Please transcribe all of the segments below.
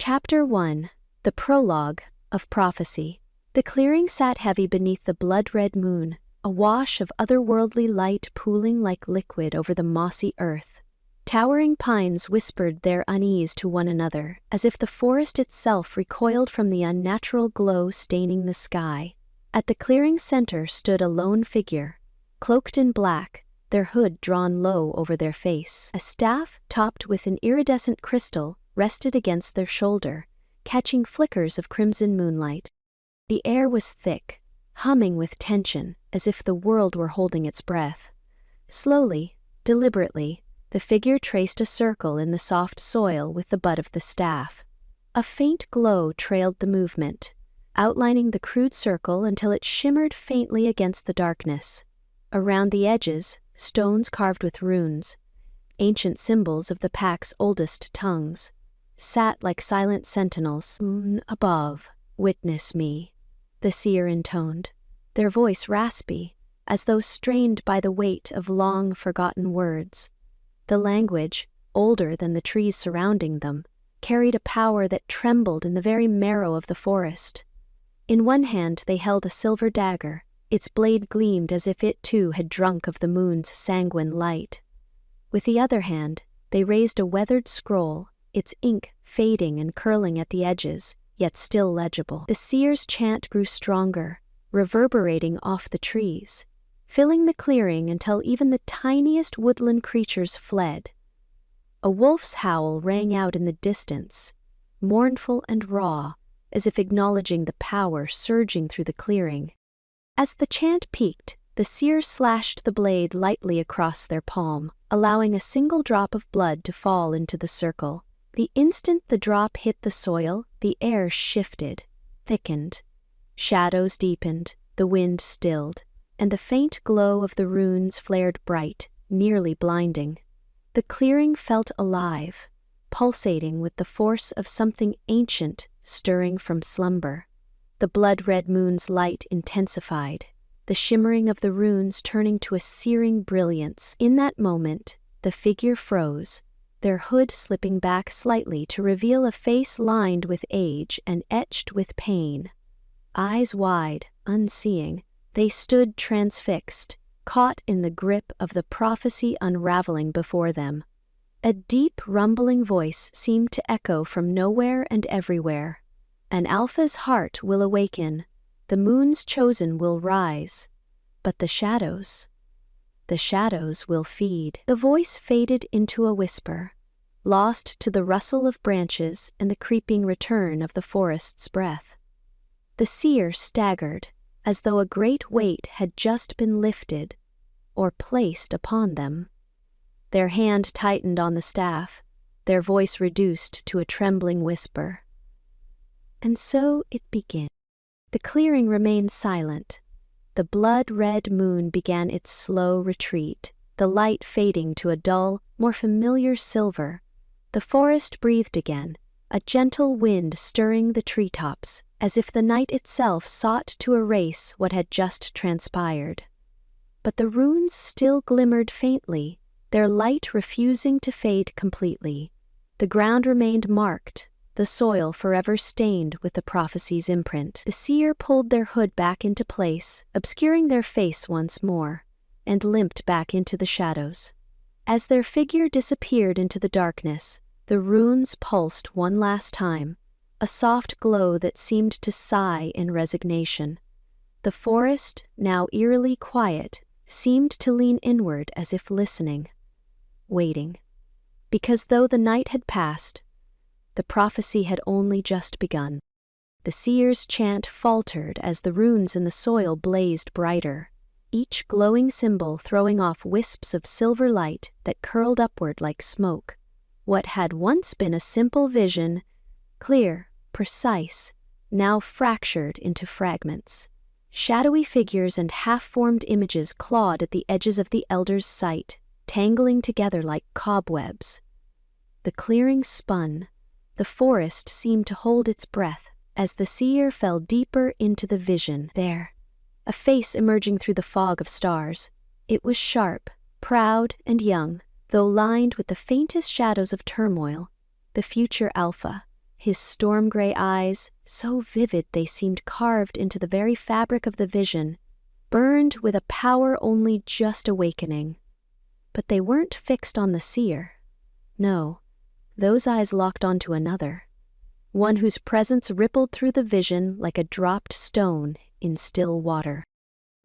Chapter 1. The Prologue of Prophecy. The clearing sat heavy beneath the blood-red moon, a wash of otherworldly light pooling like liquid over the mossy earth. Towering pines whispered their unease to one another, as if the forest itself recoiled from the unnatural glow staining the sky. At the clearing's center stood a lone figure, cloaked in black, their hood drawn low over their face. A staff, topped with an iridescent crystal, rested against their shoulder, catching flickers of crimson moonlight. The air was thick, humming with tension, as if the world were holding its breath. Slowly, deliberately, the figure traced a circle in the soft soil with the butt of the staff. A faint glow trailed the movement, outlining the crude circle until it shimmered faintly against the darkness. Around the edges, stones carved with runes, ancient symbols of the pack's oldest tongues, sat like silent sentinels. "Moon above, witness me," the seer intoned, their voice raspy, as though strained by the weight of long-forgotten words. The language, older than the trees surrounding them, carried a power that trembled in the very marrow of the forest. In one hand they held a silver dagger, its blade gleamed as if it too had drunk of the moon's sanguine light. With the other hand, they raised a weathered scroll, its ink fading and curling at the edges, yet still legible. The seer's chant grew stronger, reverberating off the trees, filling the clearing until even the tiniest woodland creatures fled. A wolf's howl rang out in the distance, mournful and raw, as if acknowledging the power surging through the clearing. As the chant peaked, the seer slashed the blade lightly across their palm, allowing a single drop of blood to fall into the circle. The instant the drop hit the soil, the air shifted, thickened. Shadows deepened, the wind stilled, and the faint glow of the runes flared bright, nearly blinding. The clearing felt alive, pulsating with the force of something ancient stirring from slumber. The blood-red moon's light intensified, the shimmering of the runes turning to a searing brilliance. In that moment, the figure froze, their hood slipping back slightly to reveal a face lined with age and etched with pain. Eyes wide, unseeing, they stood transfixed, caught in the grip of the prophecy unraveling before them. A deep, rumbling voice seemed to echo from nowhere and everywhere. "An alpha's heart will awaken, the moon's chosen will rise, but the shadows will feed." The voice faded into a whisper, lost to the rustle of branches and the creeping return of the forest's breath. The seer staggered, as though a great weight had just been lifted or placed upon them. Their hand tightened on the staff, their voice reduced to a trembling whisper. And so it began. The clearing remained silent. The blood-red moon began its slow retreat, the light fading to a dull, more familiar silver. The forest breathed again, a gentle wind stirring the treetops, as if the night itself sought to erase what had just transpired. But the runes still glimmered faintly, their light refusing to fade completely. The ground remained marked, the soil forever stained with the prophecy's imprint. The seer pulled their hood back into place, obscuring their face once more, and limped back into the shadows. As their figure disappeared into the darkness, the runes pulsed one last time, a soft glow that seemed to sigh in resignation. The forest, now eerily quiet, seemed to lean inward as if listening, waiting. Because though the night had passed, the prophecy had only just begun. The seer's chant faltered as the runes in the soil blazed brighter, each glowing symbol throwing off wisps of silver light that curled upward like smoke. What had once been a simple vision, clear, precise, now fractured into fragments. Shadowy figures and half-formed images clawed at the edges of the elder's sight, tangling together like cobwebs. The clearing spun. The forest seemed to hold its breath as the seer fell deeper into the vision. There, a face emerging through the fog of stars. It was sharp, proud, and young, though lined with the faintest shadows of turmoil. The future Alpha, His storm-gray eyes, so vivid they seemed carved into the very fabric of the vision, burned with a power only just awakening. But they weren't fixed on the seer. No, those eyes locked onto another, one whose presence rippled through the vision like a dropped stone in still water.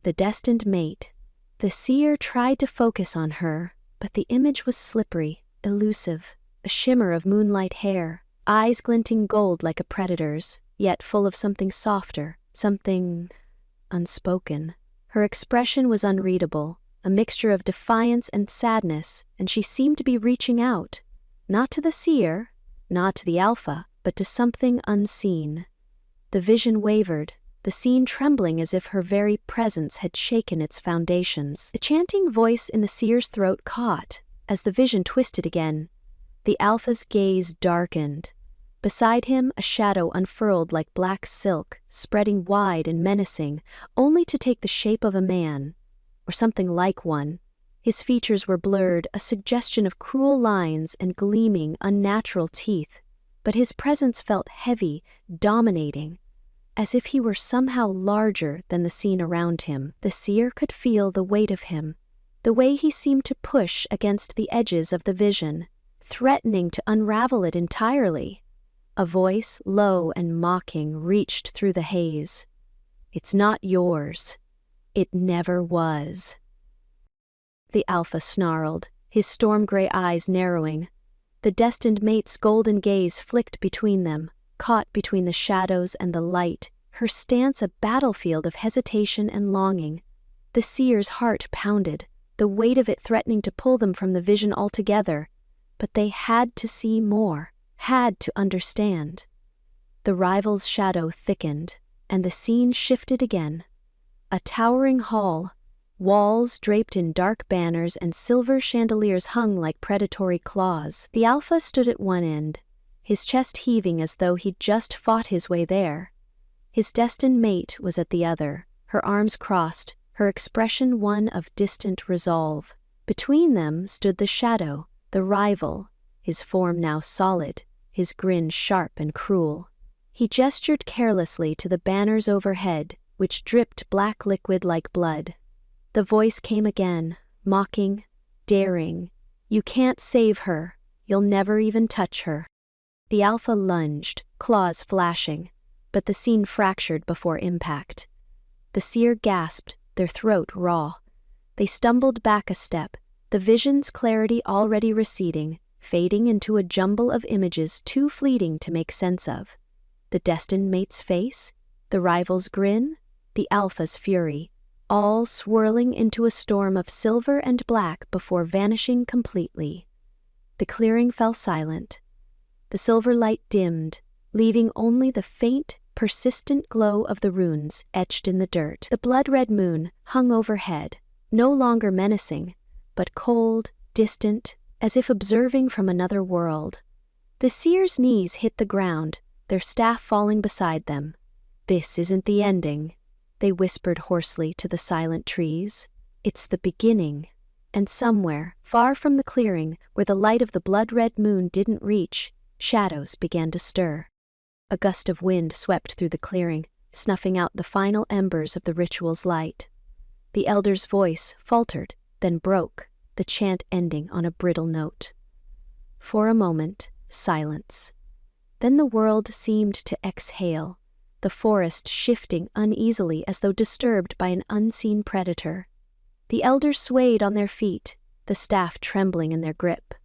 The destined mate. The seer tried to focus on her, but the image was slippery, elusive, a shimmer of moonlight hair, eyes glinting gold like a predator's, yet full of something softer, something unspoken. Her expression was unreadable, a mixture of defiance and sadness, and she seemed to be reaching out, not to the seer, not to the alpha, but to something unseen. The vision wavered, the scene trembling as if her very presence had shaken its foundations. The chanting voice in the seer's throat caught, as the vision twisted again. The alpha's gaze darkened. Beside him, a shadow unfurled like black silk, spreading wide and menacing, only to take the shape of a man, or something like one. His features were blurred, a suggestion of cruel lines and gleaming, unnatural teeth, but his presence felt heavy, dominating, as if he were somehow larger than the scene around him. The seer could feel the weight of him, the way he seemed to push against the edges of the vision, threatening to unravel it entirely. A voice, low and mocking, reached through the haze. "It's not yours. It never was." The alpha snarled, his storm-gray eyes narrowing. The destined mate's golden gaze flicked between them, caught between the shadows and the light, her stance a battlefield of hesitation and longing. The seer's heart pounded, the weight of it threatening to pull them from the vision altogether, but they had to see more, had to understand. The rival's shadow thickened, and the scene shifted again. A towering hall, walls draped in dark banners and silver chandeliers hung like predatory claws. The alpha stood at one end, his chest heaving as though he'd just fought his way there. His destined mate was at the other, her arms crossed, her expression one of distant resolve. Between them stood the shadow, the rival, his form now solid, his grin sharp and cruel. He gestured carelessly to the banners overhead, which dripped black liquid like blood. The voice came again, mocking, daring. "You can't save her. You'll never even touch her." The alpha lunged, claws flashing, but the scene fractured before impact. The seer gasped, their throat raw. They stumbled back a step, the vision's clarity already receding, fading into a jumble of images too fleeting to make sense of. The destined mate's face, the rival's grin, the alpha's fury, all swirling into a storm of silver and black before vanishing completely. The clearing fell silent. The silver light dimmed, leaving only the faint, persistent glow of the runes etched in the dirt. The blood-red moon hung overhead, no longer menacing, but cold, distant, as if observing from another world. The seer's knees hit the ground, their staff falling beside them. "This isn't the ending," they whispered hoarsely to the silent trees. "It's the beginning." And somewhere, far from the clearing, where the light of the blood-red moon didn't reach, shadows began to stir. A gust of wind swept through the clearing, snuffing out the final embers of the ritual's light. The elder's voice faltered, then broke, the chant ending on a brittle note. For a moment, silence. Then the world seemed to exhale, the forest shifting uneasily as though disturbed by an unseen predator. The elders swayed on their feet, the staff trembling in their grip.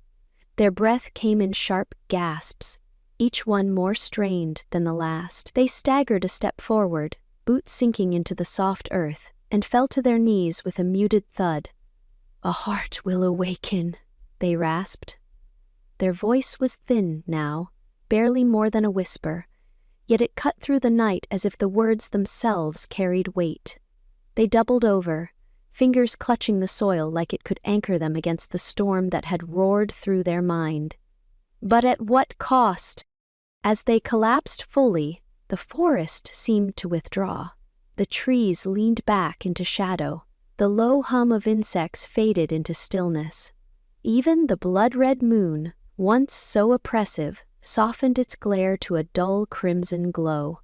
Their breath came in sharp gasps, each one more strained than the last. They staggered a step forward, boots sinking into the soft earth, and fell to their knees with a muted thud. "A heart will awaken," they rasped. Their voice was thin now, barely more than a whisper, yet it cut through the night as if the words themselves carried weight. They doubled over, fingers clutching the soil like it could anchor them against the storm that had roared through their mind. But at what cost? As they collapsed fully, the forest seemed to withdraw. The trees leaned back into shadow. The low hum of insects faded into stillness. Even the blood-red moon, once so oppressive, softened its glare to a dull crimson glow.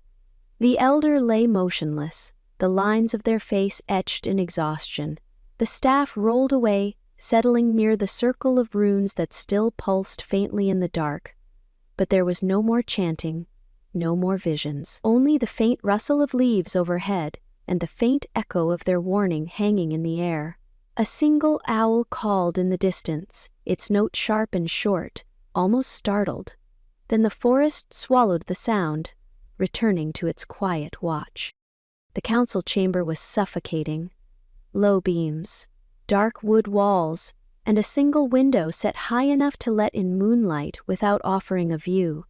The elder lay motionless, the lines of their face etched in exhaustion. The staff rolled away, settling near the circle of runes that still pulsed faintly in the dark. But there was no more chanting, no more visions. Only the faint rustle of leaves overhead and the faint echo of their warning hanging in the air. A single owl called in the distance, its note sharp and short, almost startled. Then the forest swallowed the sound, returning to its quiet watch. The council chamber was suffocating. Low beams, dark wood walls, and a single window set high enough to let in moonlight without offering a view.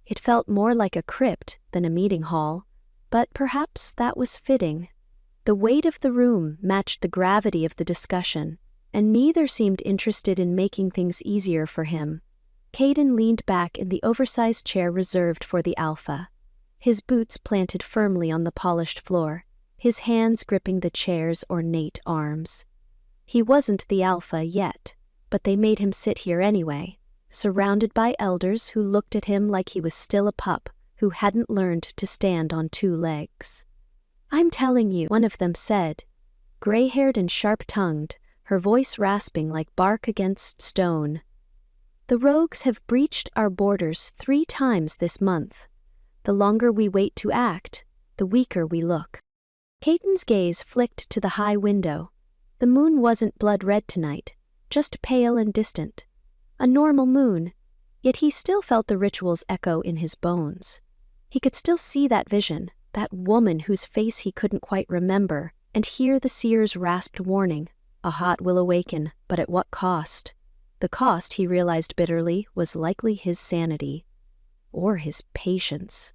It felt more like a crypt than a meeting hall, but perhaps that was fitting. The weight of the room matched the gravity of the discussion, and neither seemed interested in making things easier for him. Caden leaned back in the oversized chair reserved for the alpha, his boots planted firmly on the polished floor, his hands gripping the chair's ornate arms. He wasn't the alpha yet, but they made him sit here anyway, surrounded by elders who looked at him like he was still a pup who hadn't learned to stand on two legs. "I'm telling you," one of them said, gray-haired and sharp-tongued, her voice rasping like bark against stone. "The rogues have breached our borders 3 times this month. The longer we wait to act, the weaker we look." Caden's gaze flicked to the high window. The moon wasn't blood-red tonight, just pale and distant. A normal moon, yet he still felt the ritual's echo in his bones. He could still see that vision, that woman whose face he couldn't quite remember, and hear the seer's rasped warning, "A hot will awaken, but at what cost?" The cost, he realized bitterly, was likely his sanity. Or his patience.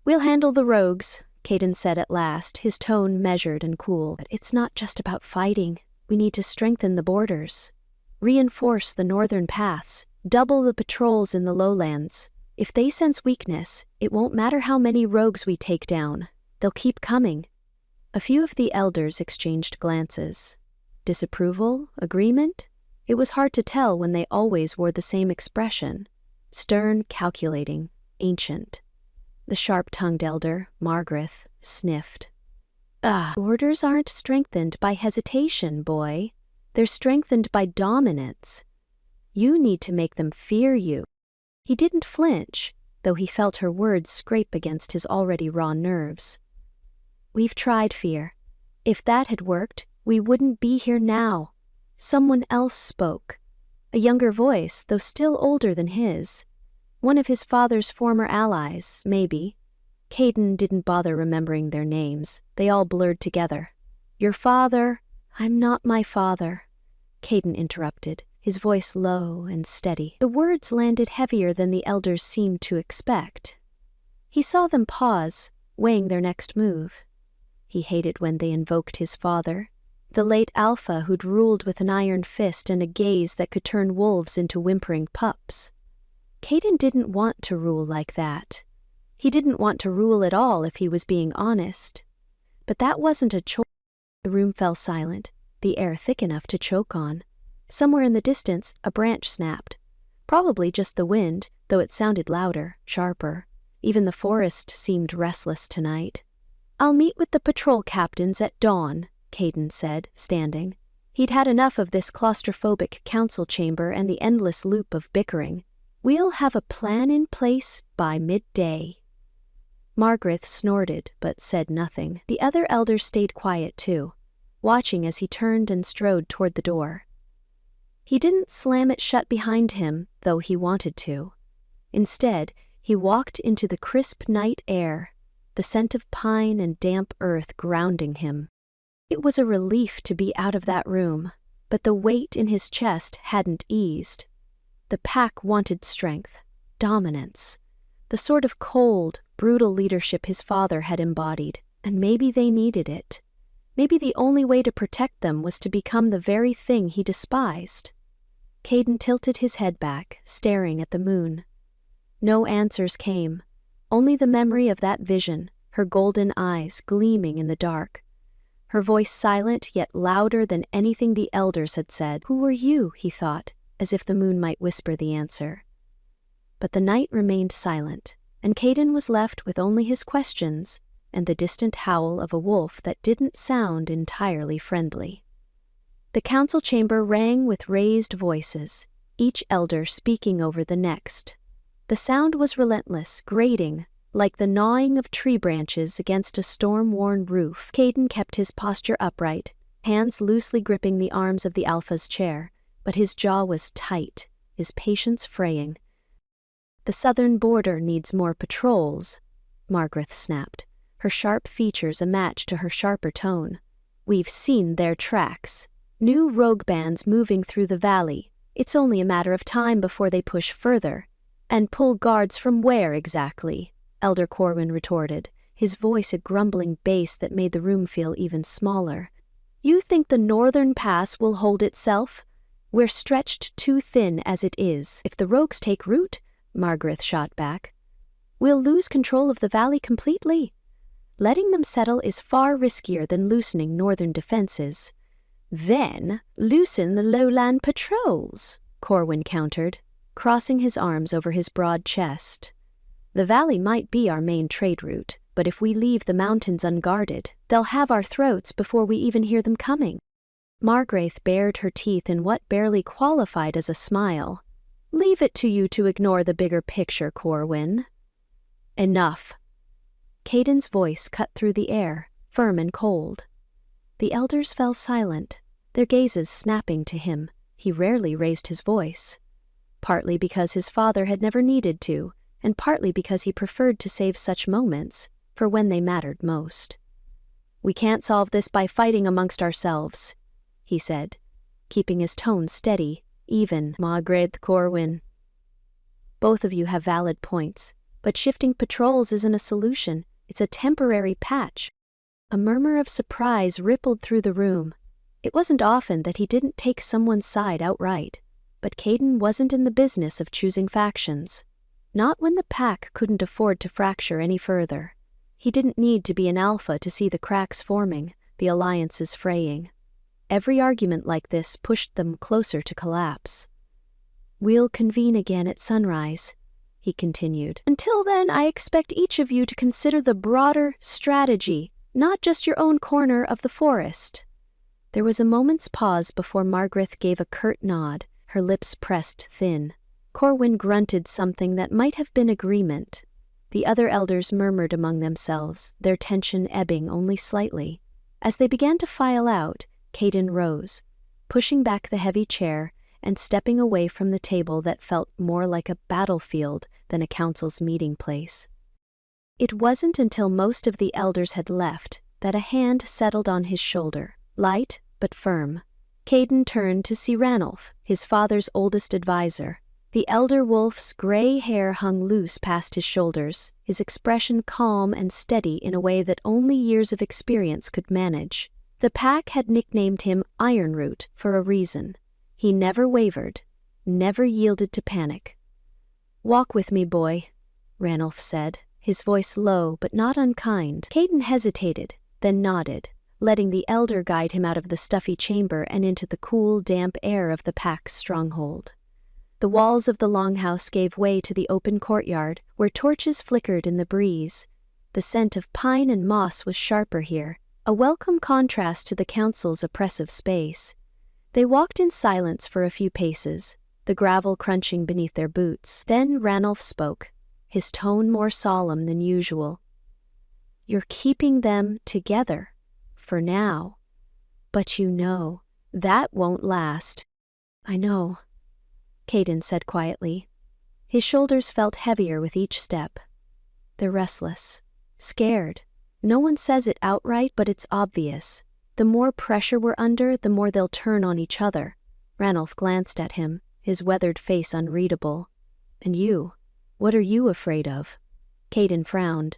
"We'll handle the rogues," Caden said at last, his tone measured and cool. "But it's not just about fighting. We need to strengthen the borders. Reinforce the northern paths, double the patrols in the lowlands. If they sense weakness, it won't matter how many rogues we take down. They'll keep coming." A few of the elders exchanged glances. Disapproval? Agreement? It was hard to tell when they always wore the same expression. Stern, calculating, ancient. The sharp-tongued elder, Margaret, sniffed. Borders aren't strengthened by hesitation, boy. They're strengthened by dominance. You need to make them fear you." He didn't flinch, though he felt her words scrape against his already raw nerves. "We've tried fear. If that had worked, we wouldn't be here now." Someone else spoke. A younger voice, though still older than his. One of his father's former allies, maybe. Caden didn't bother remembering their names. They all blurred together. "Your father—" "I'm not my father," Caden interrupted, his voice low and steady. The words landed heavier than the elders seemed to expect. He saw them pause, weighing their next move. He hated when they invoked his father, the late alpha who'd ruled with an iron fist and a gaze that could turn wolves into whimpering pups. Caden didn't want to rule like that. He didn't want to rule at all if he was being honest. But that wasn't a choice. The room fell silent, the air thick enough to choke on. Somewhere in the distance, a branch snapped. Probably just the wind, though it sounded louder, sharper. Even the forest seemed restless tonight. "I'll meet with the patrol captains at dawn," Caden said, standing. He'd had enough of this claustrophobic council chamber and the endless loop of bickering. "We'll have a plan in place by midday." Margaret snorted, but said nothing. The other elders stayed quiet too, watching as he turned and strode toward the door. He didn't slam it shut behind him, though he wanted to. Instead, he walked into the crisp night air, the scent of pine and damp earth grounding him. It was a relief to be out of that room, but the weight in his chest hadn't eased. The pack wanted strength, dominance, the sort of cold, brutal leadership his father had embodied, and maybe they needed it. Maybe the only way to protect them was to become the very thing he despised. Caden tilted his head back, staring at the moon. No answers came, only the memory of that vision, her golden eyes gleaming in the dark. Her voice silent yet louder than anything the elders had said. "Who are you?" he thought, as if the moon might whisper the answer. But the night remained silent, and Caden was left with only his questions and the distant howl of a wolf that didn't sound entirely friendly. The council chamber rang with raised voices, each elder speaking over the next. The sound was relentless, grating, like the gnawing of tree branches against a storm-worn roof. Caden kept his posture upright, hands loosely gripping the arms of the Alpha's chair, but his jaw was tight, his patience fraying. "The southern border needs more patrols," Margaret snapped, her sharp features a match to her sharper tone. "We've seen their tracks. New rogue bands moving through the valley. It's only a matter of time before they push further." "And pull guards from where exactly?" Elder Corwin retorted, his voice a grumbling bass that made the room feel even smaller. "You think the northern pass will hold itself? We're stretched too thin as it is. If the rogues take root," Margaret shot back, "we'll lose control of the valley completely. Letting them settle is far riskier than loosening northern defenses." "Then loosen the lowland patrols," Corwin countered, crossing his arms over his broad chest. "The valley might be our main trade route, but if we leave the mountains unguarded, they'll have our throats before we even hear them coming." Margaret bared her teeth in what barely qualified as a smile. "Leave it to you to ignore the bigger picture, Corwin." "Enough." Caden's voice cut through the air, firm and cold. The elders fell silent, their gazes snapping to him. He rarely raised his voice. Partly because his father had never needed to, and partly because he preferred to save such moments for when they mattered most. "We can't solve this by fighting amongst ourselves," he said, keeping his tone steady, even. "Margaret Corwin, both of you have valid points, but shifting patrols isn't a solution, it's a temporary patch." A murmur of surprise rippled through the room. It wasn't often that he didn't take someone's side outright, but Caden wasn't in the business of choosing factions. Not when the pack couldn't afford to fracture any further. He didn't need to be an alpha to see the cracks forming, the alliances fraying. Every argument like this pushed them closer to collapse. "We'll convene again at sunrise," he continued. "Until then, I expect each of you to consider the broader strategy, not just your own corner of the forest." There was a moment's pause before Margaret gave a curt nod, her lips pressed thin. Corwin grunted something that might have been agreement. The other elders murmured among themselves, their tension ebbing only slightly. As they began to file out, Caden rose, pushing back the heavy chair and stepping away from the table that felt more like a battlefield than a council's meeting place. It wasn't until most of the elders had left that a hand settled on his shoulder, light but firm. Caden turned to see Ranulph, his father's oldest advisor. The elder wolf's gray hair hung loose past his shoulders, his expression calm and steady in a way that only years of experience could manage. The pack had nicknamed him Ironroot for a reason. He never wavered, never yielded to panic. "Walk with me, boy," Ranulph said, his voice low but not unkind. Caden hesitated, then nodded, letting the elder guide him out of the stuffy chamber and into the cool, damp air of the pack's stronghold. The walls of the longhouse gave way to the open courtyard, where torches flickered in the breeze. The scent of pine and moss was sharper here, a welcome contrast to the council's oppressive space. They walked in silence for a few paces, the gravel crunching beneath their boots. Then Ranulph spoke, his tone more solemn than usual. "You're keeping them together, for now. But you know, that won't last." "I know," Caden said quietly. His shoulders felt heavier with each step. "They're restless, scared. No one says it outright, but it's obvious. The more pressure we're under, the more they'll turn on each other." Ranulph glanced at him, his weathered face unreadable. "And you? What are you afraid of?" Caden frowned.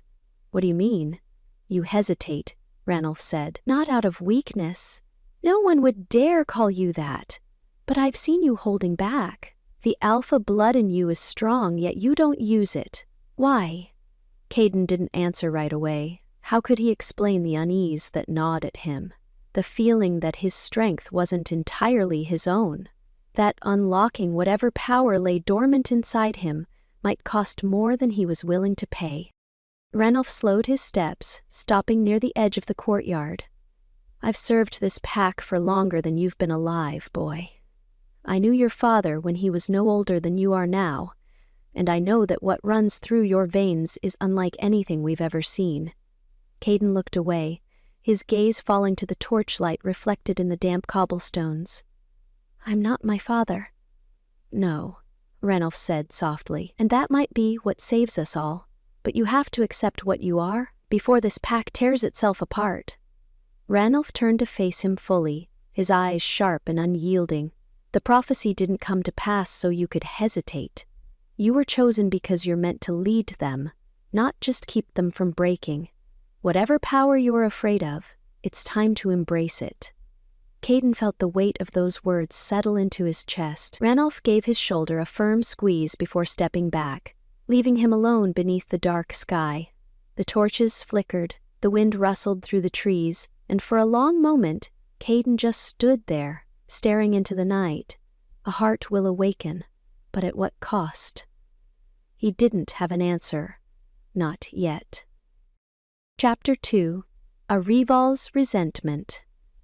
"What do you mean?" "You hesitate," Ranulph said. "Not out of weakness. No one would dare call you that. But I've seen you holding back. The alpha blood in you is strong, yet you don't use it. Why?" Caden didn't answer right away. How could he explain the unease that gnawed at him? The feeling that his strength wasn't entirely his own. That unlocking whatever power lay dormant inside him might cost more than he was willing to pay. Ranulph slowed his steps, stopping near the edge of the courtyard. "I've served this pack for longer than you've been alive, boy. I knew your father when he was no older than you are now, and I know that what runs through your veins is unlike anything we've ever seen." Caden looked away, his gaze falling to the torchlight reflected in the damp cobblestones. "I'm not my father." "No," Ranulph said softly, "and that might be what saves us all. But you have to accept what you are before this pack tears itself apart." Ranulph turned to face him fully, his eyes sharp and unyielding. "The prophecy didn't come to pass so you could hesitate. You were chosen because you're meant to lead them, not just keep them from breaking. Whatever power you're afraid of, it's time to embrace it." Caden felt the weight of those words settle into his chest. Ranulph gave his shoulder a firm squeeze before stepping back, leaving him alone beneath the dark sky. The torches flickered, the wind rustled through the trees, and for a long moment, Caden just stood there, staring into the night. A heart will awaken, but at what cost? He didn't have an answer. Not yet. Chapter 2. A Rival's Resentment.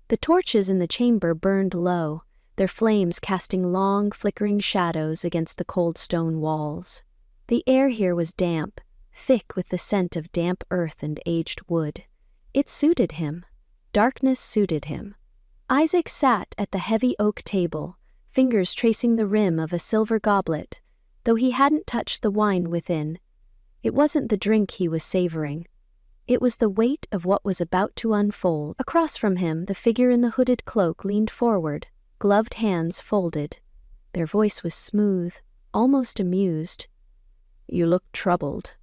The torches in the chamber burned low, their flames casting long, flickering shadows against the cold stone walls. The air here was damp, thick with the scent of damp earth and aged wood. It suited him. Darkness suited him. Isaac sat at the heavy oak table, fingers tracing the rim of a silver goblet, though he hadn't touched the wine within. It wasn't the drink he was savoring. It was the weight of what was about to unfold. Across from him, the figure in the hooded cloak leaned forward, gloved hands folded. Their voice was smooth, almost amused. "You look troubled."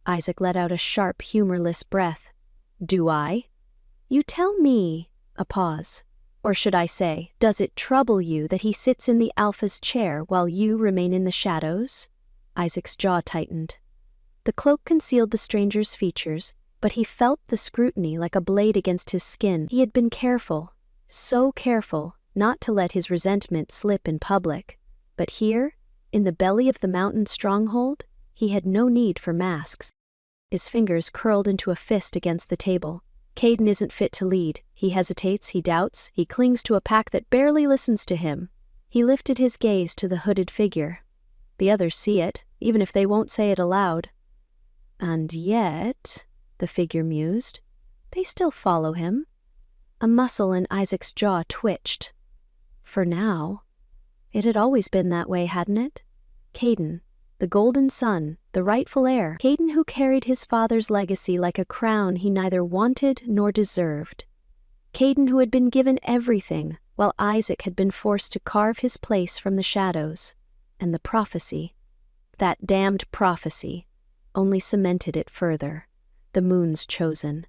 Isaac let out a sharp, humorless breath. "Do I?" "You tell me." A pause. "Or should I say, does it trouble you that he sits in the Alpha's chair while you remain in the shadows?" Isaac's jaw tightened. The cloak concealed the stranger's features, but he felt the scrutiny like a blade against his skin. He had been careful, so careful, not to let his resentment slip in public. But here, in the belly of the mountain stronghold, he had no need for masks. His fingers curled into a fist against the table. Caden isn't fit to lead. He hesitates, he doubts, he clings to a pack that barely listens to him. He lifted his gaze to the hooded figure. The others see it, even if they won't say it aloud. "And yet," the figure mused, "they still follow him." A muscle in Isaac's jaw twitched. For now. It had always been that way, hadn't it? Caden, the golden son, the rightful heir. Caden who carried his father's legacy like a crown he neither wanted nor deserved. Caden who had been given everything, while Isaac had been forced to carve his place from the shadows. And the prophecy, that damned prophecy, only cemented it further. The moon's chosen.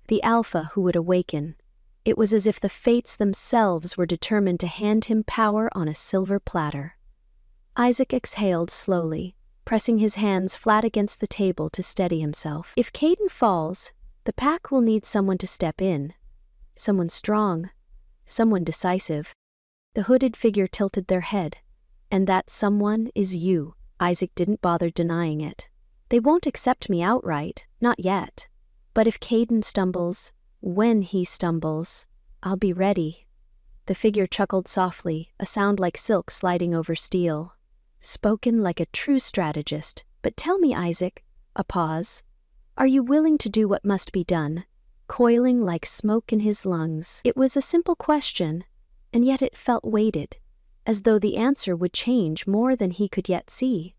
The Alpha who would awaken. It was as if the fates themselves were determined to hand him power on a silver platter. Isaac exhaled slowly, pressing his hands flat against the table to steady himself. If Caden falls, the pack will need someone to step in. Someone strong. Someone decisive. The hooded figure tilted their head. "And that someone is you." Isaac didn't bother denying it. "They won't accept me outright, not yet. But if Caden stumbles, when he stumbles, I'll be ready." The figure chuckled softly, a sound like silk sliding over steel. "Spoken like a true strategist. But tell me, Isaac," a pause, "are you willing to do what must be done?" Coiling like smoke in his lungs. It was a simple question, and yet it felt weighted, as though the answer would change more than he could yet see.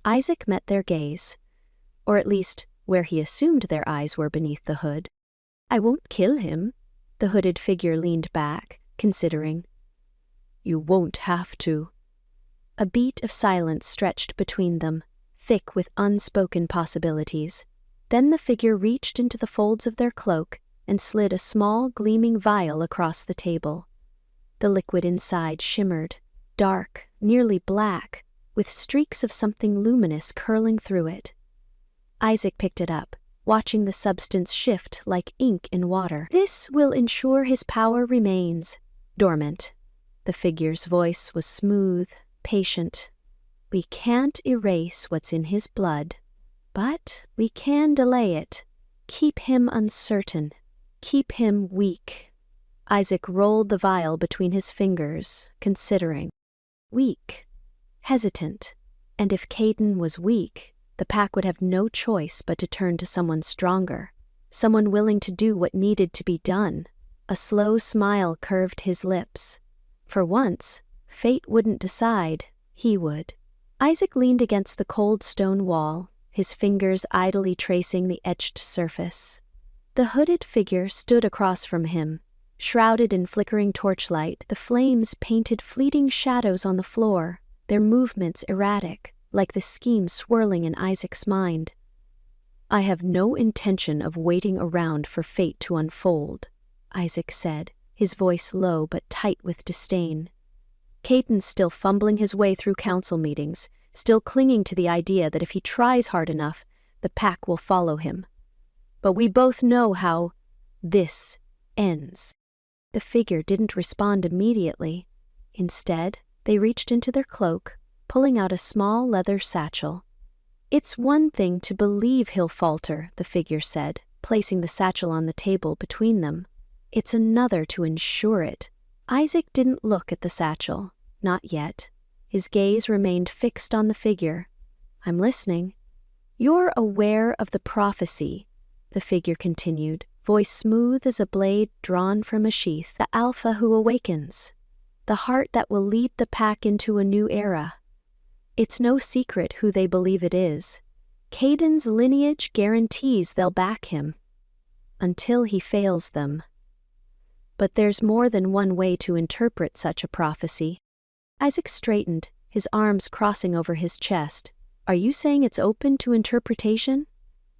Isaac met their gaze, or at least where he assumed their eyes were beneath the hood. "I won't kill him." The hooded figure leaned back, considering. "You won't have to." A beat of silence stretched between them, thick with unspoken possibilities. Then the figure reached into the folds of their cloak and slid a small, gleaming vial across the table. The liquid inside shimmered, dark, nearly black, with streaks of something luminous curling through it. Isaac picked it up, watching the substance shift like ink in water. "This will ensure his power remains dormant." The figure's voice was smooth, patient. We can't erase what's in his blood, but we can delay it. Keep him uncertain. Keep him weak. Isaac rolled the vial between his fingers, considering. Weak. Hesitant. And if Caden was weak, the pack would have no choice but to turn to someone stronger. Someone willing to do what needed to be done. A slow smile curved his lips. For once, fate wouldn't decide, he would. Isaac leaned against the cold stone wall, his fingers idly tracing the etched surface. The hooded figure stood across from him. Shrouded in flickering torchlight, the flames painted fleeting shadows on the floor, their movements erratic, like the scheme swirling in Isaac's mind. I have no intention of waiting around for fate to unfold, Isaac said, his voice low but tight with disdain. Caden's still fumbling his way through council meetings, still clinging to the idea that if he tries hard enough, the pack will follow him. But we both know how this ends. The figure didn't respond immediately. Instead, they reached into their cloak, pulling out a small leather satchel. It's one thing to believe he'll falter, the figure said, placing the satchel on the table between them. It's another to ensure it. Isaac didn't look at the satchel, not yet. His gaze remained fixed on the figure. I'm listening. You're aware of the prophecy, the figure continued, voice smooth as a blade drawn from a sheath, the alpha who awakens, the heart that will lead the pack into a new era. It's no secret who they believe it is. Caden's lineage guarantees they'll back him, until he fails them. But there's more than one way to interpret such a prophecy. Isaac straightened, his arms crossing over his chest. Are you saying it's open to interpretation?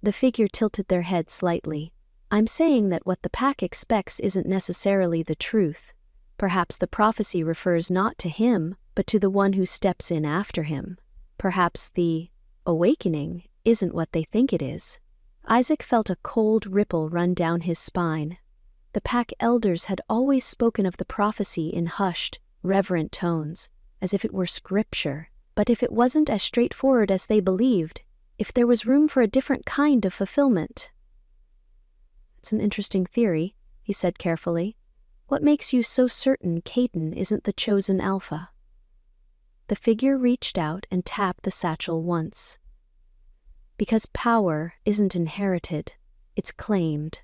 The figure tilted their head slightly. I'm saying that what the pack expects isn't necessarily the truth. Perhaps the prophecy refers not to him, but to the one who steps in after him. Perhaps the awakening isn't what they think it is. Isaac felt a cold ripple run down his spine. The pack elders had always spoken of the prophecy in hushed, reverent tones, as if it were scripture. But if it wasn't as straightforward as they believed, if there was room for a different kind of fulfillment. It's an interesting theory, he said carefully. What makes you so certain Caden isn't the chosen alpha? The figure reached out and tapped the satchel once. Because power isn't inherited, it's claimed.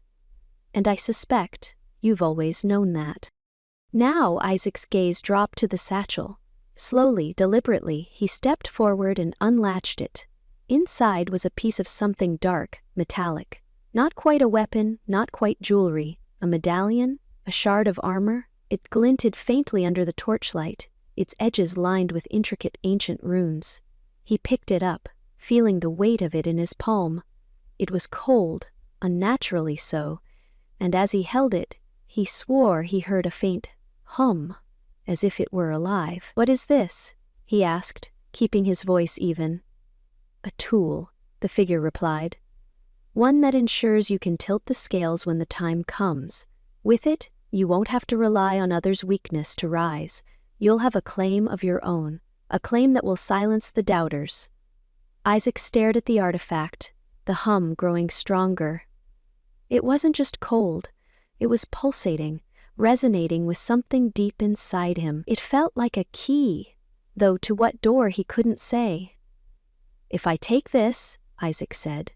And I suspect you've always known that. Now Isaac's gaze dropped to the satchel. Slowly, deliberately, he stepped forward and unlatched it. Inside was a piece of something dark, metallic. Not quite a weapon, not quite jewelry. A medallion? A shard of armor? It glinted faintly under the torchlight, its edges lined with intricate ancient runes. He picked it up, feeling the weight of it in his palm. It was cold, unnaturally so, and as he held it, he swore he heard a faint hum, as if it were alive. What is this? He asked, keeping his voice even. A tool, the figure replied. One that ensures you can tilt the scales when the time comes. With it, you won't have to rely on others' weakness to rise. You'll have a claim of your own, a claim that will silence the doubters. Isaac stared at the artifact, the hum growing stronger. It wasn't just cold, it was pulsating, resonating with something deep inside him. It felt like a key, though to what door he couldn't say. If I take this, Isaac said,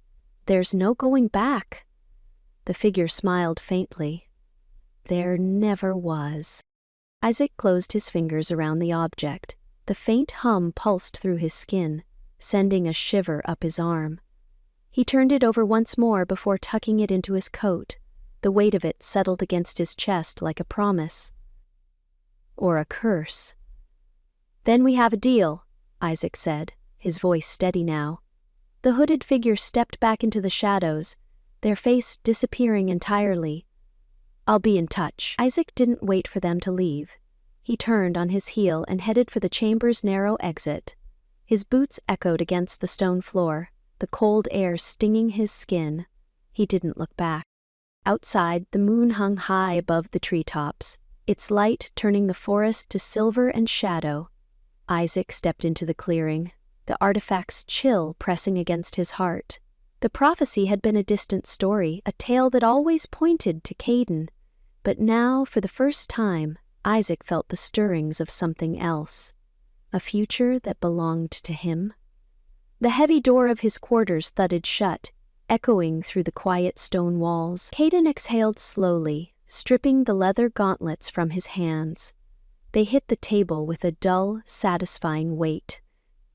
there's no going back. The figure smiled faintly. There never was. Isaac closed his fingers around the object. The faint hum pulsed through his skin, sending a shiver up his arm. He turned it over once more before tucking it into his coat. The weight of it settled against his chest like a promise. Or a curse. Then we have a deal, Isaac said, his voice steady now. The hooded figure stepped back into the shadows, their face disappearing entirely. I'll be in touch. Isaac didn't wait for them to leave. He turned on his heel and headed for the chamber's narrow exit. His boots echoed against the stone floor, the cold air stinging his skin. He didn't look back. Outside, the moon hung high above the treetops, its light turning the forest to silver and shadow. Isaac stepped into the clearing, the artifact's chill pressing against his heart. The prophecy had been a distant story, a tale that always pointed to Caden. But now, for the first time, Isaac felt the stirrings of something else. A future that belonged to him. The heavy door of his quarters thudded shut, echoing through the quiet stone walls. Caden exhaled slowly, stripping the leather gauntlets from his hands. They hit the table with a dull, satisfying weight.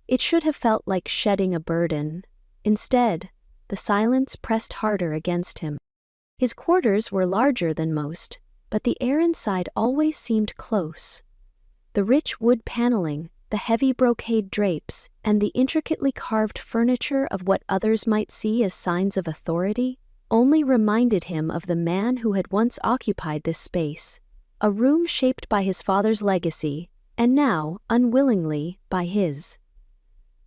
It should have felt like shedding a burden. Instead, the silence pressed harder against him. His quarters were larger than most, but the air inside always seemed close. The rich wood paneling, the heavy brocade drapes, and the intricately carved furniture of what others might see as signs of authority only reminded him of the man who had once occupied this space, a room shaped by his father's legacy, and now, unwillingly, by his.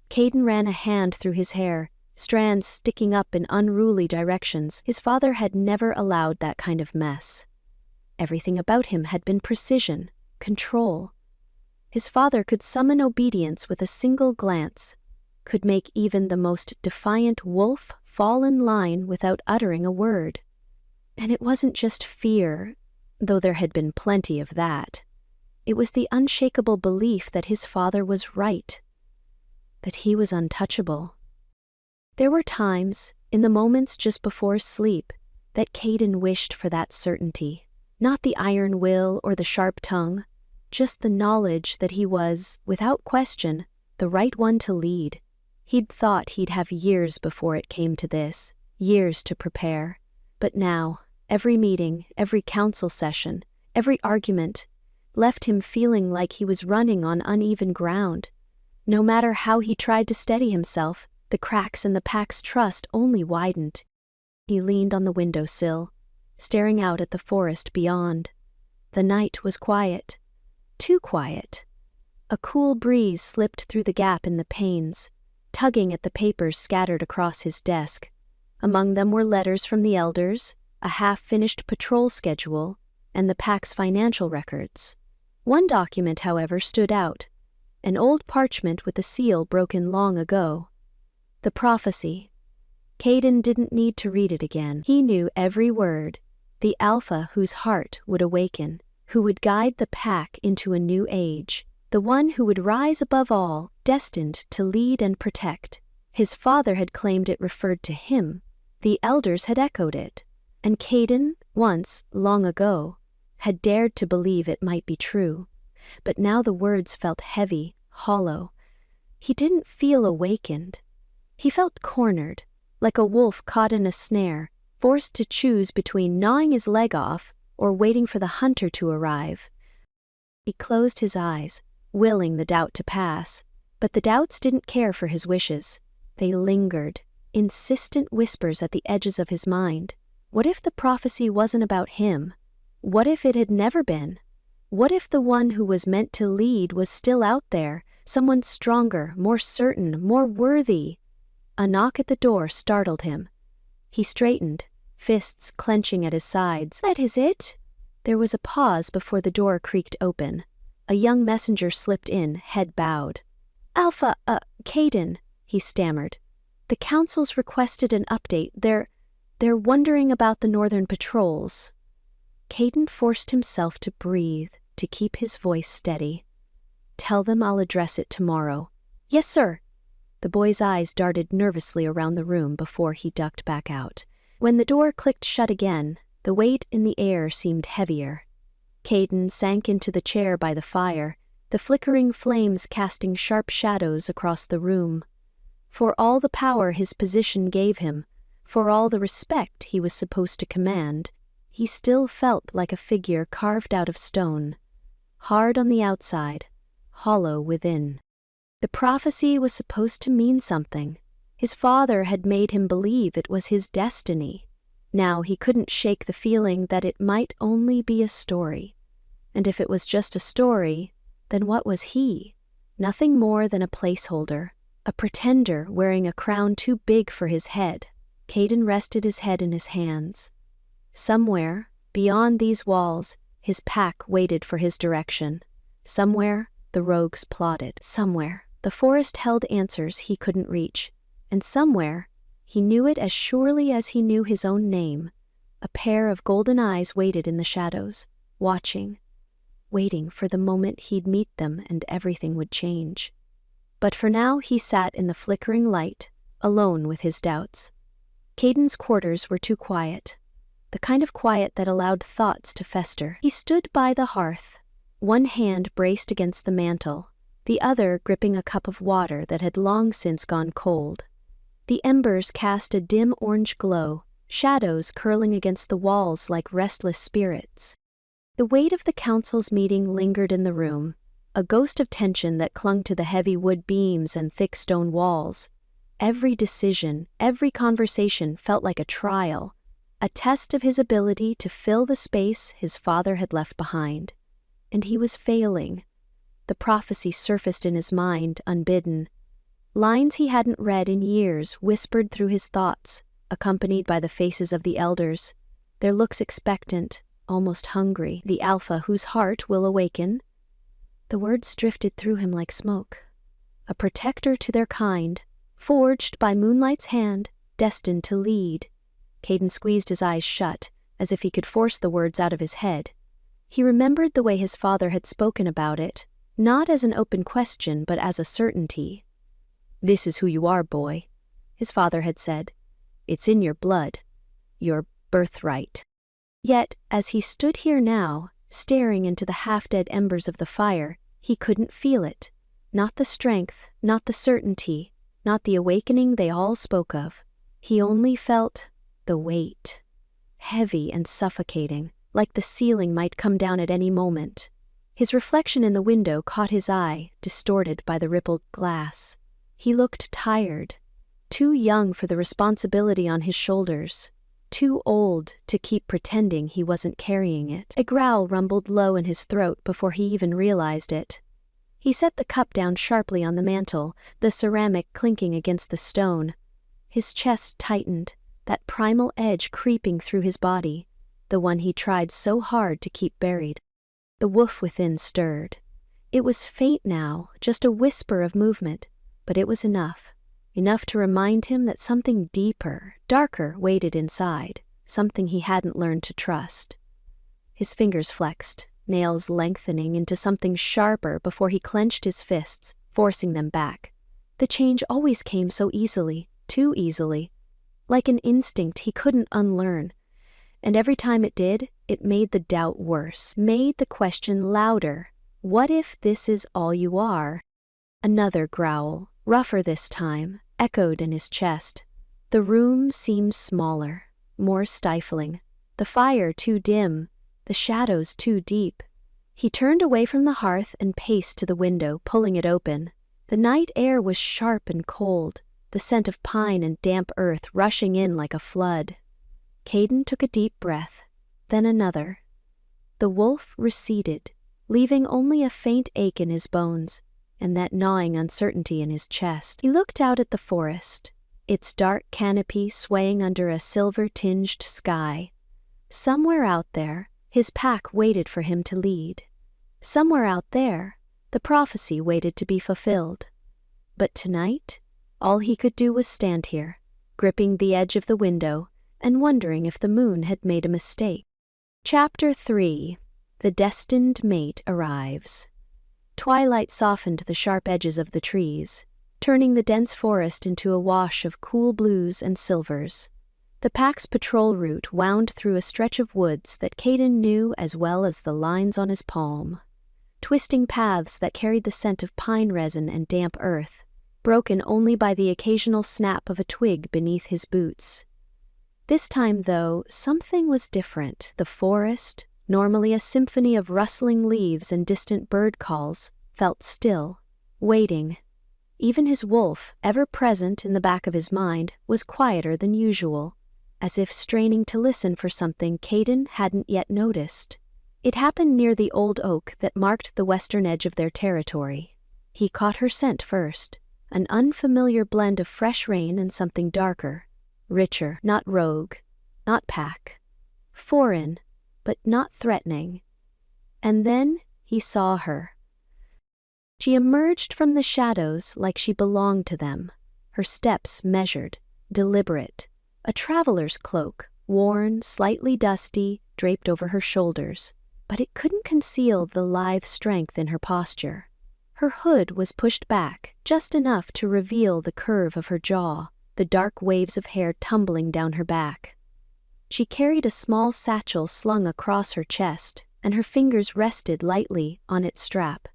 Caden ran a hand through his hair, strands sticking up in unruly directions. His father had never allowed that kind of mess. Everything about him had been precision, control. His father could summon obedience with a single glance, could make even the most defiant wolf fall in line without uttering a word. And it wasn't just fear, though there had been plenty of that. It was the unshakable belief that his father was right, that he was untouchable. There were times, in the moments just before sleep, that Caden wished for that certainty. Not the iron will or the sharp tongue, just the knowledge that he was, without question, the right one to lead. He'd thought he'd have years before it came to this, years to prepare. But now, every meeting, every council session, every argument, left him feeling like he was running on uneven ground. No matter how he tried to steady himself, the cracks in the pack's trust only widened. He leaned on the windowsill, staring out at the forest beyond. The night was quiet. Too quiet. A cool breeze slipped through the gap in the panes, tugging at the papers scattered across his desk. Among them were letters from the elders, a half-finished patrol schedule, and the pack's financial records. One document, however, stood out, an old parchment with a seal broken long ago. The prophecy. Caden didn't need to read it again. He knew every word. The Alpha whose heart would awaken, who would guide the pack into a new age, the one who would rise above all, destined to lead and protect. His father had claimed it referred to him. The elders had echoed it. And Caden, once, long ago, had dared to believe it might be true. But now the words felt heavy, hollow. He didn't feel awakened. He felt cornered, like a wolf caught in a snare, forced to choose between gnawing his leg off or waiting for the hunter to arrive. He closed his eyes, willing the doubt to pass, but the doubts didn't care for his wishes. They lingered, insistent whispers at the edges of his mind. What if the prophecy wasn't about him? What if it had never been? What if the one who was meant to lead was still out there, someone stronger, more certain, more worthy? A knock at the door startled him. He straightened, fists clenching at his sides. That is it? There was a pause before the door creaked open. A young messenger slipped in, head bowed. Alpha, Caden, he stammered. The council's requested an update. They're wondering about the northern patrols. Caden forced himself to breathe, to keep his voice steady. Tell them I'll address it tomorrow. Yes, sir. The boy's eyes darted nervously around the room before he ducked back out. When the door clicked shut again, the weight in the air seemed heavier. Caden sank into the chair by the fire, the flickering flames casting sharp shadows across the room. For all the power his position gave him, for all the respect he was supposed to command, he still felt like a figure carved out of stone, hard on the outside, hollow within. The prophecy was supposed to mean something. His father had made him believe it was his destiny. Now he couldn't shake the feeling that it might only be a story. And if it was just a story, then what was he? Nothing more than a placeholder, a pretender wearing a crown too big for his head. Caden rested his head in his hands. Somewhere, beyond these walls, his pack waited for his direction. Somewhere, the rogues plotted. Somewhere, The forest held answers he couldn't reach, and somewhere, he knew it as surely as he knew his own name, a pair of golden eyes waited in the shadows, watching, waiting for the moment he'd meet them and everything would change. But for now he sat in the flickering light, alone with his doubts. Caden's quarters were too quiet, the kind of quiet that allowed thoughts to fester. He stood by the hearth, one hand braced against the mantel, the other gripping a cup of water that had long since gone cold. The embers cast a dim orange glow, shadows curling against the walls like restless spirits. The weight of the council's meeting lingered in the room, a ghost of tension that clung to the heavy wood beams and thick stone walls. Every decision, every conversation felt like a trial, a test of his ability to fill the space his father had left behind. And he was failing. The prophecy surfaced in his mind, unbidden. Lines he hadn't read in years whispered through his thoughts, accompanied by the faces of the elders, their looks expectant, almost hungry. The Alpha whose heart will awaken. The words drifted through him like smoke. A protector to their kind, forged by moonlight's hand, destined to lead. Caden squeezed his eyes shut, as if he could force the words out of his head. He remembered the way his father had spoken about it, not as an open question but as a certainty. "This is who you are, boy," his father had said. "It's in your blood, your birthright." Yet, as he stood here now, staring into the half-dead embers of the fire, he couldn't feel it. Not the strength, not the certainty, not the awakening they all spoke of. He only felt the weight, heavy and suffocating, like the ceiling might come down at any moment. His reflection in the window caught his eye, distorted by the rippled glass. He looked tired, too young for the responsibility on his shoulders, too old to keep pretending he wasn't carrying it. A growl rumbled low in his throat before he even realized it. He set the cup down sharply on the mantel, the ceramic clinking against the stone. His chest tightened, that primal edge creeping through his body, the one he tried so hard to keep buried. The wolf within stirred. It was faint now, just a whisper of movement, but it was enough. Enough to remind him that something deeper, darker waited inside, something he hadn't learned to trust. His fingers flexed, nails lengthening into something sharper before he clenched his fists, forcing them back. The change always came so easily, too easily, like an instinct he couldn't unlearn. And every time it did, it made the doubt worse, made the question louder. What if this is all you are? Another growl, rougher this time, echoed in his chest. The room seemed smaller, more stifling, the fire too dim, the shadows too deep. He turned away from the hearth and paced to the window, pulling it open. The night air was sharp and cold, the scent of pine and damp earth rushing in like a flood. Caden took a deep breath, then another. The wolf receded, leaving only a faint ache in his bones, and that gnawing uncertainty in his chest. He looked out at the forest, its dark canopy swaying under a silver-tinged sky. Somewhere out there, his pack waited for him to lead. Somewhere out there, the prophecy waited to be fulfilled. But tonight, all he could do was stand here, gripping the edge of the window and wondering if the moon had made a mistake. Chapter 3. The Destined Mate Arrives. Twilight softened the sharp edges of the trees, turning the dense forest into a wash of cool blues and silvers. The pack's patrol route wound through a stretch of woods that Caden knew as well as the lines on his palm. Twisting paths that carried the scent of pine resin and damp earth, broken only by the occasional snap of a twig beneath his boots. This time, though, something was different. The forest, normally a symphony of rustling leaves and distant bird calls, felt still, waiting. Even his wolf, ever present in the back of his mind, was quieter than usual, as if straining to listen for something Caden hadn't yet noticed. It happened near the old oak that marked the western edge of their territory. He caught her scent first, an unfamiliar blend of fresh rain and something darker, richer, not rogue, not pack, foreign, but not threatening. And then he saw her. She emerged from the shadows like she belonged to them, her steps measured, deliberate, a traveler's cloak, worn, slightly dusty, draped over her shoulders, but it couldn't conceal the lithe strength in her posture. Her hood was pushed back, just enough to reveal the curve of her jaw, the dark waves of hair tumbling down her back. She carried a small satchel slung across her chest, and her fingers rested lightly on its strap,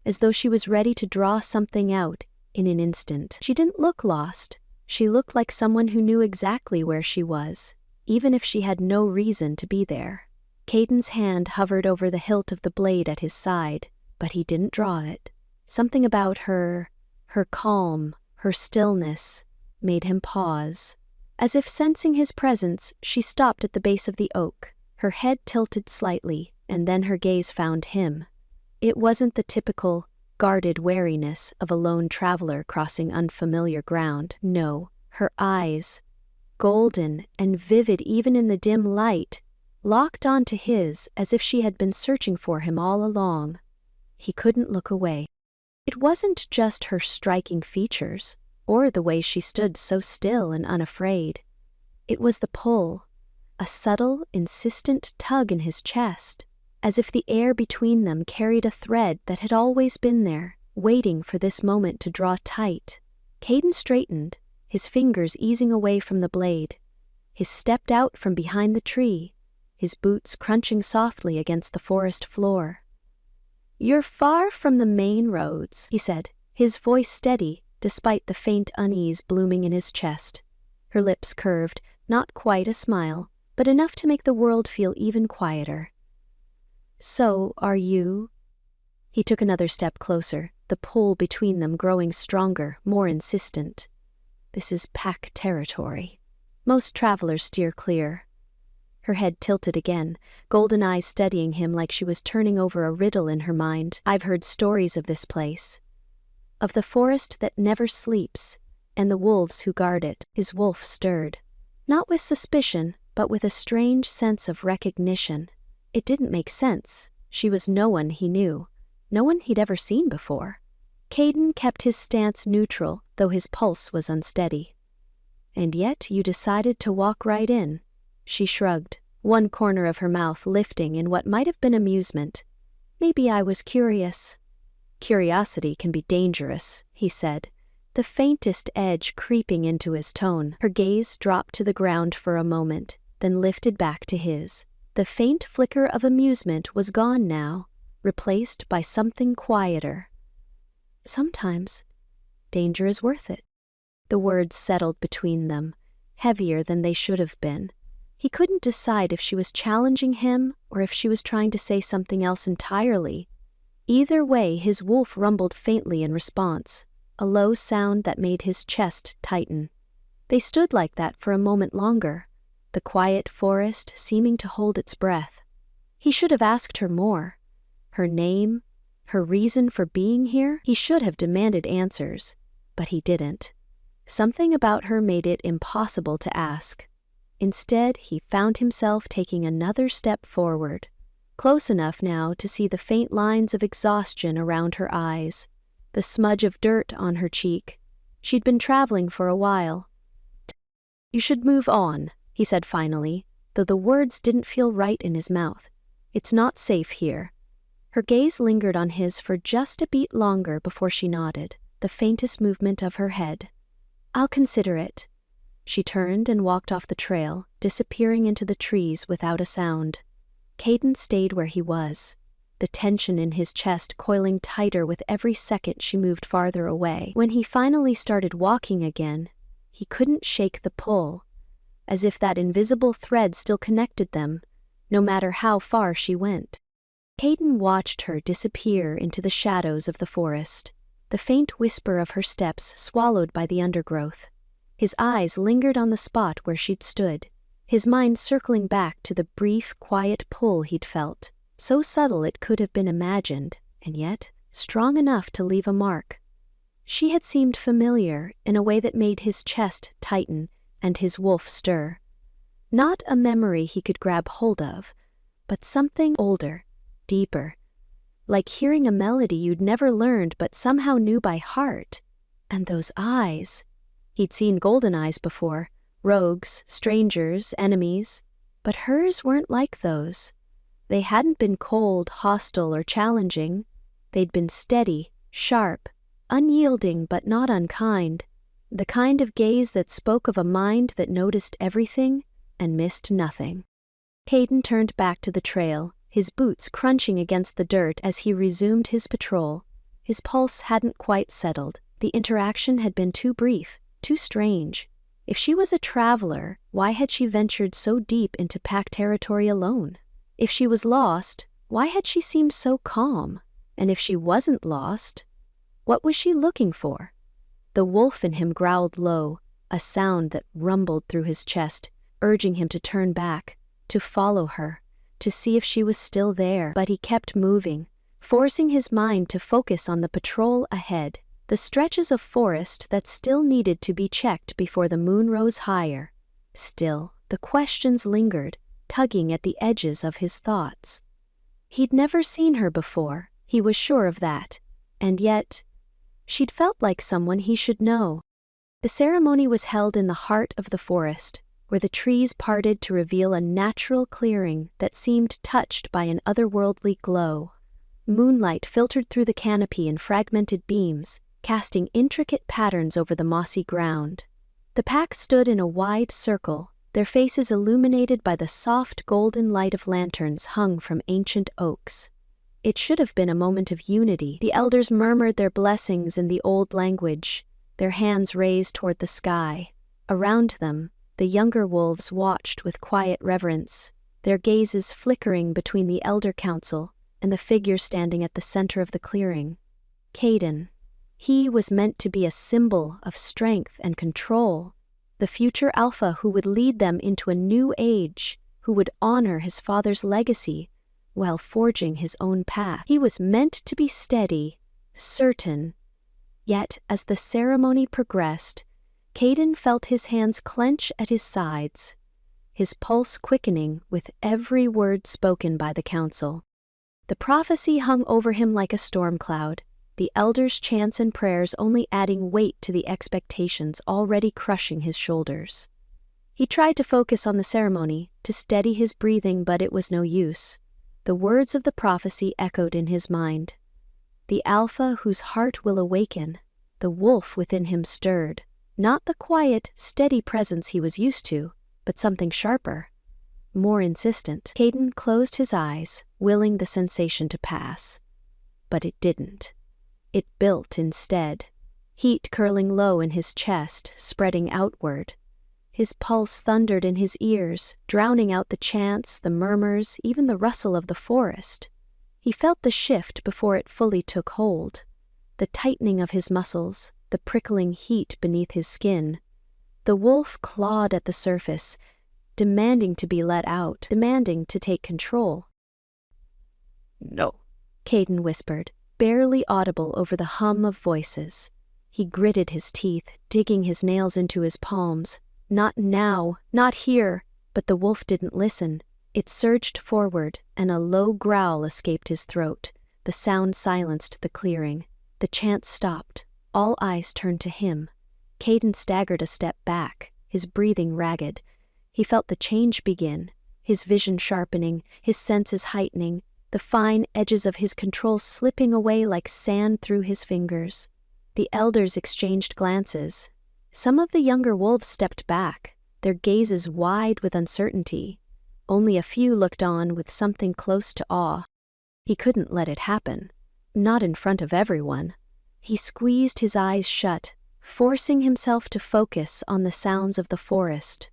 as though she was ready to draw something out in an instant. She didn't look lost. She looked like someone who knew exactly where she was, even if she had no reason to be there. Caden's hand hovered over the hilt of the blade at his side, but he didn't draw it. Something about her calm, her stillness, made him pause. As if sensing his presence, she stopped at the base of the oak, her head tilted slightly, and then her gaze found him. It wasn't the typical, guarded wariness of a lone traveler crossing unfamiliar ground. No, her eyes, golden and vivid even in the dim light, locked onto his as if she had been searching for him all along. He couldn't look away. It wasn't just her striking features, or the way she stood so still and unafraid. It was the pull, a subtle, insistent tug in his chest, as if the air between them carried a thread that had always been there, waiting for this moment to draw tight. Caden straightened, his fingers easing away from the blade. He stepped out from behind the tree, his boots crunching softly against the forest floor. "You're far from the main roads," he said, his voice steady despite the faint unease blooming in his chest. Her lips curved, not quite a smile, but enough to make the world feel even quieter. "So are you?" He took another step closer, the pull between them growing stronger, more insistent. This is pack territory. Most travelers steer clear. Her head tilted again, golden eyes studying him like she was turning over a riddle in her mind. "I've heard stories of this place. Of the forest that never sleeps, and the wolves who guard it." His wolf stirred. Not with suspicion, but with a strange sense of recognition. It didn't make sense. She was no one he knew, no one he'd ever seen before. Caden kept his stance neutral, though his pulse was unsteady. "And yet you decided to walk right in." She shrugged, one corner of her mouth lifting in what might have been amusement. "Maybe I was curious." "Curiosity can be dangerous," he said, the faintest edge creeping into his tone. Her gaze dropped to the ground for a moment, then lifted back to his. The faint flicker of amusement was gone now, replaced by something quieter. "Sometimes, danger is worth it." The words settled between them, heavier than they should have been. He couldn't decide if she was challenging him or if she was trying to say something else entirely. Either way, his wolf rumbled faintly in response, a low sound that made his chest tighten. They stood like that for a moment longer, the quiet forest seeming to hold its breath. He should have asked her more. Her name, her reason for being here. He should have demanded answers, but he didn't. Something about her made it impossible to ask. Instead, he found himself taking another step forward, close enough now to see the faint lines of exhaustion around her eyes, the smudge of dirt on her cheek. She'd been traveling for a while. "You should move on," he said finally, though the words didn't feel right in his mouth. "It's not safe here." Her gaze lingered on his for just a beat longer before she nodded, the faintest movement of her head. "I'll consider it." She turned and walked off the trail, disappearing into the trees without a sound. Caden stayed where he was, the tension in his chest coiling tighter with every second she moved farther away. When he finally started walking again, he couldn't shake the pull, as if that invisible thread still connected them, no matter how far she went. Caden watched her disappear into the shadows of the forest, the faint whisper of her steps swallowed by the undergrowth. His eyes lingered on the spot where she'd stood, his mind circling back to the brief, quiet pull he'd felt, so subtle it could have been imagined, and yet strong enough to leave a mark. She had seemed familiar in a way that made his chest tighten and his wolf stir. Not a memory he could grab hold of, but something older, deeper, like hearing a melody you'd never learned but somehow knew by heart. And those eyes. He'd seen golden eyes before, rogues, strangers, enemies, but hers weren't like those. They hadn't been cold, hostile, or challenging. They'd been steady, sharp, unyielding but not unkind, the kind of gaze that spoke of a mind that noticed everything and missed nothing. Caden turned back to the trail, his boots crunching against the dirt as he resumed his patrol. His pulse hadn't quite settled. The interaction had been too brief, too strange. If she was a traveler, why had she ventured so deep into pack territory alone? If she was lost, why had she seemed so calm? And if she wasn't lost, what was she looking for? The wolf in him growled low, a sound that rumbled through his chest, urging him to turn back, to follow her, to see if she was still there. But he kept moving, forcing his mind to focus on the patrol ahead, the stretches of forest that still needed to be checked before the moon rose higher. Still, the questions lingered, tugging at the edges of his thoughts. He'd never seen her before, he was sure of that, and yet, she'd felt like someone he should know. The ceremony was held in the heart of the forest, where the trees parted to reveal a natural clearing that seemed touched by an otherworldly glow. Moonlight filtered through the canopy in fragmented beams, casting intricate patterns over the mossy ground. The pack stood in a wide circle, their faces illuminated by the soft golden light of lanterns hung from ancient oaks. It should have been a moment of unity. The elders murmured their blessings in the old language, their hands raised toward the sky. Around them, the younger wolves watched with quiet reverence, their gazes flickering between the elder council and the figure standing at the center of the clearing. Caden. He was meant to be a symbol of strength and control, the future alpha who would lead them into a new age, who would honor his father's legacy while forging his own path. He was meant to be steady, certain. Yet, as the ceremony progressed, Caden felt his hands clench at his sides, his pulse quickening with every word spoken by the council. The prophecy hung over him like a storm cloud, the elders' chants and prayers only adding weight to the expectations already crushing his shoulders. He tried to focus on the ceremony, to steady his breathing, but it was no use. The words of the prophecy echoed in his mind. The alpha whose heart will awaken, the wolf within him stirred, not the quiet, steady presence he was used to, but something sharper, more insistent. Caden closed his eyes, willing the sensation to pass. But it didn't. It built instead, heat curling low in his chest, spreading outward. His pulse thundered in his ears, drowning out the chants, the murmurs, even the rustle of the forest. He felt the shift before it fully took hold, the tightening of his muscles, the prickling heat beneath his skin. The wolf clawed at the surface, demanding to be let out, demanding to take control. "No," Caden whispered, barely audible over the hum of voices. He gritted his teeth, digging his nails into his palms. Not now, not here. But the wolf didn't listen. It surged forward, and a low growl escaped his throat. The sound silenced the clearing. The chant stopped. All eyes turned to him. Caden staggered a step back, his breathing ragged. He felt the change begin, his vision sharpening, his senses heightening, the fine edges of his control slipping away like sand through his fingers. The elders exchanged glances. Some of the younger wolves stepped back, their gazes wide with uncertainty. Only a few looked on with something close to awe. He couldn't let it happen, not in front of everyone. He squeezed his eyes shut, forcing himself to focus on the sounds of the forest,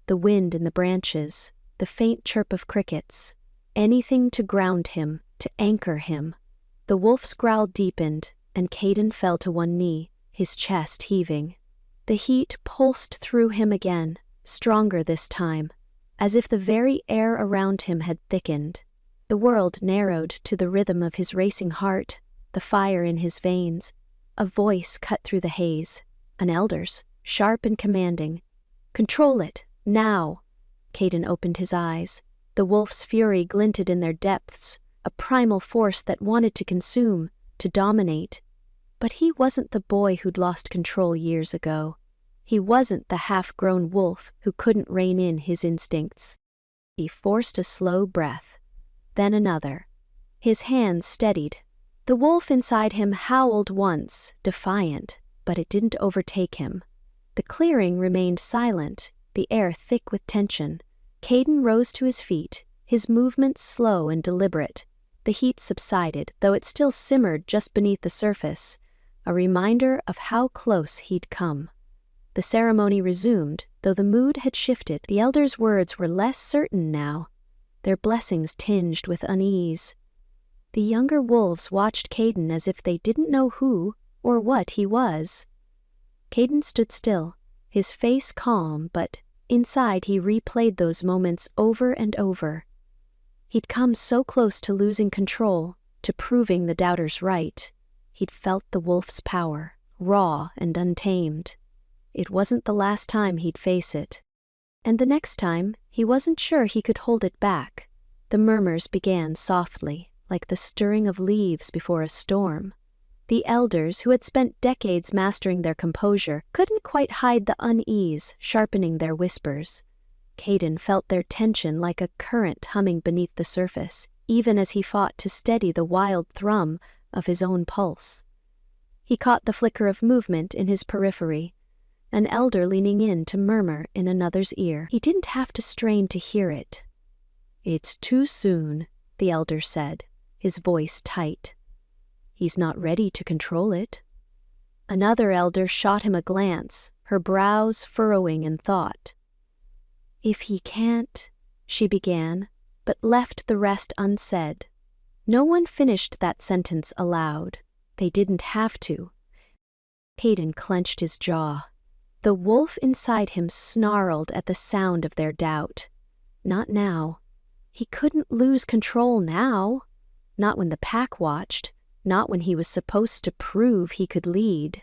the wind in the branches, the faint chirp of crickets. Anything to ground him, to anchor him. The wolf's growl deepened, and Caden fell to one knee, his chest heaving. The heat pulsed through him again, stronger this time, as if the very air around him had thickened. The world narrowed to the rhythm of his racing heart, the fire in his veins. A voice cut through the haze, an elder's, sharp and commanding. "Control it, now!" Caden opened his eyes. The wolf's fury glinted in their depths, a primal force that wanted to consume, to dominate. But he wasn't the boy who'd lost control years ago. He wasn't the half-grown wolf who couldn't rein in his instincts. He forced a slow breath, then another. His hands steadied. The wolf inside him howled once, defiant, but it didn't overtake him. The clearing remained silent, the air thick with tension. Caden rose to his feet, his movements slow and deliberate. The heat subsided, though it still simmered just beneath the surface, a reminder of how close he'd come. The ceremony resumed, though the mood had shifted. The elders' words were less certain now, their blessings tinged with unease. The younger wolves watched Caden as if they didn't know who or what he was. Caden stood still, his face calm, but inside he replayed those moments over and over. He'd come so close to losing control, to proving the doubters right. He'd felt the wolf's power, raw and untamed. It wasn't the last time he'd face it. And the next time, he wasn't sure he could hold it back. The murmurs began softly, like the stirring of leaves before a storm. The elders, who had spent decades mastering their composure, couldn't quite hide the unease sharpening their whispers. Caden felt their tension like a current humming beneath the surface, even as he fought to steady the wild thrum of his own pulse. He caught the flicker of movement in his periphery, an elder leaning in to murmur in another's ear. He didn't have to strain to hear it. "It's too soon," the elder said, his voice tight. "He's not ready to control it." Another elder shot him a glance, her brows furrowing in thought. "If he can't," she began, but left the rest unsaid. No one finished that sentence aloud. They didn't have to. Caden clenched his jaw. The wolf inside him snarled at the sound of their doubt. Not now. He couldn't lose control now. Not when the pack watched. Not when he was supposed to prove he could lead.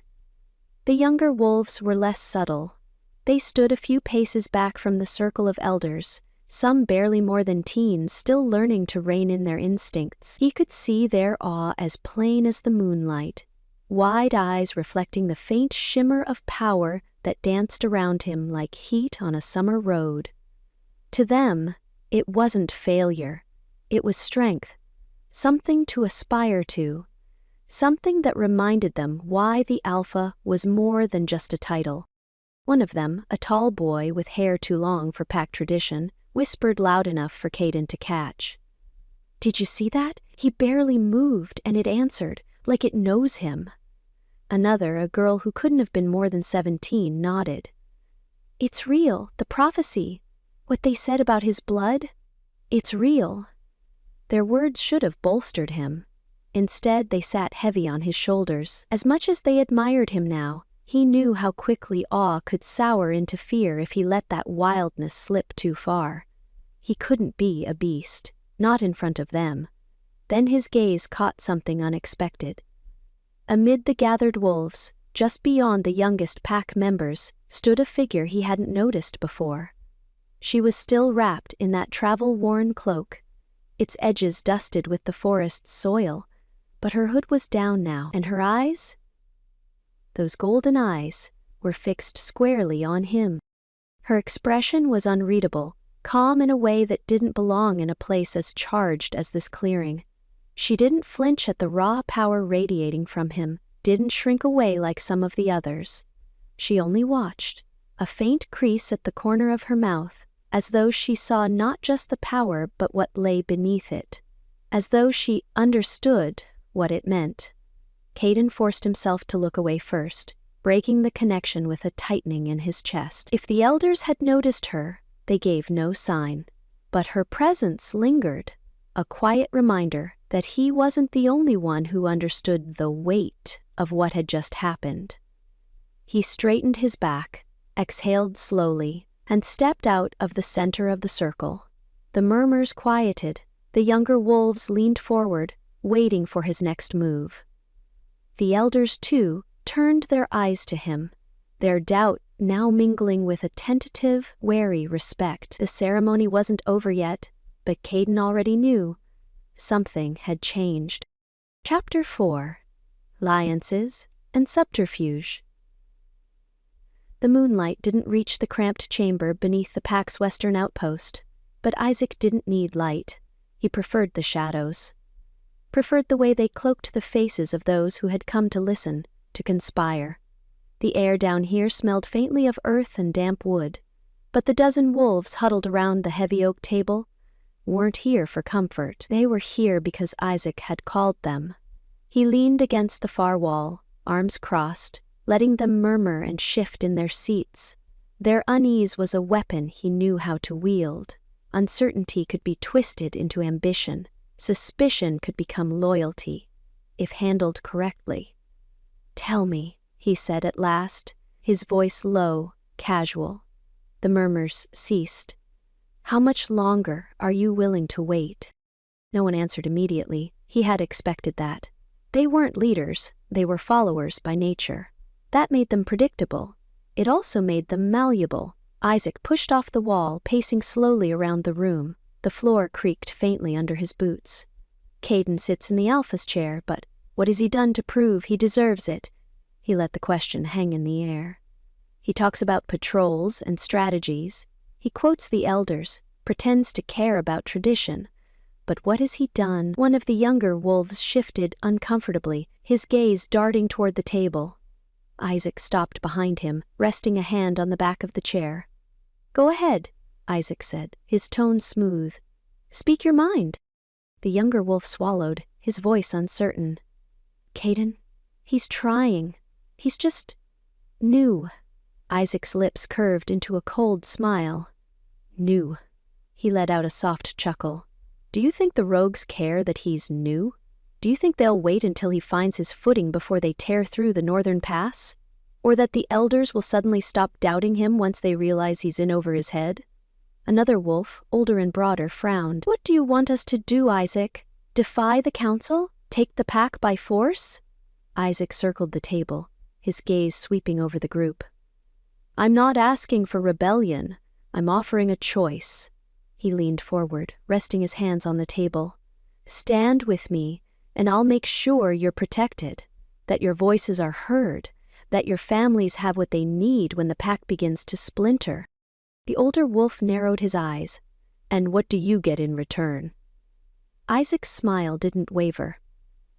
The younger wolves were less subtle. They stood a few paces back from the circle of elders, some barely more than teens, still learning to rein in their instincts. He could see their awe as plain as the moonlight, wide eyes reflecting the faint shimmer of power that danced around him like heat on a summer road. To them, it wasn't failure. It was strength, something to aspire to, something that reminded them why the alpha was more than just a title. One of them, a tall boy with hair too long for pack tradition, whispered loud enough for Caden to catch. "Did you see that? He barely moved, and it answered, like it knows him." Another, a girl who couldn't have been more than 17, nodded. "It's real, the prophecy. What they said about his blood? It's real." Their words should have bolstered him. Instead, they sat heavy on his shoulders. As much as they admired him now, he knew how quickly awe could sour into fear if he let that wildness slip too far. He couldn't be a beast, not in front of them. Then his gaze caught something unexpected. Amid the gathered wolves, just beyond the youngest pack members, stood a figure he hadn't noticed before. She was still wrapped in that travel-worn cloak, its edges dusted with the forest's soil, but her hood was down now, and her eyes? Those golden eyes were fixed squarely on him. Her expression was unreadable, calm in a way that didn't belong in a place as charged as this clearing. She didn't flinch at the raw power radiating from him, didn't shrink away like some of the others. She only watched, a faint crease at the corner of her mouth, as though she saw not just the power but what lay beneath it, as though she understood what it meant. Caden forced himself to look away first, breaking the connection with a tightening in his chest. If the elders had noticed her, they gave no sign, but her presence lingered, a quiet reminder that he wasn't the only one who understood the weight of what had just happened. He straightened his back, exhaled slowly, and stepped out of the center of the circle. The murmurs quieted, the younger wolves leaned forward, waiting for his next move. The elders, too, turned their eyes to him, their doubt now mingling with a tentative, wary respect. The ceremony wasn't over yet, but Caden already knew. Something had changed. Chapter 4. Alliances and Subterfuge. The moonlight didn't reach the cramped chamber beneath the pack's western outpost, but Isaac didn't need light. He preferred the shadows. Preferred the way they cloaked the faces of those who had come to listen, to conspire. The air down here smelled faintly of earth and damp wood, but the dozen wolves huddled around the heavy oak table weren't here for comfort. They were here because Isaac had called them. He leaned against the far wall, arms crossed, letting them murmur and shift in their seats. Their unease was a weapon he knew how to wield. Uncertainty could be twisted into ambition. Suspicion could become loyalty, if handled correctly. "Tell me," he said at last, his voice low, casual. The murmurs ceased. "How much longer are you willing to wait?" No one answered immediately. He had expected that. They weren't leaders, they were followers by nature. That made them predictable. It also made them malleable. Isaac pushed off the wall, pacing slowly around the room. The floor creaked faintly under his boots. Caden sits in the Alpha's chair, but what has he done to prove he deserves it? He let the question hang in the air. He talks about patrols and strategies. He quotes the elders, pretends to care about tradition. But what has he done? One of the younger wolves shifted uncomfortably, his gaze darting toward the table. Isaac stopped behind him, resting a hand on the back of the chair. "Go ahead," Isaac said, his tone smooth. "Speak your mind." The younger wolf swallowed, his voice uncertain. "Caden, he's trying. He's just new." Isaac's lips curved into a cold smile. "New." He let out a soft chuckle. "Do you think the rogues care that he's new? Do you think they'll wait until he finds his footing before they tear through the northern pass? Or that the elders will suddenly stop doubting him once they realize he's in over his head?" Another wolf, older and broader, frowned. "What do you want us to do, Isaac? Defy the council? Take the pack by force?" Isaac circled the table, his gaze sweeping over the group. "I'm not asking for rebellion. I'm offering a choice." He leaned forward, resting his hands on the table. "Stand with me, and I'll make sure you're protected, that your voices are heard, that your families have what they need when the pack begins to splinter." The older wolf narrowed his eyes. "And what do you get in return?" Isaac's smile didn't waver.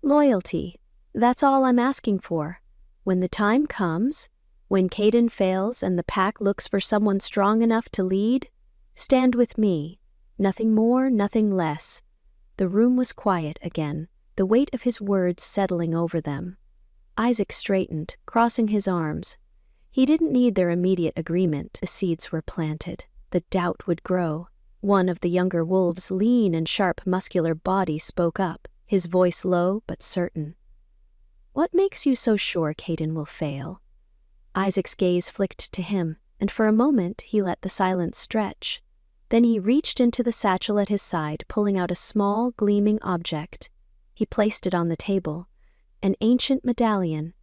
"Loyalty. That's all I'm asking for. When the time comes, when Caden fails and the pack looks for someone strong enough to lead, stand with me. Nothing more, nothing less." The room was quiet again, the weight of his words settling over them. Isaac straightened, crossing his arms. He didn't need their immediate agreement. The seeds were planted. The doubt would grow. One of the younger wolves' lean and sharp muscular body spoke up, his voice low but certain. "What makes you so sure Caden will fail?" Isaac's gaze flicked to him, and for a moment he let the silence stretch. Then he reached into the satchel at his side, pulling out a small, gleaming object. He placed it on the table. An ancient medallion,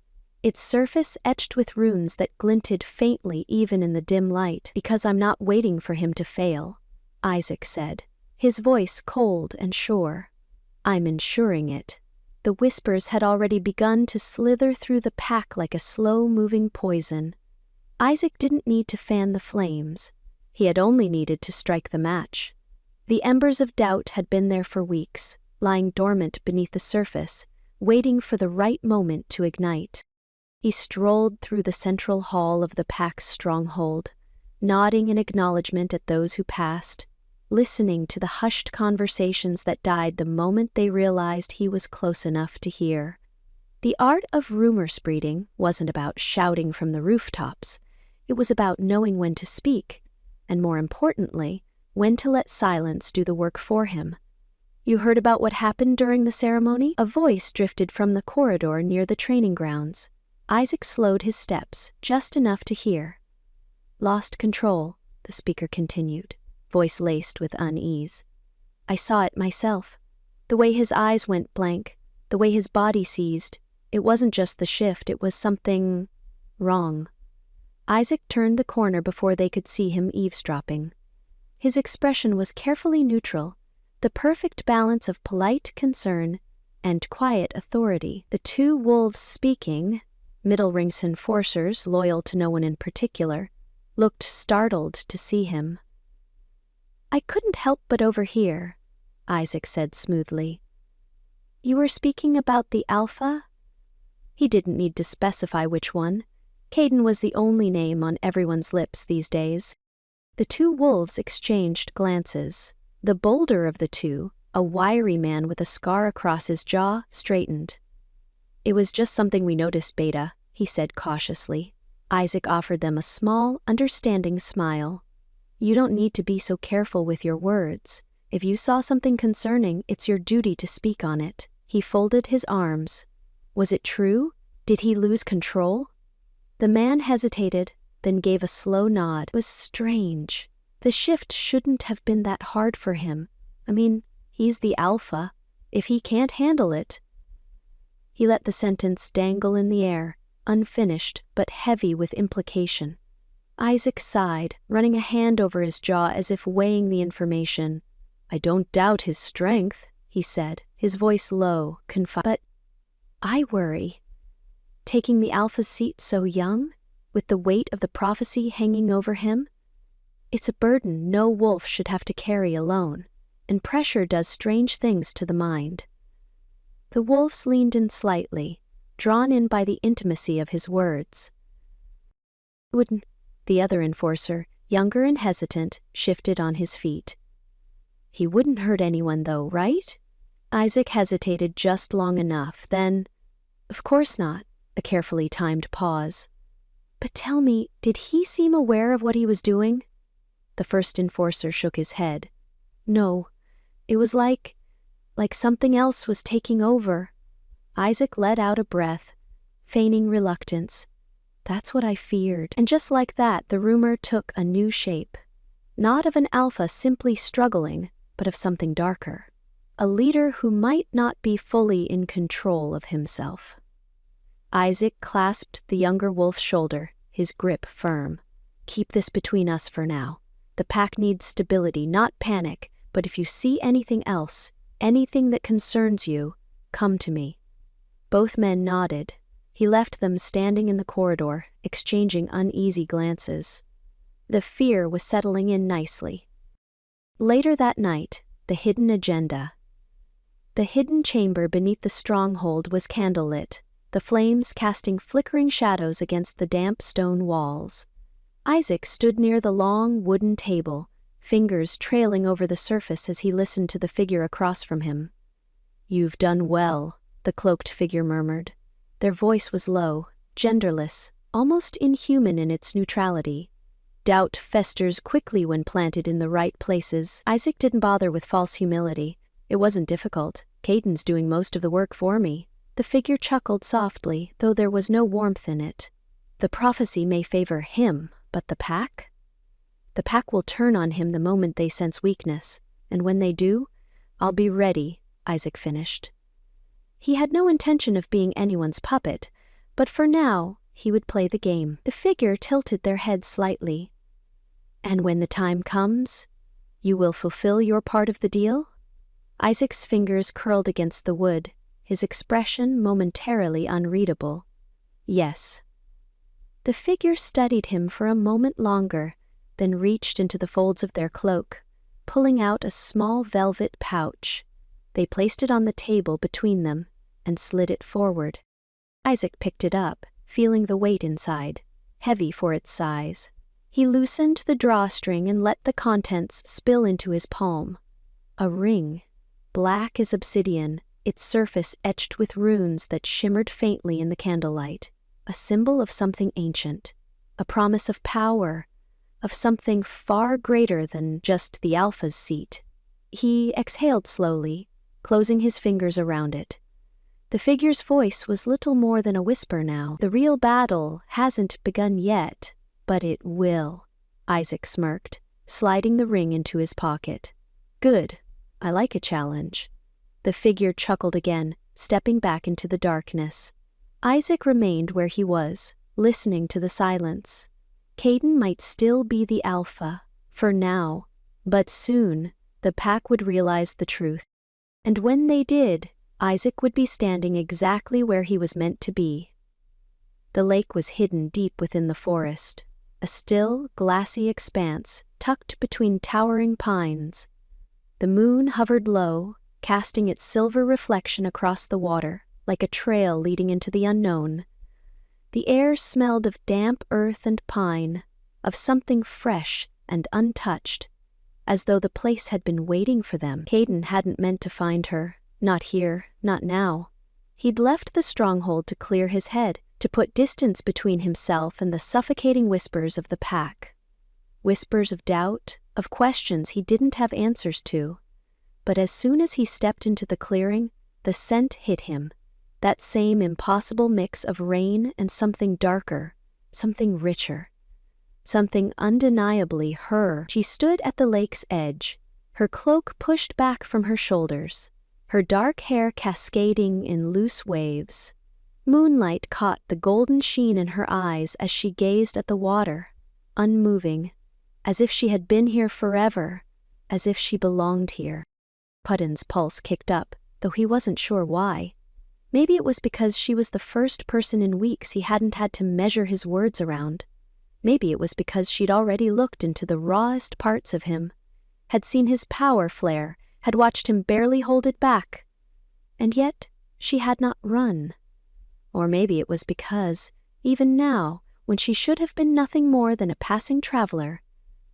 its surface etched with runes that glinted faintly even in the dim light. "Because I'm not waiting for him to fail," Isaac said, his voice cold and sure. "I'm ensuring it." The whispers had already begun to slither through the pack like a slow-moving poison. Isaac didn't need to fan the flames. He had only needed to strike the match. The embers of doubt had been there for weeks, lying dormant beneath the surface, waiting for the right moment to ignite. He strolled through the central hall of the pack's stronghold, nodding in acknowledgement at those who passed, listening to the hushed conversations that died the moment they realized he was close enough to hear. The art of rumor spreading wasn't about shouting from the rooftops. It was about knowing when to speak, and more importantly, when to let silence do the work for him. "You heard about what happened during the ceremony?" A voice drifted from the corridor near the training grounds. Isaac slowed his steps, just enough to hear. "Lost control," the speaker continued, voice laced with unease. "I saw it myself. The way his eyes went blank, the way his body seized. It wasn't just the shift, it was something wrong." Isaac turned the corner before they could see him eavesdropping. His expression was carefully neutral, the perfect balance of polite concern and quiet authority. The two wolves speaking, middle-ranks enforcers loyal to no one in particular, looked startled to see him. "I couldn't help but overhear," Isaac said smoothly. "You were speaking about the Alpha?" He didn't need to specify which one. Caden was the only name on everyone's lips these days. The two wolves exchanged glances. The bolder of the two, a wiry man with a scar across his jaw, straightened. "It was just something we noticed, Beta," he said cautiously. Isaac offered them a small, understanding smile. "You don't need to be so careful with your words. If you saw something concerning, it's your duty to speak on it." He folded his arms. Was it true? Did he lose control? The man hesitated, then gave a slow nod. It was strange. The shift shouldn't have been that hard for him. I mean, he's the Alpha. If he can't handle it... He let the sentence dangle in the air, unfinished but heavy with implication. Isaac sighed, running a hand over his jaw as if weighing the information. "I don't doubt his strength," he said, his voice low, but I worry. Taking the Alpha's seat so young, with the weight of the prophecy hanging over him? It's a burden no wolf should have to carry alone, and pressure does strange things to the mind. The wolves leaned in slightly, drawn in by the intimacy of his words. "Wouldn't," the other enforcer, younger and hesitant, shifted on his feet. "He wouldn't hurt anyone though, right?" Isaac hesitated just long enough, then, "Of course not," a carefully timed pause. "But tell me, did he seem aware of what he was doing?" The first enforcer shook his head. "No, it was like something else was taking over." Isaac let out a breath, feigning reluctance. "That's what I feared." And just like that, the rumor took a new shape. Not of an Alpha simply struggling, but of something darker. A leader who might not be fully in control of himself. Isaac clasped the younger wolf's shoulder, his grip firm. "Keep this between us for now. The pack needs stability, not panic, but if you see anything else, anything that concerns you, come to me." Both men nodded. He left them standing in the corridor, exchanging uneasy glances. The fear was settling in nicely. Later that night, the hidden agenda. The hidden chamber beneath the stronghold was candlelit, the flames casting flickering shadows against the damp stone walls. Isaac stood near the long wooden table, fingers trailing over the surface as he listened to the figure across from him. "You've done well," the cloaked figure murmured. Their voice was low, genderless, almost inhuman in its neutrality. Doubt festers quickly when planted in the right places. Isaac didn't bother with false humility. "It wasn't difficult. Caden's doing most of the work for me." The figure chuckled softly, though there was no warmth in it. "The prophecy may favor him, but the pack? The pack will turn on him the moment they sense weakness, and when they do, I'll be ready," Isaac finished. He had no intention of being anyone's puppet, but for now, he would play the game. The figure tilted their head slightly. "And when the time comes, you will fulfill your part of the deal?" Isaac's fingers curled against the wood, his expression momentarily unreadable. "Yes." The figure studied him for a moment longer, then reached into the folds of their cloak, pulling out a small velvet pouch. They placed it on the table between them and slid it forward. Isaac picked it up, feeling the weight inside, heavy for its size. He loosened the drawstring and let the contents spill into his palm. A ring, black as obsidian, its surface etched with runes that shimmered faintly in the candlelight. A symbol of something ancient, a promise of power, of something far greater than just the Alpha's seat. He exhaled slowly, closing his fingers around it. The figure's voice was little more than a whisper now. "The real battle hasn't begun yet, but it will," Isaac smirked, sliding the ring into his pocket. "Good. I like a challenge." The figure chuckled again, stepping back into the darkness. Isaac remained where he was, listening to the silence. Caden might still be the Alpha, for now, but soon, the pack would realize the truth. And when they did, Isaac would be standing exactly where he was meant to be. The lake was hidden deep within the forest, a still, glassy expanse tucked between towering pines. The moon hovered low, casting its silver reflection across the water, like a trail leading into the unknown. The air smelled of damp earth and pine, of something fresh and untouched, as though the place had been waiting for them. Caden hadn't meant to find her, not here, not now. He'd left the stronghold to clear his head, to put distance between himself and the suffocating whispers of the pack. Whispers of doubt, of questions he didn't have answers to. But as soon as he stepped into the clearing, the scent hit him. That same impossible mix of rain and something darker, something richer. Something undeniably her. She stood at the lake's edge, her cloak pushed back from her shoulders, her dark hair cascading in loose waves. Moonlight caught the golden sheen in her eyes as she gazed at the water, unmoving, as if she had been here forever, as if she belonged here. Pudden's pulse kicked up, though he wasn't sure why. Maybe it was because she was the first person in weeks he hadn't had to measure his words around. Maybe it was because she'd already looked into the rawest parts of him, had seen his power flare, had watched him barely hold it back. And yet, she had not run. Or maybe it was because, even now, when she should have been nothing more than a passing traveler,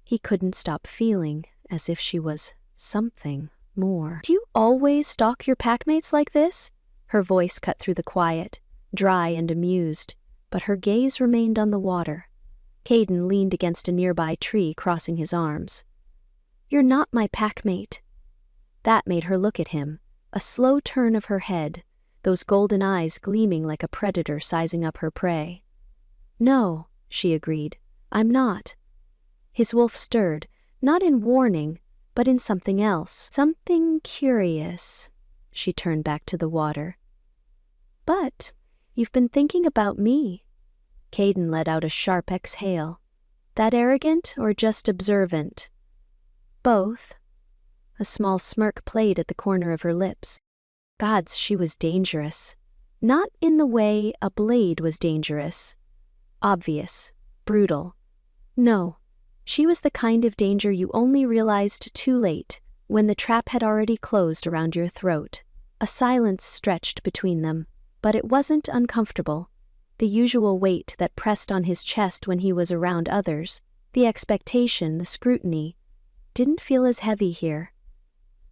he couldn't stop feeling as if she was something more. "Do you always stalk your packmates like this?" Her voice cut through the quiet, dry and amused, but her gaze remained on the water. Caden leaned against a nearby tree, crossing his arms. "You're not my packmate." That made her look at him, a slow turn of her head, those golden eyes gleaming like a predator sizing up her prey. "No," she agreed, "I'm not." His wolf stirred, not in warning, but in something else. Something curious. She turned back to the water. "But you've been thinking about me." Caden let out a sharp exhale. "That arrogant or just observant?" "Both." A small smirk played at the corner of her lips. Gods, she was dangerous. Not in the way a blade was dangerous. Obvious, brutal. No, she was the kind of danger you only realized too late, when the trap had already closed around your throat. A silence stretched between them, but it wasn't uncomfortable. The usual weight that pressed on his chest when he was around others, the expectation, the scrutiny, didn't feel as heavy here.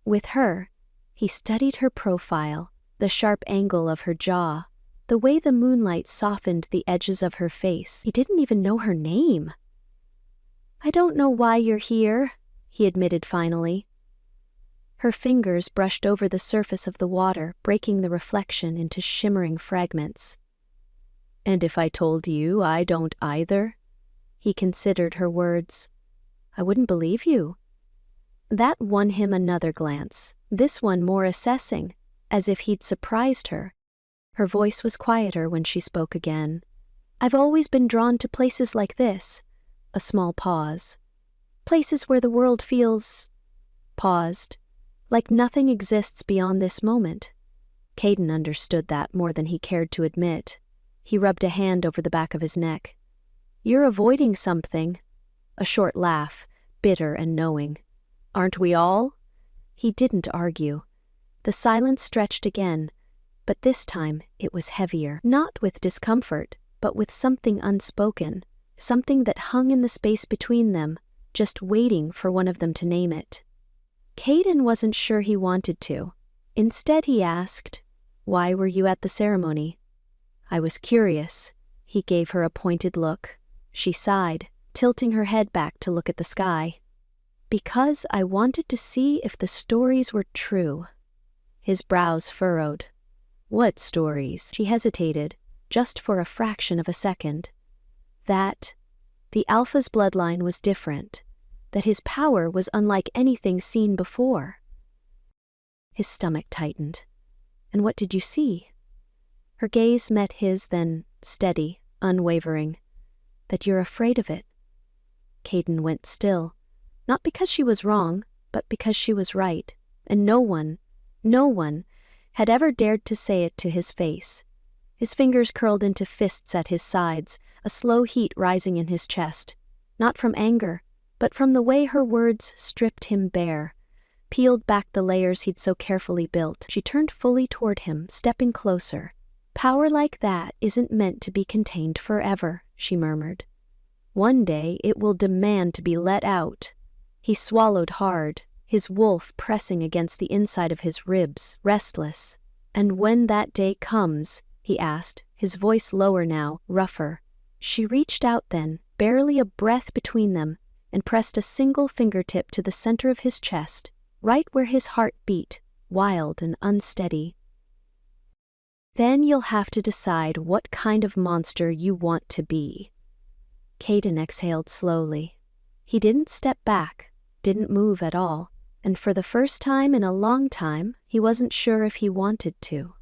With her, he studied her profile, the sharp angle of her jaw, the way the moonlight softened the edges of her face. He didn't even know her name. "I don't know why you're here," he admitted finally. Her fingers brushed over the surface of the water, breaking the reflection into shimmering fragments. "And if I told you I don't either?" He considered her words. "I wouldn't believe you." That won him another glance, this one more assessing, as if he'd surprised her. Her voice was quieter when she spoke again. "I've always been drawn to places like this." A small pause. "Places where the world feels..." Paused. "Like nothing exists beyond this moment." Caden understood that more than he cared to admit. He rubbed a hand over the back of his neck. "You're avoiding something." A short laugh, bitter and knowing. "Aren't we all?" He didn't argue. The silence stretched again, but this time it was heavier, not with discomfort, but with something unspoken, something that hung in the space between them, just waiting for one of them to name it. Caden wasn't sure he wanted to. Instead he asked, "Why were you at the ceremony?" "I was curious." He gave her a pointed look. She sighed, tilting her head back to look at the sky. "Because I wanted to see if the stories were true." His brows furrowed. "What stories?" She hesitated, just for a fraction of a second. That the Alpha's bloodline was different, that his power was unlike anything seen before. His stomach tightened. "And what did you see?" Her gaze met his, then steady, unwavering. "That you're afraid of it." Caden went still, not because she was wrong, but because she was right, and no one had ever dared to say it to his face. His fingers curled into fists at his sides, a slow heat rising in his chest, not from anger, but from the way her words stripped him bare, peeled back the layers he'd so carefully built. She turned fully toward him, stepping closer. "Power like that isn't meant to be contained forever," she murmured. "One day it will demand to be let out." He swallowed hard, his wolf pressing against the inside of his ribs, restless. "And when that day comes," he asked, his voice lower now, rougher. She reached out then, barely a breath between them, and pressed a single fingertip to the center of his chest, right where his heart beat, wild and unsteady. "Then you'll have to decide what kind of monster you want to be." Caden exhaled slowly. He didn't step back, didn't move at all, and for the first time in a long time, he wasn't sure if he wanted to.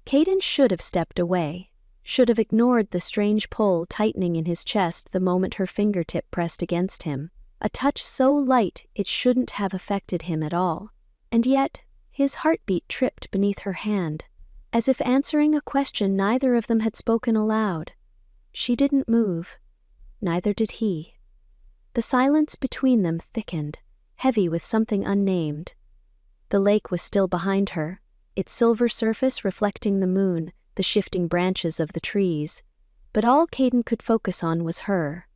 Caden should have stepped away, should have ignored the strange pull tightening in his chest the moment her fingertip pressed against him, a touch so light it shouldn't have affected him at all. And yet, his heartbeat tripped beneath her hand, as if answering a question neither of them had spoken aloud. She didn't move. Neither did he. The silence between them thickened, heavy with something unnamed. The lake was still behind her, its silver surface reflecting the moon, the shifting branches of the trees. But all Caden could focus on was her.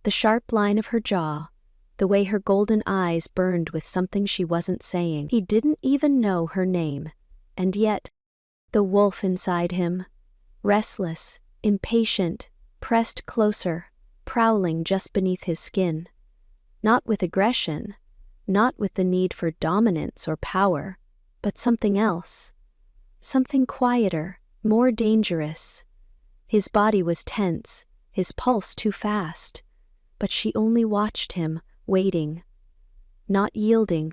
The sharp line of her jaw, the way her golden eyes burned with something she wasn't saying. He didn't even know her name. And yet, the wolf inside him, restless, impatient, pressed closer, prowling just beneath his skin. Not with aggression, not with the need for dominance or power, but something else. Something quieter, more dangerous. His body was tense, his pulse too fast. But she only watched him, waiting. Not yielding.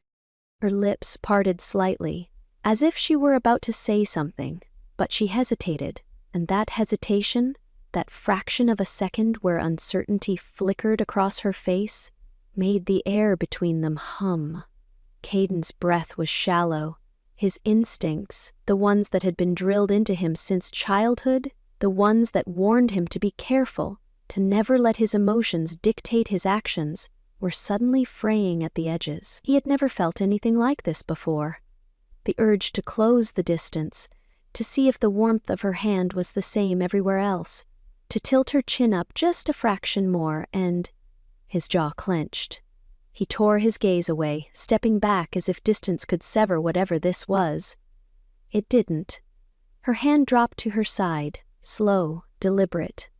Her lips parted slightly, as if she were about to say something, but she hesitated, and that hesitation, that fraction of a second where uncertainty flickered across her face, made the air between them hum. Caden's breath was shallow. His instincts, the ones that had been drilled into him since childhood, the ones that warned him to be careful, to never let his emotions dictate his actions, were suddenly fraying at the edges. He had never felt anything like this before. The urge to close the distance, to see if the warmth of her hand was the same everywhere else, to tilt her chin up just a fraction more, and his jaw clenched. He tore his gaze away, stepping back as if distance could sever whatever this was. It didn't. Her hand dropped to her side, slow, deliberate.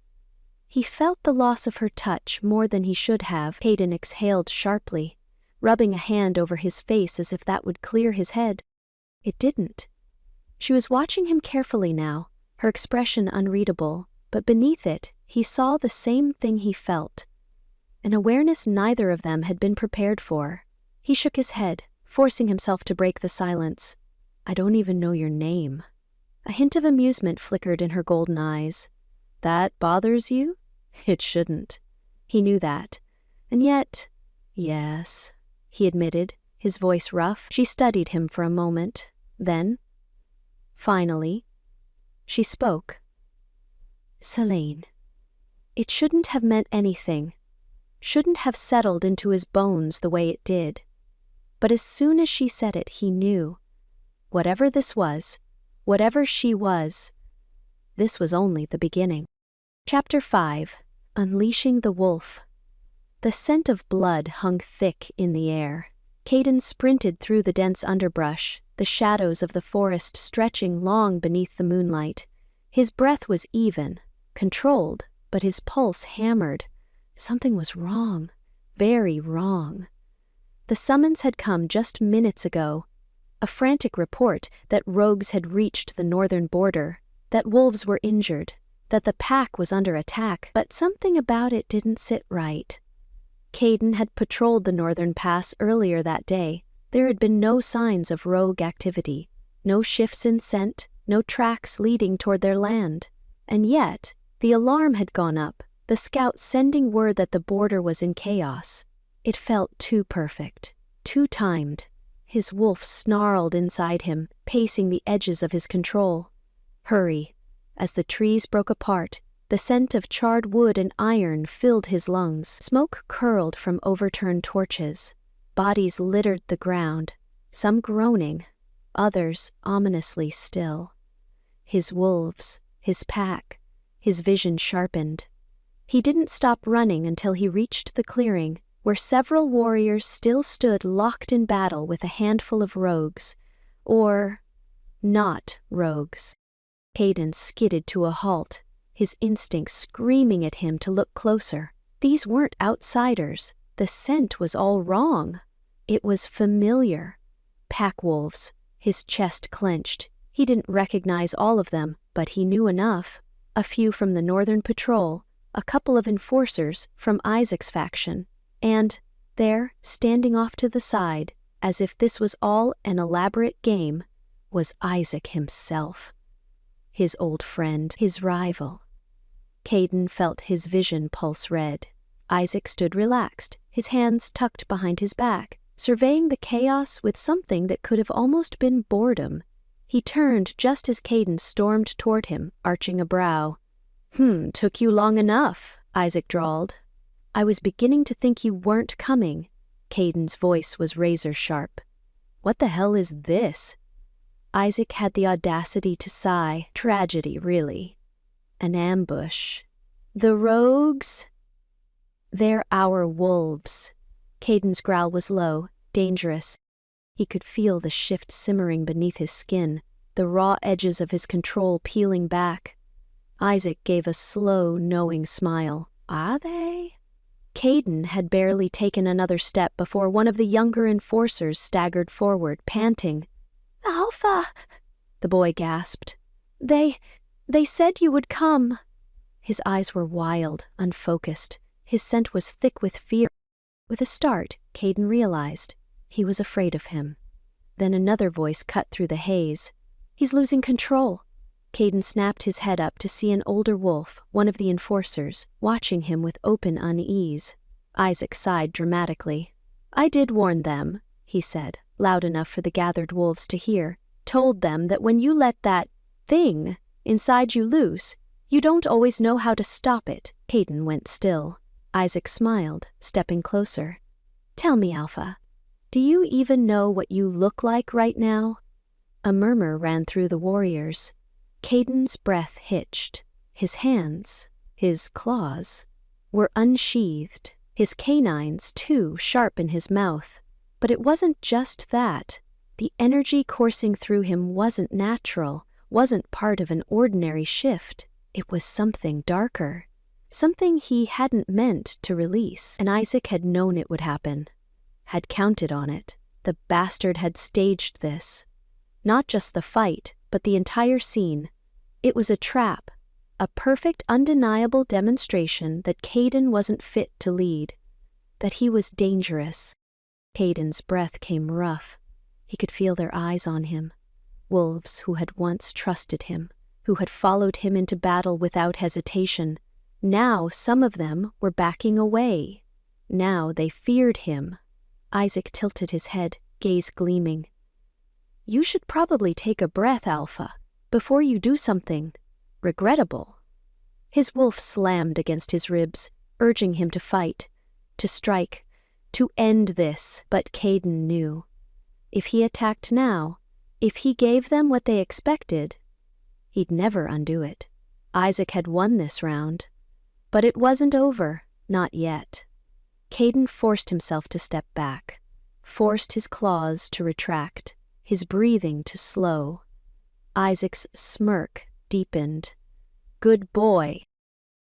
He felt the loss of her touch more than he should have. Caden exhaled sharply, rubbing a hand over his face as if that would clear his head. It didn't. She was watching him carefully now, her expression unreadable, but beneath it, he saw the same thing he felt. An awareness neither of them had been prepared for. He shook his head, forcing himself to break the silence. "I don't even know your name." A hint of amusement flickered in her golden eyes. "That bothers you?" It shouldn't. He knew that. And yet, yes, he admitted, his voice rough. She studied him for a moment. Then, finally, she spoke. "Selene." It shouldn't have meant anything. Shouldn't have settled into his bones the way it did. But as soon as she said it, he knew. Whatever this was, whatever she was, this was only the beginning. Chapter 5. Unleashing the Wolf. The scent of blood hung thick in the air. Caden sprinted through the dense underbrush, the shadows of the forest stretching long beneath the moonlight. His breath was even, controlled, but his pulse hammered. Something was wrong, very wrong. The summons had come just minutes ago. A frantic report that rogues had reached the northern border, that wolves were injured, that the pack was under attack, but something about it didn't sit right. Caden had patrolled the northern pass earlier that day. There had been no signs of rogue activity, no shifts in scent, no tracks leading toward their land. And yet, the alarm had gone up, the scout sending word that the border was in chaos. It felt too perfect. too timed. His wolf snarled inside him, pacing the edges of his control. Hurry. As the trees broke apart, the scent of charred wood and iron filled his lungs. Smoke curled from overturned torches. Bodies littered the ground, some groaning, others ominously still. His wolves, his pack, his vision sharpened. He didn't stop running until he reached the clearing, where several warriors still stood locked in battle with a handful of rogues, or not rogues. Caden skidded to a halt, his instincts screaming at him to look closer. These weren't outsiders. The scent was all wrong. It was familiar. Pack wolves. His chest clenched. He didn't recognize all of them, but he knew enough. A few from the Northern Patrol, a couple of enforcers from Isaac's faction, and there, standing off to the side, as if this was all an elaborate game, was Isaac himself. His old friend, his rival. Caden felt his vision pulse red. Isaac stood relaxed, his hands tucked behind his back, surveying the chaos with something that could have almost been boredom. He turned just as Caden stormed toward him, arching a brow. Took you long enough, Isaac drawled. I was beginning to think you weren't coming. Caden's voice was razor sharp. What the hell is this? Isaac had the audacity to sigh. Tragedy, really. An ambush. The rogues? They're our wolves. Caden's growl was low, dangerous. He could feel the shift simmering beneath his skin, the raw edges of his control peeling back. Isaac gave a slow, knowing smile. Are they? Caden had barely taken another step before one of the younger enforcers staggered forward, panting. Alpha! The boy gasped. They said you would come. His eyes were wild, unfocused. His scent was thick with fear. With a start, Caden realized he was afraid of him. Then another voice cut through the haze. He's losing control. Caden snapped his head up to see an older wolf, one of the enforcers, watching him with open unease. Isaac sighed dramatically. I did warn them, he said, loud enough for the gathered wolves to hear. Told them that when you let that thing inside you loose, you don't always know how to stop it. Caden went still. Isaac smiled, stepping closer. Tell me, Alpha, do you even know what you look like right now? A murmur ran through the warriors. Caden's breath hitched. His hands, his claws, were unsheathed. His canines, too, sharp in his mouth. But it wasn't just that. The energy coursing through him wasn't natural, wasn't part of an ordinary shift. It was something darker. Something he hadn't meant to release, and Isaac had known it would happen. Had counted on it. The bastard had staged this. Not just the fight, but the entire scene. It was a trap, a perfect, undeniable demonstration that Caden wasn't fit to lead, that he was dangerous. Caden's breath came rough. He could feel their eyes on him. Wolves who had once trusted him, who had followed him into battle without hesitation. Now some of them were backing away. Now they feared him. Isaac tilted his head, gaze gleaming. You should probably take a breath, Alpha, before you do something regrettable. His wolf slammed against his ribs, urging him to fight, to strike, to end this. But Caden knew. If he attacked now, if he gave them what they expected, he'd never undo it. Isaac had won this round. But it wasn't over, not yet. Caden forced himself to step back, forced his claws to retract, his breathing to slow. Isaac's smirk deepened. Good boy.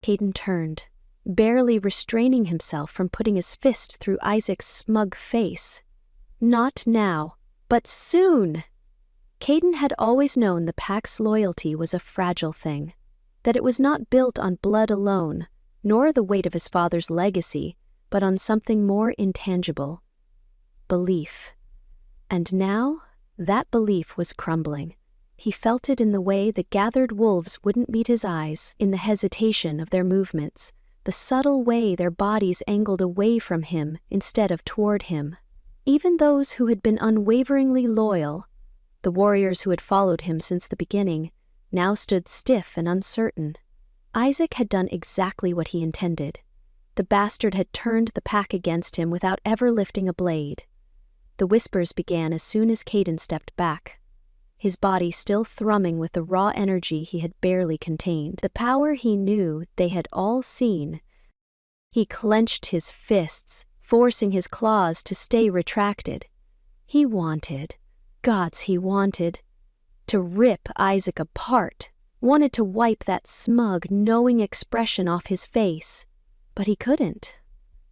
Caden turned, barely restraining himself from putting his fist through Isaac's smug face. Not now, but soon. Caden had always known the pack's loyalty was a fragile thing, that it was not built on blood alone, nor the weight of his father's legacy, but on something more intangible. Belief. And now, that belief was crumbling. He felt it in the way the gathered wolves wouldn't meet his eyes, in the hesitation of their movements, the subtle way their bodies angled away from him instead of toward him. Even those who had been unwaveringly loyal, the warriors who had followed him since the beginning, now stood stiff and uncertain. Isaac had done exactly what he intended. The bastard had turned the pack against him without ever lifting a blade. The whispers began as soon as Caden stepped back, his body still thrumming with the raw energy he had barely contained, the power he knew they had all seen. He clenched his fists, forcing his claws to stay retracted. He wanted, gods he wanted, to rip Isaac apart, wanted to wipe that smug, knowing expression off his face. But he couldn't.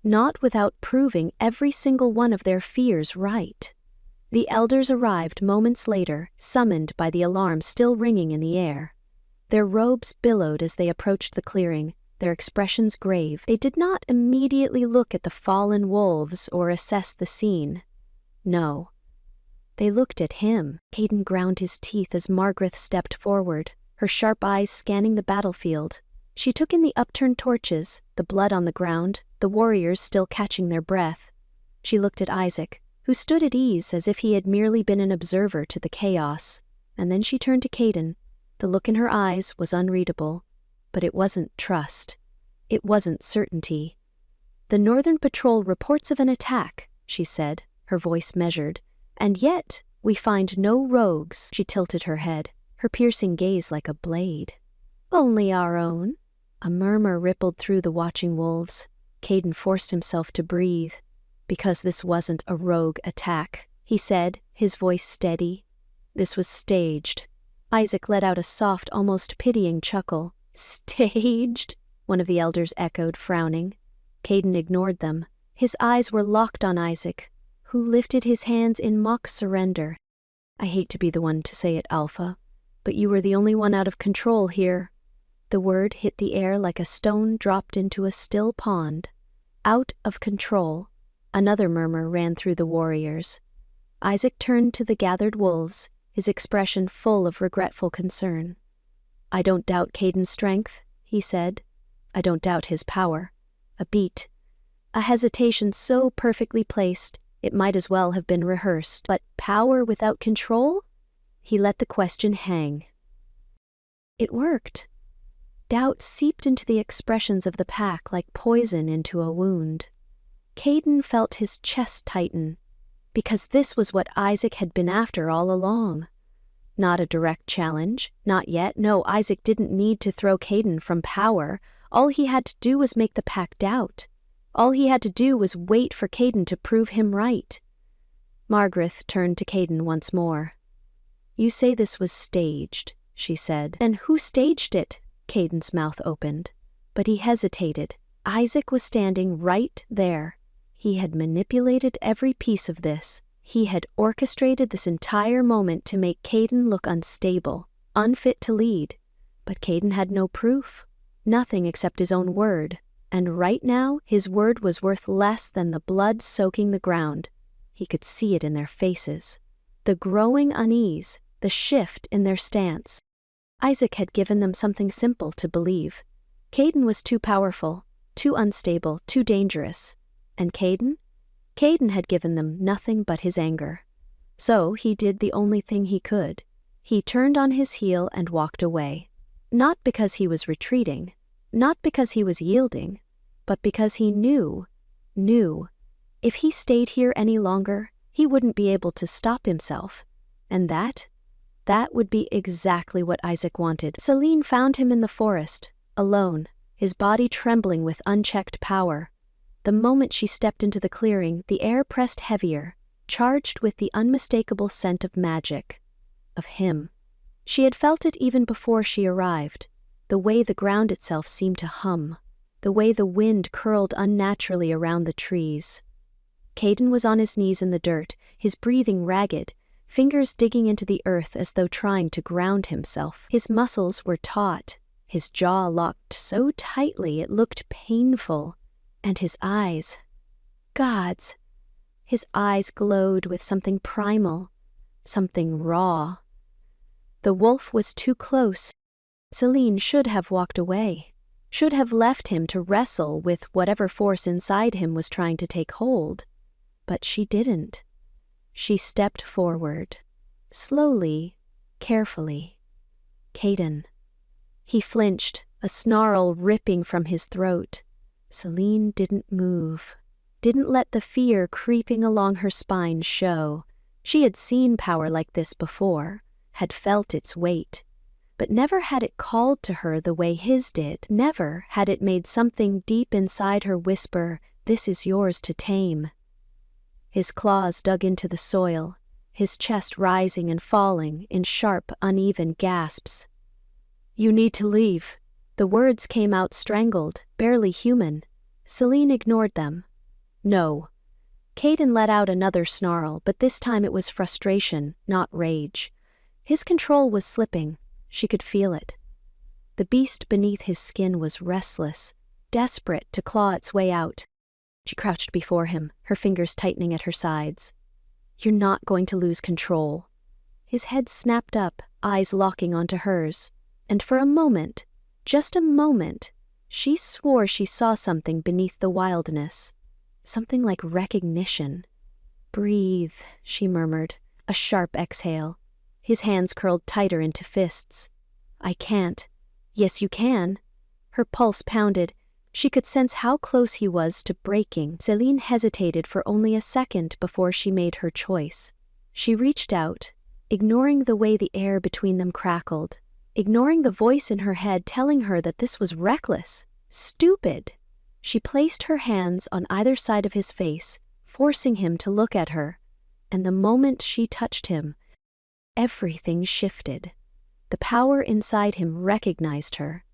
Not without proving every single one of their fears right. The elders arrived moments later, summoned by the alarm still ringing in the air. Their robes billowed as they approached the clearing, their expressions grave. They did not immediately look at the fallen wolves or assess the scene. No. They looked at him. Caden ground his teeth as Margaret stepped forward, her sharp eyes scanning the battlefield. She took in the upturned torches, the blood on the ground, the warriors still catching their breath. She looked at Isaac, who stood at ease as if he had merely been an observer to the chaos, and then she turned to Caden. The look in her eyes was unreadable, but it wasn't trust. It wasn't certainty. "The Northern Patrol reports of an attack," she said, her voice measured, "and yet we find no rogues." She tilted her head, her piercing gaze like a blade. "Only our own." A murmur rippled through the watching wolves. Caden forced himself to breathe. "Because this wasn't a rogue attack," he said, his voice steady. "This was staged." Isaac let out a soft, almost pitying chuckle. "Staged?" one of the elders echoed, frowning. Caden ignored them. His eyes were locked on Isaac, who lifted his hands in mock surrender. "I hate to be the one to say it, Alpha, but you were the only one out of control here." The word hit the air like a stone dropped into a still pond. Out of control. Another murmur ran through the warriors. Isaac turned to the gathered wolves, his expression full of regretful concern. "I don't doubt Caden's strength," he said. "I don't doubt his power." A beat. A hesitation so perfectly placed, it might as well have been rehearsed. But power without control? He let the question hang. It worked. Doubt seeped into the expressions of the pack like poison into a wound. Caden felt his chest tighten, because this was what Isaac had been after all along. Not a direct challenge, not yet. No, Isaac didn't need to throw Caden from power. All he had to do was make the pack doubt. All he had to do was wait for Caden to prove him right. Margaret turned to Caden once more. "You say this was staged," she said. "And who staged it?" Caden's mouth opened. But he hesitated. Isaac was standing right there. He had manipulated every piece of this. He had orchestrated this entire moment to make Caden look unstable, unfit to lead. But Caden had no proof. Nothing except his own word. And right now, his word was worth less than the blood soaking the ground. He could see it in their faces. The growing unease, the shift in their stance. Isaac had given them something simple to believe. Caden was too powerful, too unstable, too dangerous. And Caden? Caden had given them nothing but his anger. So he did the only thing he could. He turned on his heel and walked away. Not because he was retreating, not because he was yielding, but because he knew, if he stayed here any longer, he wouldn't be able to stop himself. And that would be exactly what Isaac wanted. Celine found him in the forest, alone, his body trembling with unchecked power. The moment she stepped into the clearing, the air pressed heavier, charged with the unmistakable scent of magic. Of him. She had felt it even before she arrived, the way the ground itself seemed to hum, the way the wind curled unnaturally around the trees. Caden was on his knees in the dirt, his breathing ragged, fingers digging into the earth as though trying to ground himself. His muscles were taut, his jaw locked so tightly it looked painful, and his eyes, gods, his eyes glowed with something primal, something raw. The wolf was too close. Celine should have walked away, should have left him to wrestle with whatever force inside him was trying to take hold. But she didn't. She stepped forward. Slowly, carefully. Caden. He flinched, a snarl ripping from his throat. Celine didn't move. Didn't let the fear creeping along her spine show. She had seen power like this before, had felt its weight. But never had it called to her the way his did. Never had it made something deep inside her whisper, "This is yours to tame." His claws dug into the soil, his chest rising and falling in sharp, uneven gasps. "You need to leave." The words came out strangled, barely human. Celine ignored them. "No." Caden let out another snarl, but this time it was frustration, not rage. His control was slipping. She could feel it. The beast beneath his skin was restless, desperate to claw its way out. She crouched before him, her fingers tightening at her sides. "You're not going to lose control." His head snapped up, eyes locking onto hers. And for a moment, just a moment, she swore she saw something beneath the wildness. Something like recognition. "Breathe," she murmured, a sharp exhale. His hands curled tighter into fists. "I can't." "Yes, you can." Her pulse pounded. She could sense how close he was to breaking. Celine hesitated for only a second before she made her choice. She reached out, ignoring the way the air between them crackled, ignoring the voice in her head telling her that this was reckless, stupid. She placed her hands on either side of his face, forcing him to look at her. And the moment she touched him, everything shifted. The power inside him recognized her.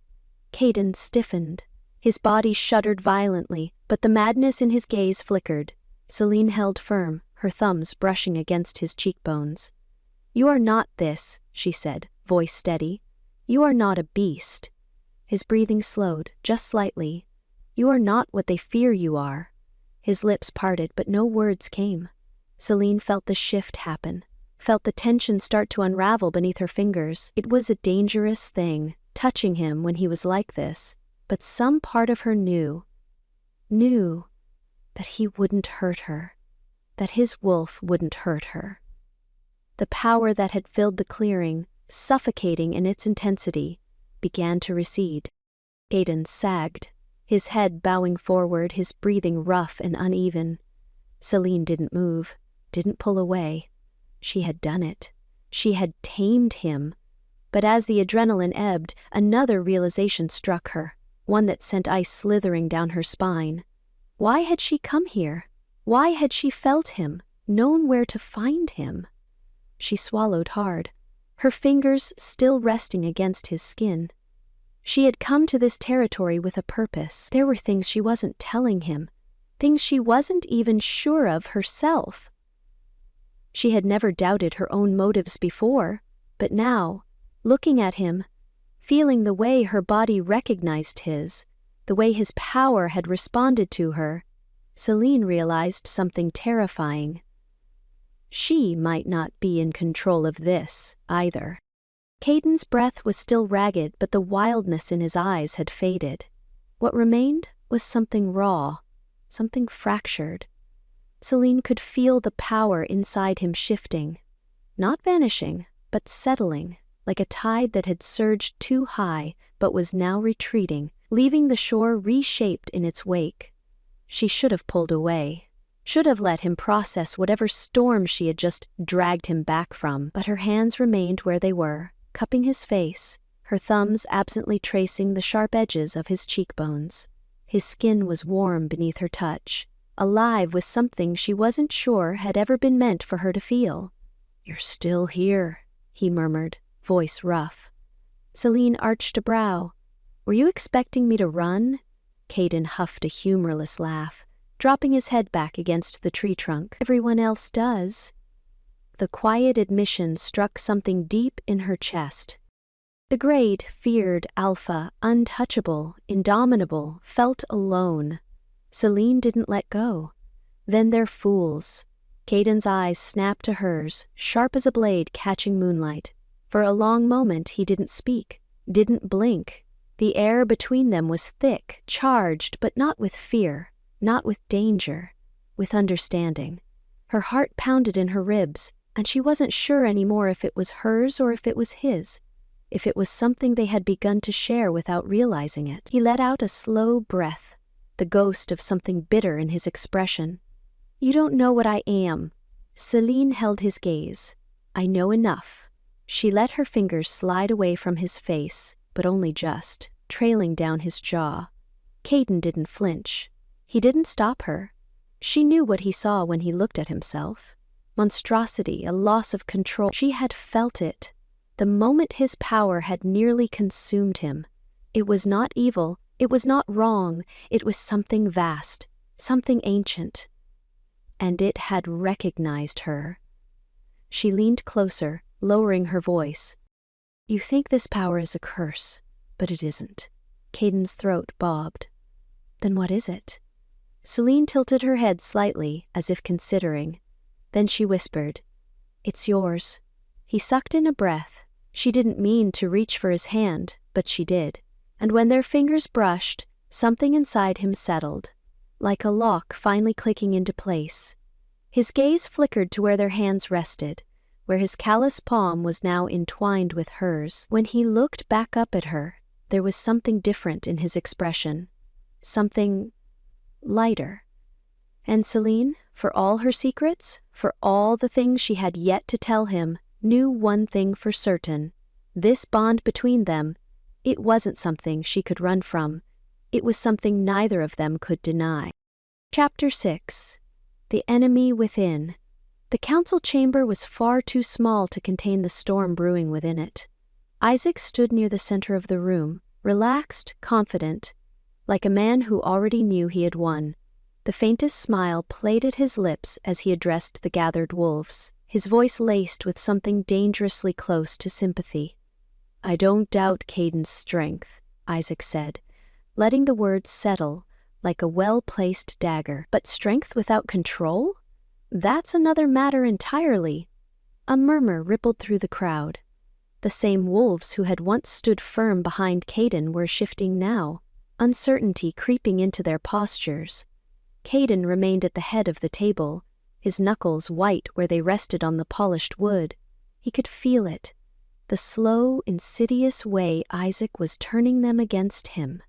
Caden stiffened. His body shuddered violently, but the madness in his gaze flickered. Celine held firm, her thumbs brushing against his cheekbones. "You are not this," she said, voice steady. "You are not a beast." His breathing slowed, just slightly. "You are not what they fear you are." His lips parted, but no words came. Celine felt the shift happen, felt the tension start to unravel beneath her fingers. It was a dangerous thing, touching him when he was like this, but some part of her knew that he wouldn't hurt her, that his wolf wouldn't hurt her. The power that had filled the clearing, suffocating in its intensity, began to recede. Caden sagged, his head bowing forward, his breathing rough and uneven. Celine didn't move, didn't pull away. She had done it. She had tamed him. But as the adrenaline ebbed, another realization struck her, one that sent ice slithering down her spine. Why had she come here? Why had she felt him, known where to find him? She swallowed hard, her fingers still resting against his skin. She had come to this territory with a purpose. There were things she wasn't telling him, things she wasn't even sure of herself. She had never doubted her own motives before, but now, looking at him, feeling the way her body recognized his, the way his power had responded to her, Celine realized something terrifying. She might not be in control of this, either. Caden's breath was still ragged, but the wildness in his eyes had faded. What remained was something raw, something fractured. Celine could feel the power inside him shifting, not vanishing, but settling, like a tide that had surged too high but was now retreating, leaving the shore reshaped in its wake. She should have pulled away, should have let him process whatever storm she had just dragged him back from, but her hands remained where they were, cupping his face, her thumbs absently tracing the sharp edges of his cheekbones. His skin was warm beneath her touch, alive with something she wasn't sure had ever been meant for her to feel. "You're still here," he murmured, voice rough. Celine arched a brow. "Were you expecting me to run?" Caden huffed a humorless laugh, dropping his head back against the tree trunk. "Everyone else does." The quiet admission struck something deep in her chest. The grade, feared alpha, untouchable, indomitable, felt alone. Celine didn't let go. Then they're fools. Caden's eyes snapped to hers, sharp as a blade catching moonlight. For a long moment he didn't speak, didn't blink. The air between them was thick, charged, but not with fear, not with danger, with understanding. Her heart pounded in her ribs, and she wasn't sure anymore if it was hers or if it was his, if it was something they had begun to share without realizing it. He let out a slow breath, the ghost of something bitter in his expression. "You don't know what I am." Celine held his gaze. "I know enough." She let her fingers slide away from his face, but only just, trailing down his jaw. Caden didn't flinch. He didn't stop her. She knew what he saw when he looked at himself. Monstrosity, a loss of control. She had felt it. The moment his power had nearly consumed him. It was not evil, it was not wrong, it was something vast, something ancient. And it had recognized her. She leaned closer, lowering her voice. "You think this power is a curse, but it isn't." Caden's throat bobbed. "Then what is it?" Celine tilted her head slightly, as if considering. Then she whispered, "It's yours." He sucked in a breath. She didn't mean to reach for his hand, but she did. And when their fingers brushed, something inside him settled, like a lock finally clicking into place. His gaze flickered to where their hands rested, where his callous palm was now entwined with hers. When he looked back up at her, there was something different in his expression. Something lighter. And Celine, for all her secrets, for all the things she had yet to tell him, knew one thing for certain. This bond between them, it wasn't something she could run from. It was something neither of them could deny. Chapter 6. The Enemy Within. The council chamber was far too small to contain the storm brewing within it. Isaac stood near the center of the room, relaxed, confident, like a man who already knew he had won. The faintest smile played at his lips as he addressed the gathered wolves, his voice laced with something dangerously close to sympathy. "I don't doubt Caden's strength," Isaac said, letting the words settle like a well-placed dagger. "But strength without control? That's another matter entirely." A murmur rippled through the crowd. The same wolves who had once stood firm behind Caden were shifting now, uncertainty creeping into their postures. Caden remained at the head of the table, his knuckles white where they rested on the polished wood. He could feel it, the slow, insidious way Isaac was turning them against him.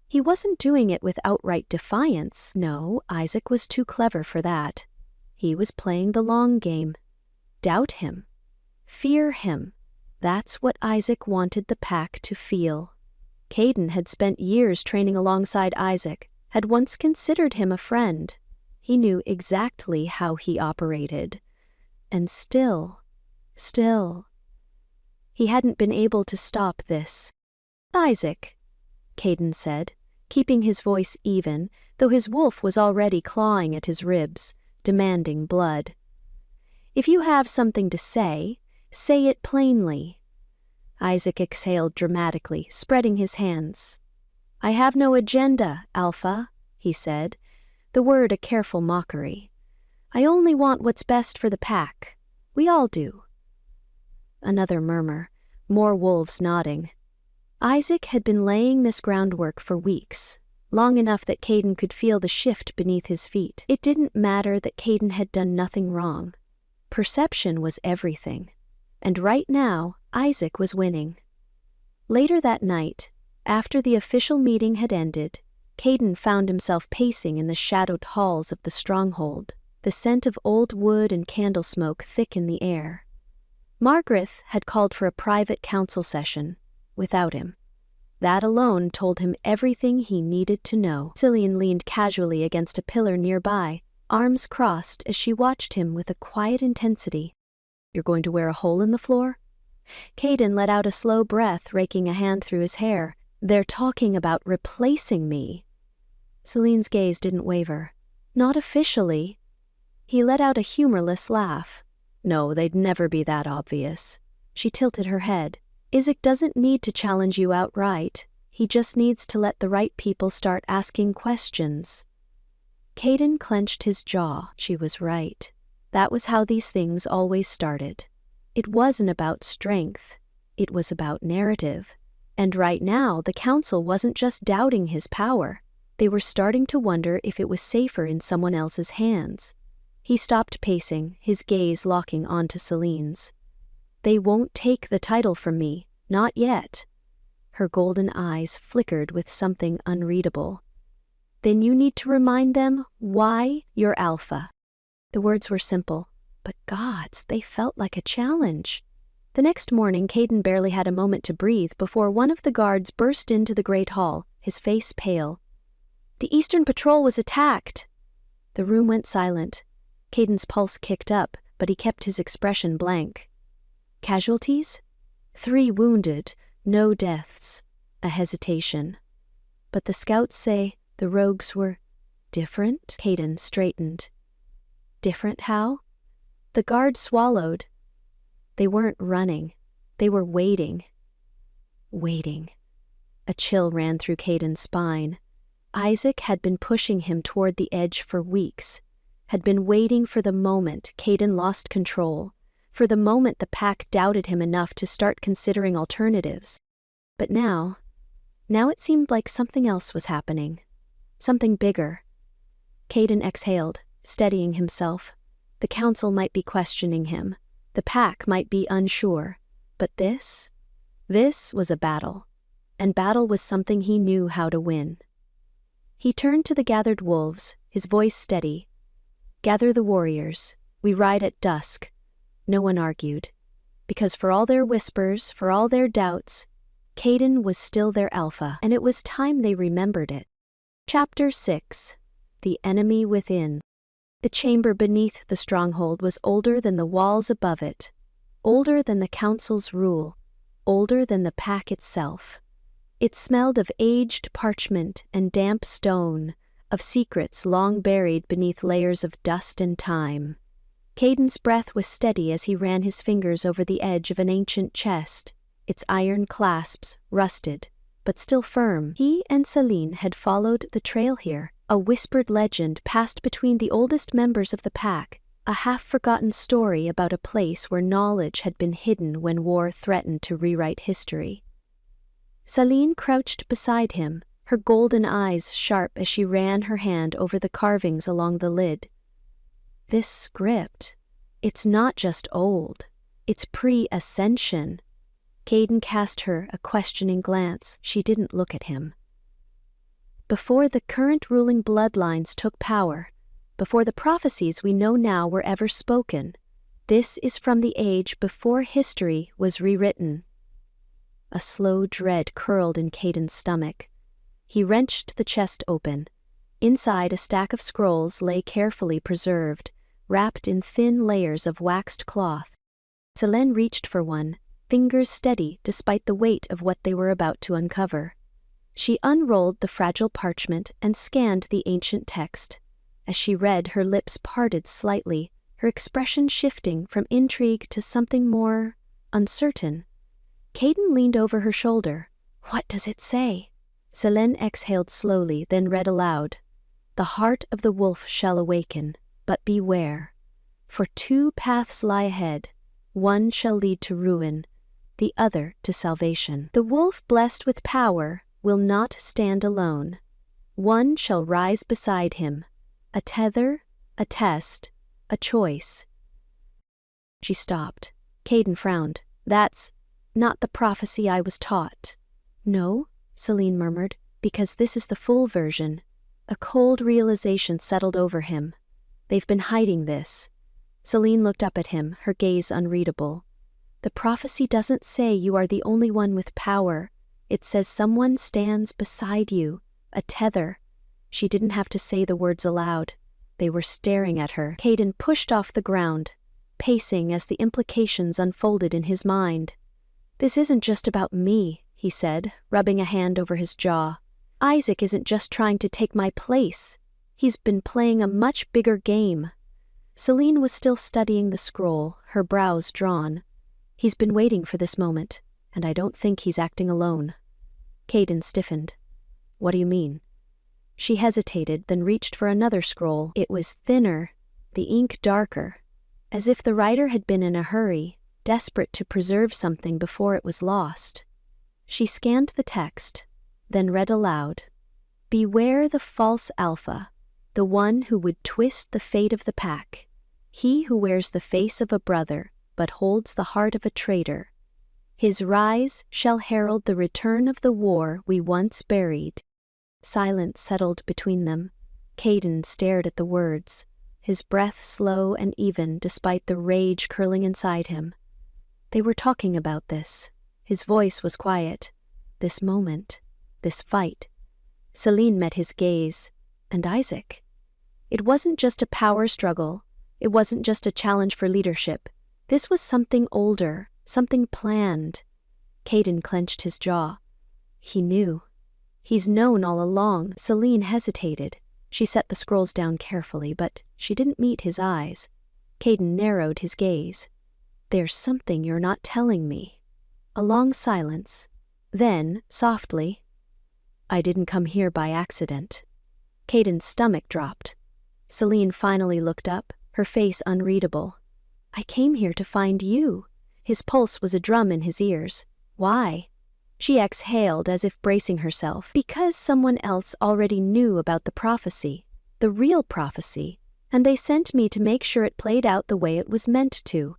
He wasn't doing it with outright defiance. No, Isaac was too clever for that. He was playing the long game. Doubt him. Fear him. That's what Isaac wanted the pack to feel. Caden had spent years training alongside Isaac, had once considered him a friend. He knew exactly how he operated. And still, he hadn't been able to stop this. "Isaac," Caden said, keeping his voice even, though his wolf was already clawing at his ribs, demanding blood. "If you have something to say it plainly." Isaac exhaled dramatically, spreading his hands. "I have no agenda, Alpha," he said, the word a careful mockery. "I only want what's best for the pack. We all do." Another murmur, more wolves nodding. Isaac had been laying this groundwork for weeks, long enough that Caden could feel the shift beneath his feet. It didn't matter that Caden had done nothing wrong. Perception was everything. And right now, Isaac was winning. Later that night, after the official meeting had ended, Caden found himself pacing in the shadowed halls of the stronghold, the scent of old wood and candle smoke thick in the air. Margaret had called for a private council session, without him. That alone told him everything he needed to know. Cillian leaned casually against a pillar nearby, arms crossed as she watched him with a quiet intensity. "You're going to wear a hole in the floor?" Caden let out a slow breath, raking a hand through his hair. "They're talking about replacing me." Celine's gaze didn't waver. "Not officially." He let out a humorless laugh. "No, they'd never be that obvious." She tilted her head. "Isaac doesn't need to challenge you outright. He just needs to let the right people start asking questions." Caden clenched his jaw. She was right. That was how these things always started. It wasn't about strength. It was about narrative. And right now, the council wasn't just doubting his power. They were starting to wonder if it was safer in someone else's hands. He stopped pacing, his gaze locking onto Celine's. "They won't take the title from me, not yet." Her golden eyes flickered with something unreadable. "Then you need to remind them why you're alpha." The words were simple, but gods, they felt like a challenge. The next morning, Caden barely had a moment to breathe before one of the guards burst into the great hall, his face pale. "The Eastern Patrol was attacked!" The room went silent. Caden's pulse kicked up, but he kept his expression blank. "Casualties? 3 wounded, no deaths." A hesitation. "But the scouts say the rogues were different?" Caden straightened. "Different how?" The guard swallowed. "They weren't running. They were waiting." Waiting. A chill ran through Caden's spine. Isaac had been pushing him toward the edge for weeks, had been waiting for the moment Caden lost control, for the moment the pack doubted him enough to start considering alternatives. But now it seemed like something else was happening. Something bigger. Caden exhaled, steadying himself. The council might be questioning him. The pack might be unsure. But this was a battle. And battle was something he knew how to win. He turned to the gathered wolves, his voice steady. "Gather the warriors. We ride at dusk." No one argued. Because for all their whispers, for all their doubts, Caden was still their alpha, and it was time they remembered it. Chapter 6. The Enemy Within. The chamber beneath the stronghold was older than the walls above it, older than the council's rule, older than the pack itself. It smelled of aged parchment and damp stone, of secrets long buried beneath layers of dust and time. Caden's breath was steady as he ran his fingers over the edge of an ancient chest, its iron clasps rusted, but still firm. He and Celine had followed the trail here, a whispered legend passed between the oldest members of the pack, a half-forgotten story about a place where knowledge had been hidden when war threatened to rewrite history. Celine crouched beside him, her golden eyes sharp as she ran her hand over the carvings along the lid. "This script, it's not just old, it's pre-ascension." Caden cast her a questioning glance. She didn't look at him. "Before the current ruling bloodlines took power, before the prophecies we know now were ever spoken, this is from the age before history was rewritten." A slow dread curled in Caden's stomach. He wrenched the chest open. Inside, a stack of scrolls lay carefully preserved, wrapped in thin layers of waxed cloth. Celine reached for one, fingers steady despite the weight of what they were about to uncover. She unrolled the fragile parchment and scanned the ancient text. As she read, her lips parted slightly, her expression shifting from intrigue to something more uncertain. Caden leaned over her shoulder. "What does it say?" Celine exhaled slowly, then read aloud. "The heart of the wolf shall awaken, but beware. For 2 paths lie ahead. One shall lead to ruin, the other to salvation. The wolf blessed with power will not stand alone. One shall rise beside him. A tether, a test, a choice." She stopped. Caden frowned. "That's not the prophecy I was taught." "No?" Celine murmured, "because this is the full version." A cold realization settled over him. "They've been hiding this." Celine looked up at him, her gaze unreadable. "The prophecy doesn't say you are the only one with power. It says someone stands beside you, a tether." She didn't have to say the words aloud. They were staring at her. Caden pushed off the ground, pacing as the implications unfolded in his mind. "This isn't just about me," he said, rubbing a hand over his jaw. "Isaac isn't just trying to take my place. He's been playing a much bigger game." Celine was still studying the scroll, her brows drawn. "He's been waiting for this moment, and I don't think he's acting alone." Caden stiffened. "What do you mean?" She hesitated, then reached for another scroll. It was thinner, the ink darker, as if the writer had been in a hurry, desperate to preserve something before it was lost. She scanned the text, then read aloud. "Beware the false alpha, the one who would twist the fate of the pack. He who wears the face of a brother, but holds the heart of a traitor. His rise shall herald the return of the war we once buried. Silence settled between them. Caden stared at the words, his breath slow and even despite the rage curling inside him. They were talking about this. His voice was quiet. This moment, this fight. Celine met his gaze. And Isaac? It wasn't just a power struggle. It wasn't just a challenge for leadership. This was something older, something planned. Caden clenched his jaw. He knew. He's known all along. Celine hesitated. She set the scrolls down carefully, but she didn't meet his eyes. Caden narrowed his gaze. There's something you're not telling me. A long silence. Then, softly, I didn't come here by accident. Caden's stomach dropped. Celine finally looked up, her face unreadable. I came here to find you. His pulse was a drum in his ears. Why? She exhaled as if bracing herself. Because someone else already knew about the prophecy, the real prophecy, and they sent me to make sure it played out the way it was meant to.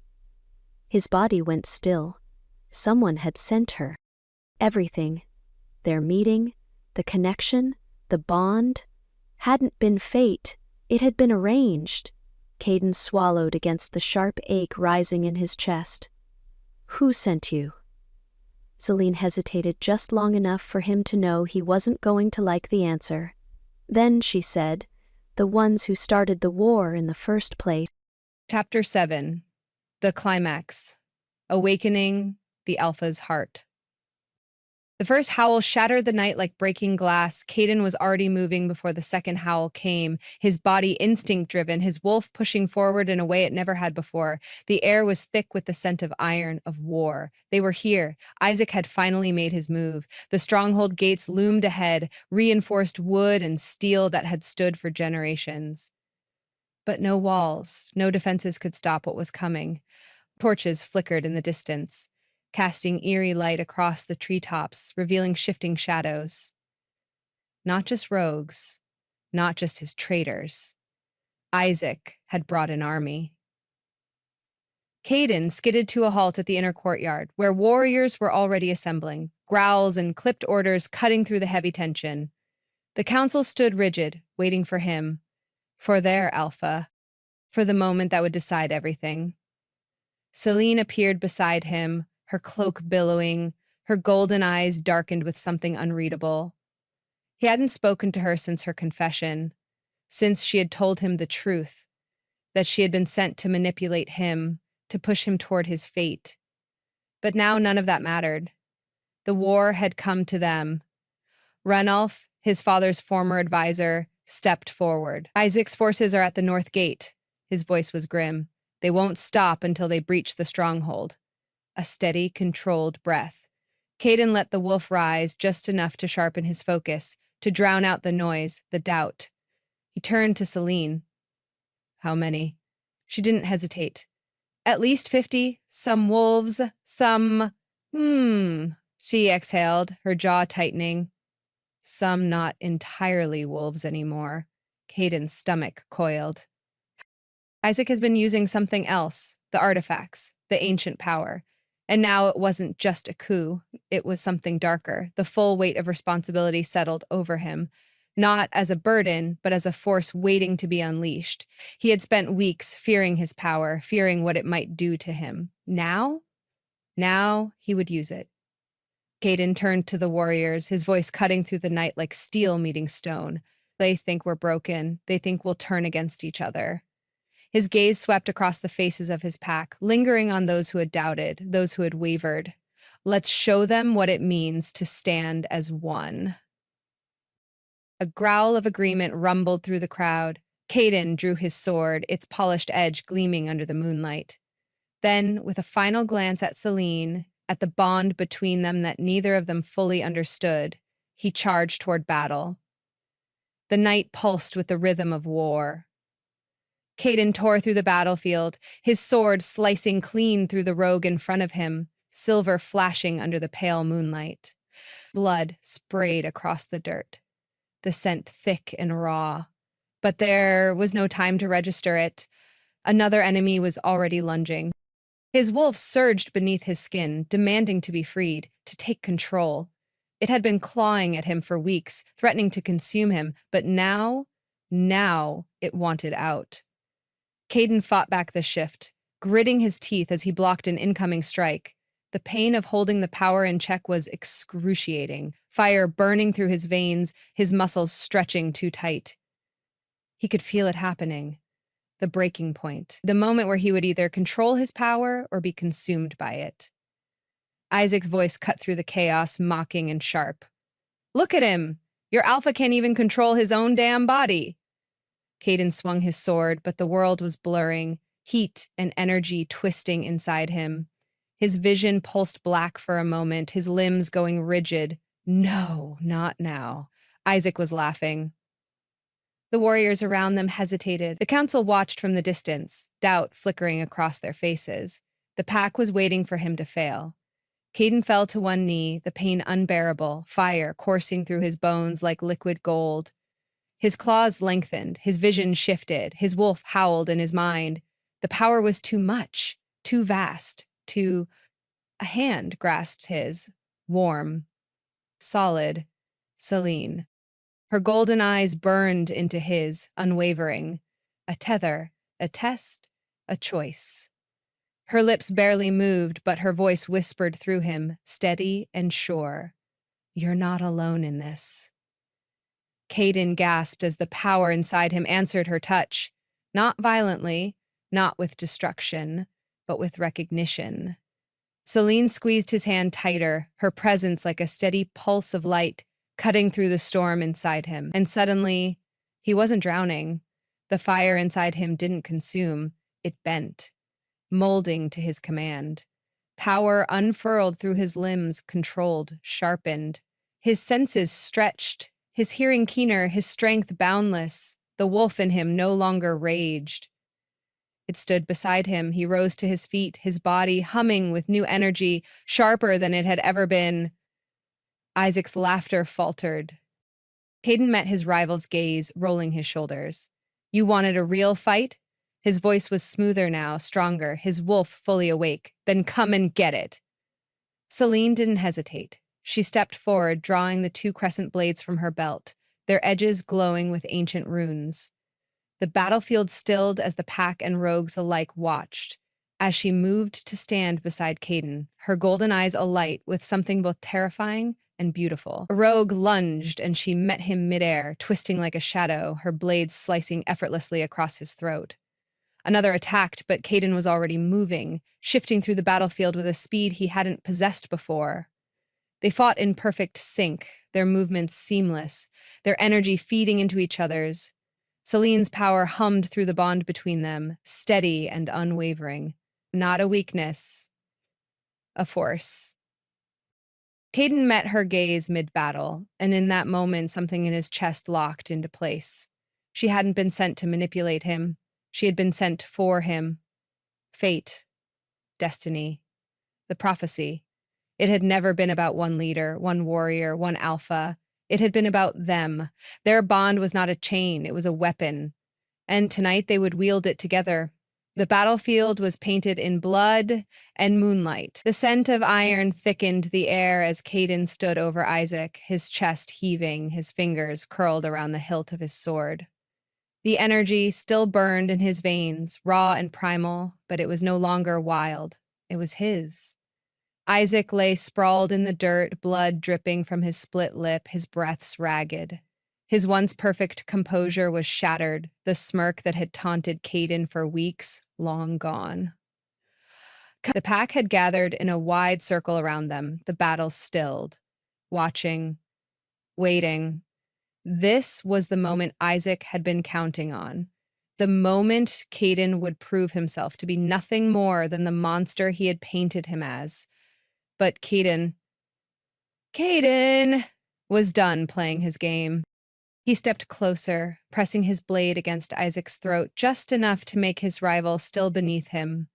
His body went still. Someone had sent her. Everything. Their meeting, the connection, the bond, hadn't been fate. It had been arranged. Caden swallowed against the sharp ache rising in his chest. Who sent you? Celine hesitated just long enough for him to know he wasn't going to like the answer. Then she said, the ones who started the war in the first place. Chapter 7. The Climax. Awakening the Alpha's Heart. The first howl shattered the night like breaking glass. Caden was already moving before the second howl came, his body instinct-driven, his wolf pushing forward in a way it never had before. The air was thick with the scent of iron, of war. They were here. Isaac had finally made his move. The stronghold gates loomed ahead, reinforced wood and steel that had stood for generations. But no walls, no defenses could stop what was coming. Torches flickered in the distance, casting eerie light across the treetops, revealing shifting shadows. Not just rogues, not just his traitors. Isaac had brought an army. Caden skidded to a halt at the inner courtyard, where warriors were already assembling, growls and clipped orders cutting through the heavy tension. The council stood rigid, waiting for him, for their alpha, for the moment that would decide everything. Celine appeared beside him, her cloak billowing, her golden eyes darkened with something unreadable. He hadn't spoken to her since her confession, since she had told him the truth, that she had been sent to manipulate him, to push him toward his fate. But now none of that mattered. The war had come to them. Ranulph, his father's former advisor, stepped forward. Isaac's forces are at the north gate. His voice was grim. They won't stop until they breach the stronghold. A steady, controlled breath. Caden let the wolf rise just enough to sharpen his focus, to drown out the noise, the doubt. He turned to Celine. How many? She didn't hesitate. At least 50. Some wolves, some... She exhaled, her jaw tightening. Some not entirely wolves anymore. Caden's stomach coiled. Isaac has been using something else, the artifacts, the ancient power. And now it wasn't just a coup, it was something darker. The full weight of responsibility settled over him, not as a burden, but as a force waiting to be unleashed. He had spent weeks fearing his power, fearing what it might do to him. Now he would use it. Caden turned to the warriors, his voice cutting through the night like steel meeting stone. They think we're broken. They think we'll turn against each other. His gaze swept across the faces of his pack, lingering on those who had doubted, those who had wavered. Let's show them what it means to stand as one. A growl of agreement rumbled through the crowd. Caden drew his sword, its polished edge gleaming under the moonlight. Then, with a final glance at Celine, at the bond between them that neither of them fully understood, he charged toward battle. The night pulsed with the rhythm of war. Caden tore through the battlefield, his sword slicing clean through the rogue in front of him, silver flashing under the pale moonlight. Blood sprayed across the dirt, the scent thick and raw. But there was no time to register it. Another enemy was already lunging. His wolf surged beneath his skin, demanding to be freed, to take control. It had been clawing at him for weeks, threatening to consume him, but now it wanted out. Caden fought back the shift, gritting his teeth as he blocked an incoming strike. The pain of holding the power in check was excruciating, fire burning through his veins, his muscles stretching too tight. He could feel it happening. The breaking point, the moment where he would either control his power or be consumed by it. Isaac's voice cut through the chaos, mocking and sharp. "Look at him! Your alpha can't even control his own damn body!" Caden swung his sword, but the world was blurring, heat and energy twisting inside him. His vision pulsed black for a moment, his limbs going rigid. No, not now. Isaac was laughing. The warriors around them hesitated. The council watched from the distance, doubt flickering across their faces. The pack was waiting for him to fail. Caden fell to one knee, the pain unbearable, fire coursing through his bones like liquid gold. His claws lengthened, his vision shifted, his wolf howled in his mind. The power was too much, too vast, too... A hand grasped his, warm, solid, Celine. Her golden eyes burned into his, unwavering. A tether, a test, a choice. Her lips barely moved, but her voice whispered through him, steady and sure. "You're not alone in this." Caden gasped as the power inside him answered her touch. Not violently, not with destruction, but with recognition. Celine squeezed his hand tighter, her presence like a steady pulse of light, cutting through the storm inside him. And suddenly, he wasn't drowning. The fire inside him didn't consume, it bent, molding to his command. Power unfurled through his limbs, controlled, sharpened. His senses stretched, his hearing keener, his strength boundless. The wolf in him no longer raged. It stood beside him. He rose to his feet, his body humming with new energy, sharper than it had ever been. Isaac's laughter faltered. Caden met his rival's gaze, rolling his shoulders. "You wanted a real fight?" His voice was smoother now, stronger, his wolf fully awake. "Then come and get it." Celine didn't hesitate. She stepped forward, drawing the two crescent blades from her belt, their edges glowing with ancient runes. The battlefield stilled as the pack and rogues alike watched. As she moved to stand beside Caden, her golden eyes alight with something both terrifying and beautiful. A rogue lunged, and she met him midair, twisting like a shadow, her blades slicing effortlessly across his throat. Another attacked, but Caden was already moving, shifting through the battlefield with a speed he hadn't possessed before. They fought in perfect sync, their movements seamless, their energy feeding into each other's. Celine's power hummed through the bond between them, steady and unwavering. Not a weakness, a force. Caden met her gaze mid-battle, and in that moment something in his chest locked into place. She hadn't been sent to manipulate him. She had been sent for him. Fate. Destiny. The prophecy. It had never been about one leader, one warrior, one alpha. It had been about them. Their bond was not a chain, it was a weapon. And tonight they would wield it together. The battlefield was painted in blood and moonlight. The scent of iron thickened the air as Caden stood over Isaac, his chest heaving, his fingers curled around the hilt of his sword. The energy still burned in his veins, raw and primal, but it was no longer wild. It was his. Isaac lay sprawled in the dirt, blood dripping from his split lip, his breaths ragged. His once perfect composure was shattered, the smirk that had taunted Caden for weeks, long gone. The pack had gathered in a wide circle around them, the battle stilled, watching, waiting. This was the moment Isaac had been counting on. The moment Caden would prove himself to be nothing more than the monster he had painted him as. But Caden was done playing his game. He stepped closer, pressing his blade against Isaac's throat just enough to make his rival still beneath him.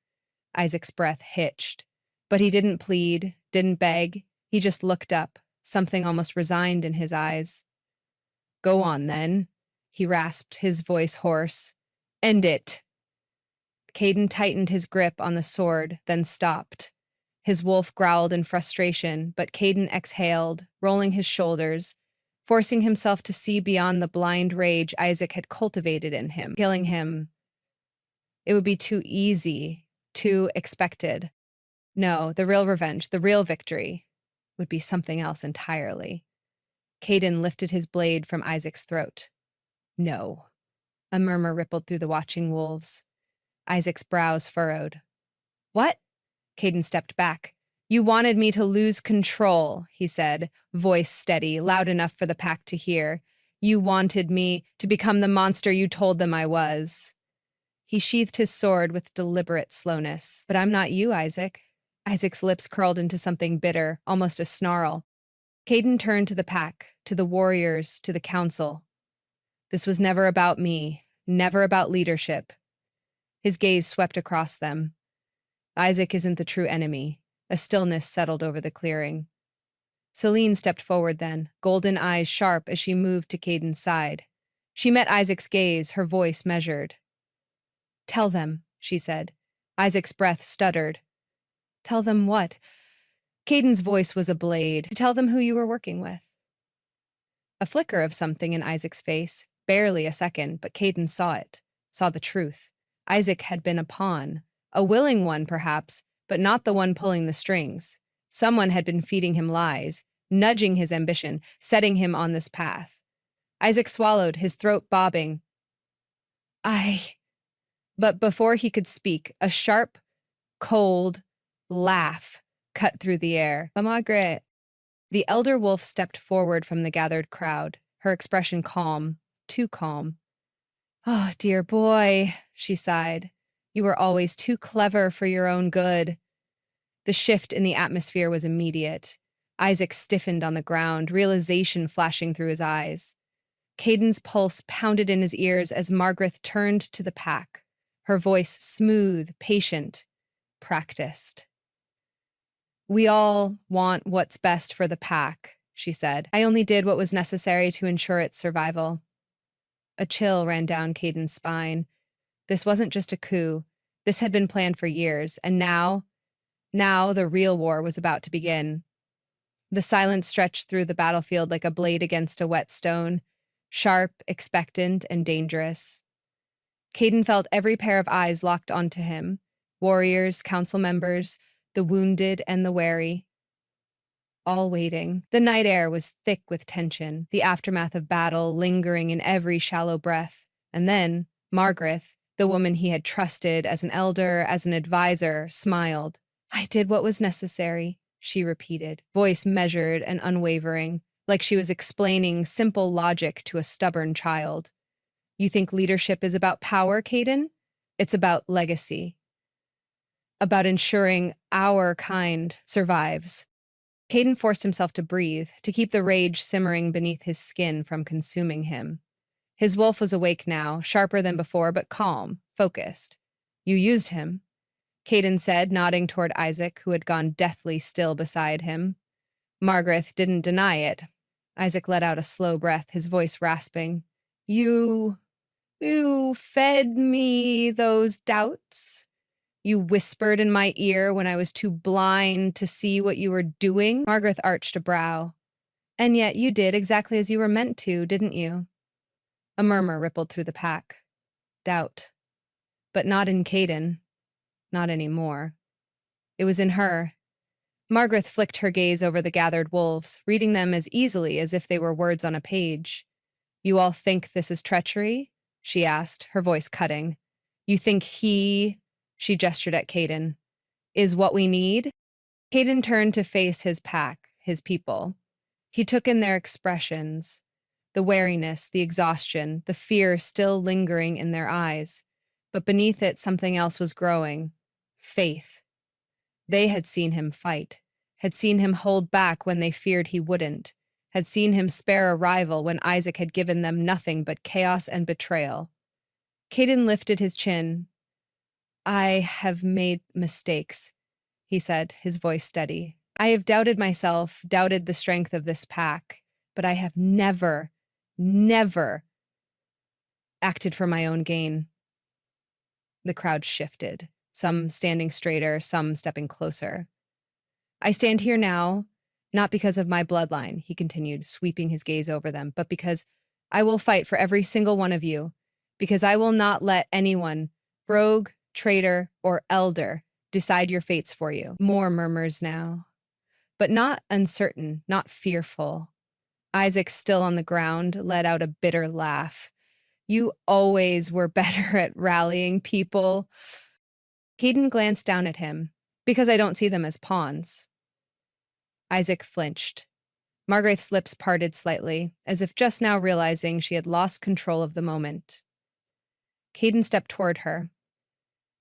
Isaac's breath hitched, but he didn't plead, didn't beg. He just looked up, something almost resigned in his eyes. "Go on, then," he rasped, his voice hoarse. "End it." Caden tightened his grip on the sword, then stopped. His wolf growled in frustration, but Caden exhaled, rolling his shoulders, forcing himself to see beyond the blind rage Isaac had cultivated in him. Killing him, it would be too easy, too expected. No, the real revenge, the real victory, would be something else entirely. Caden lifted his blade from Isaac's throat. No. A murmur rippled through the watching wolves. Isaac's brows furrowed. What? Caden stepped back. You wanted me to lose control, he said, voice steady, loud enough for the pack to hear. You wanted me to become the monster you told them I was. He sheathed his sword with deliberate slowness. But I'm not you, Isaac. Isaac's lips curled into something bitter, almost a snarl. Caden turned to the pack, to the warriors, to the council. This was never about me, never about leadership. His gaze swept across them. Isaac isn't the true enemy. A stillness settled over the clearing. Celine stepped forward then, golden eyes sharp as she moved to Caden's side. She met Isaac's gaze, her voice measured. Tell them, she said. Isaac's breath stuttered. Tell them what? Caden's voice was a blade. Tell them who you were working with. A flicker of something in Isaac's face, barely a second, but Caden saw it, saw the truth. Isaac had been a pawn, a willing one perhaps, but not the one pulling the strings. Someone had been feeding him lies, nudging his ambition, setting him on this path. Isaac swallowed, his throat bobbing. But before he could speak, a sharp, cold laugh cut through the air. Margaret. The elder wolf stepped forward from the gathered crowd, her expression calm, too calm. Oh, dear boy, she sighed. You were always too clever for your own good. The shift in the atmosphere was immediate. Isaac stiffened on the ground, realization flashing through his eyes. Caden's pulse pounded in his ears as Margaret turned to the pack, her voice smooth, patient, practiced. We all want what's best for the pack, she said. I only did what was necessary to ensure its survival. A chill ran down Caden's spine. This wasn't just a coup. This had been planned for years, and now the real war was about to begin. The silence stretched through the battlefield like a blade against a whetstone, sharp, expectant, and dangerous. Caden felt every pair of eyes locked onto him, warriors, council members, the wounded and the wary, all waiting. The night air was thick with tension, the aftermath of battle lingering in every shallow breath. And then, Margaret, the woman he had trusted as an elder, as an advisor, smiled. I did what was necessary, she repeated, voice measured and unwavering, like she was explaining simple logic to a stubborn child. You think leadership is about power, Caden? It's about legacy. About ensuring our kind survives. Caden forced himself to breathe, to keep the rage simmering beneath his skin from consuming him. His wolf was awake now, sharper than before, but calm, focused. You used him, Caden said, nodding toward Isaac, who had gone deathly still beside him. Margaret didn't deny it. Isaac let out a slow breath, his voice rasping. You fed me those doubts. You whispered in my ear when I was too blind to see what you were doing. Margaret arched a brow. And yet you did exactly as you were meant to, didn't you? A murmur rippled through the pack. Doubt. But not in Caden. Not anymore. It was in her. Margaret flicked her gaze over the gathered wolves, reading them as easily as if they were words on a page. You all think this is treachery? She asked, her voice cutting. You think he, she gestured at Caden, is what we need? Caden turned to face his pack, his people. He took in their expressions, the wariness, the exhaustion, the fear still lingering in their eyes. But beneath it, something else was growing. Faith. They had seen him fight, had seen him hold back when they feared he wouldn't, had seen him spare a rival when Isaac had given them nothing but chaos and betrayal. Caden lifted his chin. I have made mistakes, he said, his voice steady. I have doubted myself, doubted the strength of this pack, but I have never acted for my own gain. The crowd shifted, some standing straighter, some stepping closer. I stand here now, not because of my bloodline, he continued, sweeping his gaze over them, but because I will fight for every single one of you, because I will not let anyone, rogue, traitor, or elder, decide your fates for you. More murmurs now, but not uncertain, not fearful. Isaac, still on the ground, let out a bitter laugh. You always were better at rallying people. Caden glanced down at him. Because I don't see them as pawns. Isaac flinched. Margaret's lips parted slightly, as if just now realizing she had lost control of the moment. Caden stepped toward her.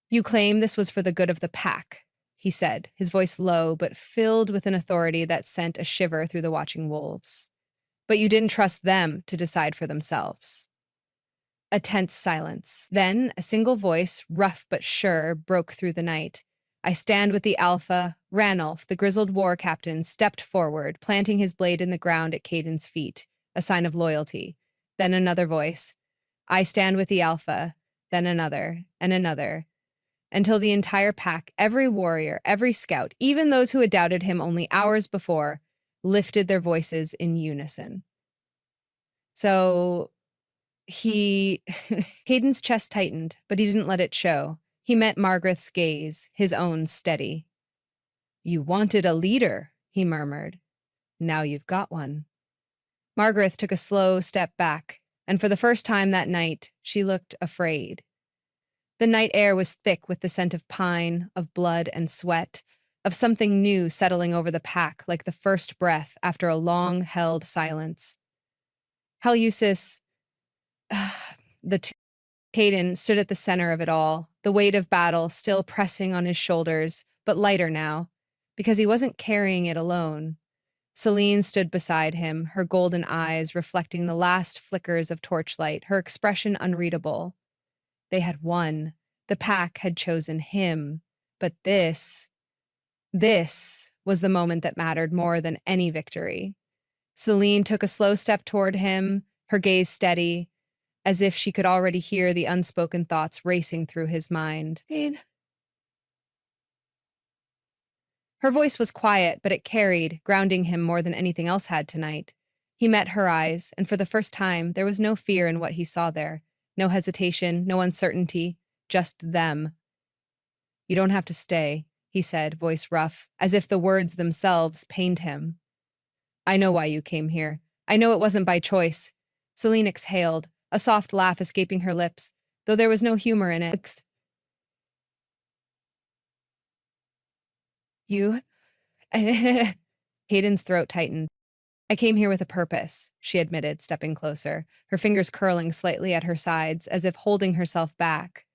You claim this was for the good of the pack, he said, his voice low but filled with an authority that sent a shiver through the watching wolves. But you didn't trust them to decide for themselves. A tense silence. Then a single voice, rough but sure, broke through the night. I stand with the Alpha. Ranulph, the grizzled war captain, stepped forward, planting his blade in the ground at Caden's feet, a sign of loyalty. Then another voice. I stand with the Alpha. Then another, and another, until the entire pack, every warrior, every scout, even those who had doubted him only hours before, lifted their voices in unison. So Caden's chest tightened, but he didn't let it show. He met Margaret's gaze, his own steady. You wanted a leader, he murmured. Now you've got one. Margaret took a slow step back, and for the first time that night, she looked afraid. The night air was thick with the scent of pine, of blood and sweat, of something new settling over the pack like the first breath after a long-held silence. Haleusis, Caden stood at the center of it all, the weight of battle still pressing on his shoulders, but lighter now, because he wasn't carrying it alone. Celine stood beside him, her golden eyes reflecting the last flickers of torchlight, her expression unreadable. They had won. The pack had chosen him. But this was the moment that mattered more than any victory. Celine took a slow step toward him, her gaze steady, as if she could already hear the unspoken thoughts racing through his mind. Her voice was quiet, but it carried, grounding him more than anything else had tonight. He met her eyes, and for the first time, there was no fear in what he saw there. No hesitation, no uncertainty, just them. You don't have to stay, he said, voice rough, as if the words themselves pained him. I know why you came here. I know it wasn't by choice. Celine exhaled, a soft laugh escaping her lips, though there was no humor in it. You? Caden's throat tightened. I came here with a purpose, she admitted, stepping closer, her fingers curling slightly at her sides, as if holding herself back.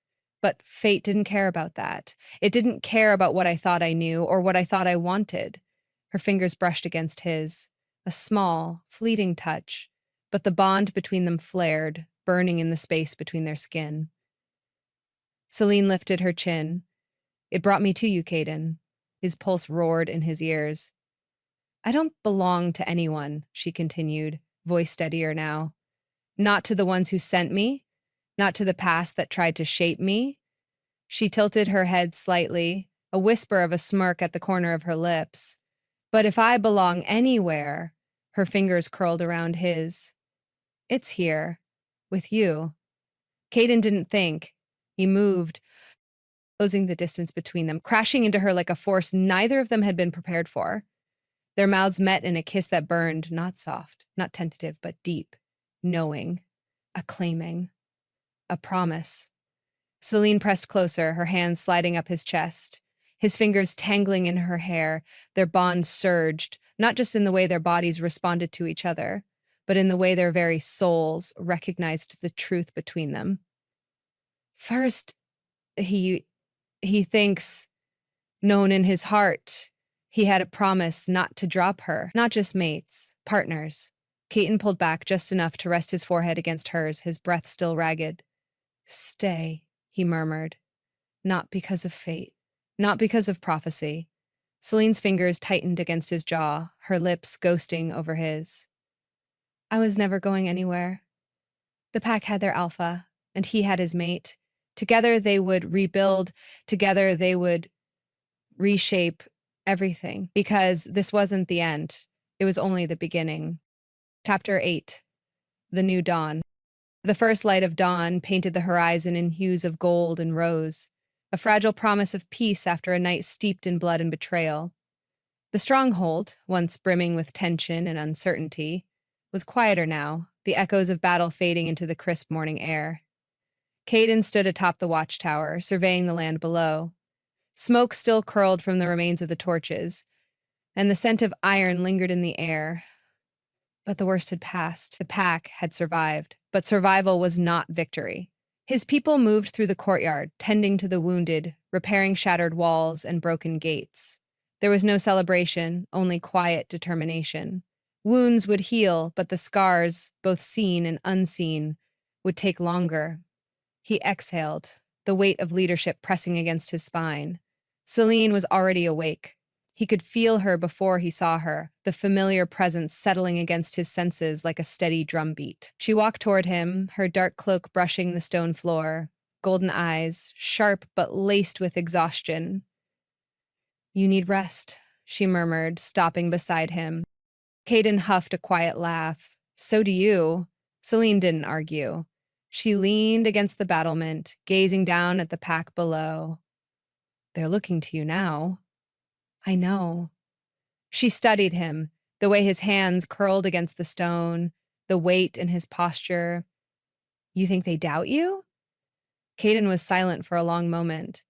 But fate didn't care about that. It didn't care about what I thought I knew or what I thought I wanted. Her fingers brushed against his, a small, fleeting touch, but the bond between them flared, burning in the space between their skin. Celine lifted her chin. It brought me to you, Caden. His pulse roared in his ears. I don't belong to anyone, she continued, voice steadier now. Not to the ones who sent me, not to the past that tried to shape me. She tilted her head slightly, a whisper of a smirk at the corner of her lips. But if I belong anywhere, her fingers curled around his. It's here, with you. Caden didn't think. He moved, closing the distance between them, crashing into her like a force neither of them had been prepared for. Their mouths met in a kiss that burned, not soft, not tentative, but deep, knowing, acclaiming, a promise. Celine pressed closer, her hands sliding up his chest, his fingers tangling in her hair. Their bond surged, not just in the way their bodies responded to each other, but in the way their very souls recognized the truth between them. First, he thinks, known in his heart, he had a promise not to drop her, not just mates, partners. Caden pulled back just enough to rest his forehead against hers, his breath still ragged. Stay, he murmured. Not because of fate, not because of prophecy. Celine's fingers tightened against his jaw, her lips ghosting over his. I was never going anywhere. The pack had their alpha, and he had his mate. Together they would rebuild, together they would reshape everything, because this wasn't the end. It was only the beginning. Chapter 8. The New Dawn. The first light of dawn painted the horizon in hues of gold and rose, a fragile promise of peace after a night steeped in blood and betrayal. The stronghold, once brimming with tension and uncertainty, was quieter now, the echoes of battle fading into the crisp morning air. Caden stood atop the watchtower, surveying the land below. Smoke still curled from the remains of the torches, and the scent of iron lingered in the air. But the worst had passed. The pack had survived, but survival was not victory. His people moved through the courtyard, tending to the wounded, repairing shattered walls and broken gates. There was no celebration, only quiet determination. Wounds would heal, but the scars, both seen and unseen, would take longer. He exhaled, the weight of leadership pressing against his spine. Celine was already awake. He could feel her before he saw her, the familiar presence settling against his senses like a steady drumbeat. She walked toward him, her dark cloak brushing the stone floor, golden eyes, sharp but laced with exhaustion. "You need rest," she murmured, stopping beside him. Caden huffed a quiet laugh. "So do you." Celine didn't argue. She leaned against the battlement, gazing down at the pack below. "They're looking to you now." "I know." She studied him, the way his hands curled against the stone, the weight in his posture. "You think they doubt you?" Caden was silent for a long moment.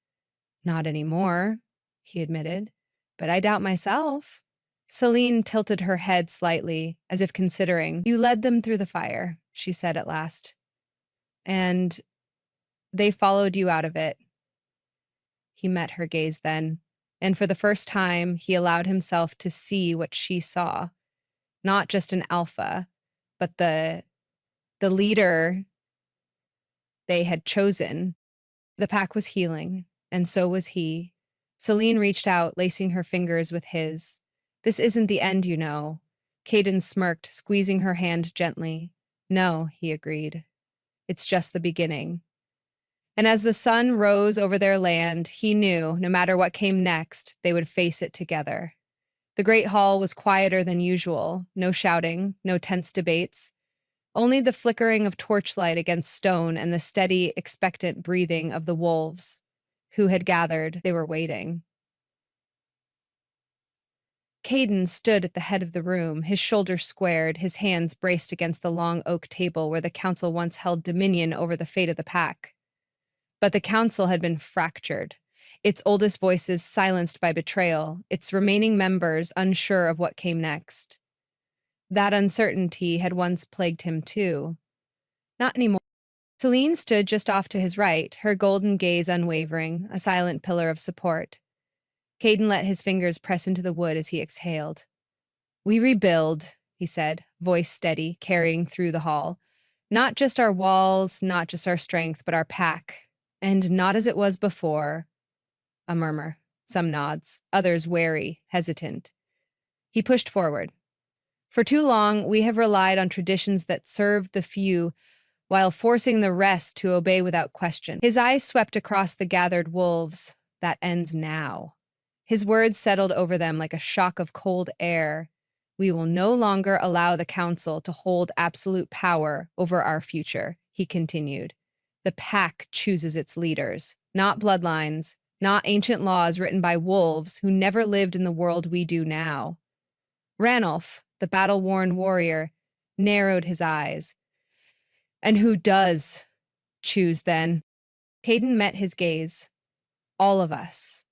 "Not anymore," he admitted, "but I doubt myself." Celine tilted her head slightly, as if considering. "You led them through the fire," she said at last. "And they followed you out of it." He met her gaze then, and for the first time, he allowed himself to see what she saw. Not just an alpha, but the leader they had chosen. The pack was healing, and so was he. Celine reached out, lacing her fingers with his. "This isn't the end, you know." Caden smirked, squeezing her hand gently. "No," he agreed. "It's just the beginning." And as the sun rose over their land, he knew, no matter what came next, they would face it together. The great hall was quieter than usual, no shouting, no tense debates, only the flickering of torchlight against stone and the steady, expectant breathing of the wolves, who had gathered. They were waiting. Caden stood at the head of the room, his shoulders squared, his hands braced against the long oak table where the council once held dominion over the fate of the pack. But the council had been fractured, its oldest voices silenced by betrayal, its remaining members unsure of what came next. That uncertainty had once plagued him too. Not anymore. Celine stood just off to his right, her golden gaze unwavering, a silent pillar of support. Caden let his fingers press into the wood as he exhaled. "We rebuild," he said, voice steady, carrying through the hall. "Not just our walls, not just our strength, but our pack. And not as it was before." A murmur, some nods, others wary, hesitant. He pushed forward. "For too long, we have relied on traditions that served the few while forcing the rest to obey without question." His eyes swept across the gathered wolves. "That ends now." His words settled over them like a shock of cold air. "We will no longer allow the council to hold absolute power over our future," he continued. "The pack chooses its leaders, not bloodlines, not ancient laws written by wolves who never lived in the world we do now." Ranulph, the battle-worn warrior, narrowed his eyes. "And who does choose then?" Caden met his gaze. "All of us."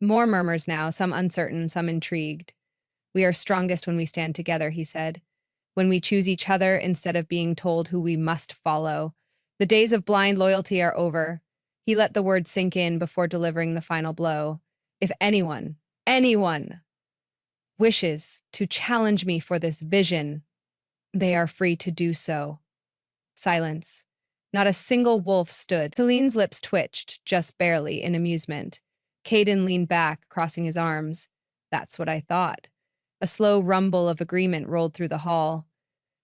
More murmurs now, some uncertain, some intrigued. "We are strongest when we stand together," he said. "When we choose each other instead of being told who we must follow. The days of blind loyalty are over." He let the words sink in before delivering the final blow. "If anyone wishes to challenge me for this vision, they are free to do so." Silence. Not a single wolf stood. Celine's lips twitched, just barely, in amusement. Caden leaned back, crossing his arms. "That's what I thought." A slow rumble of agreement rolled through the hall.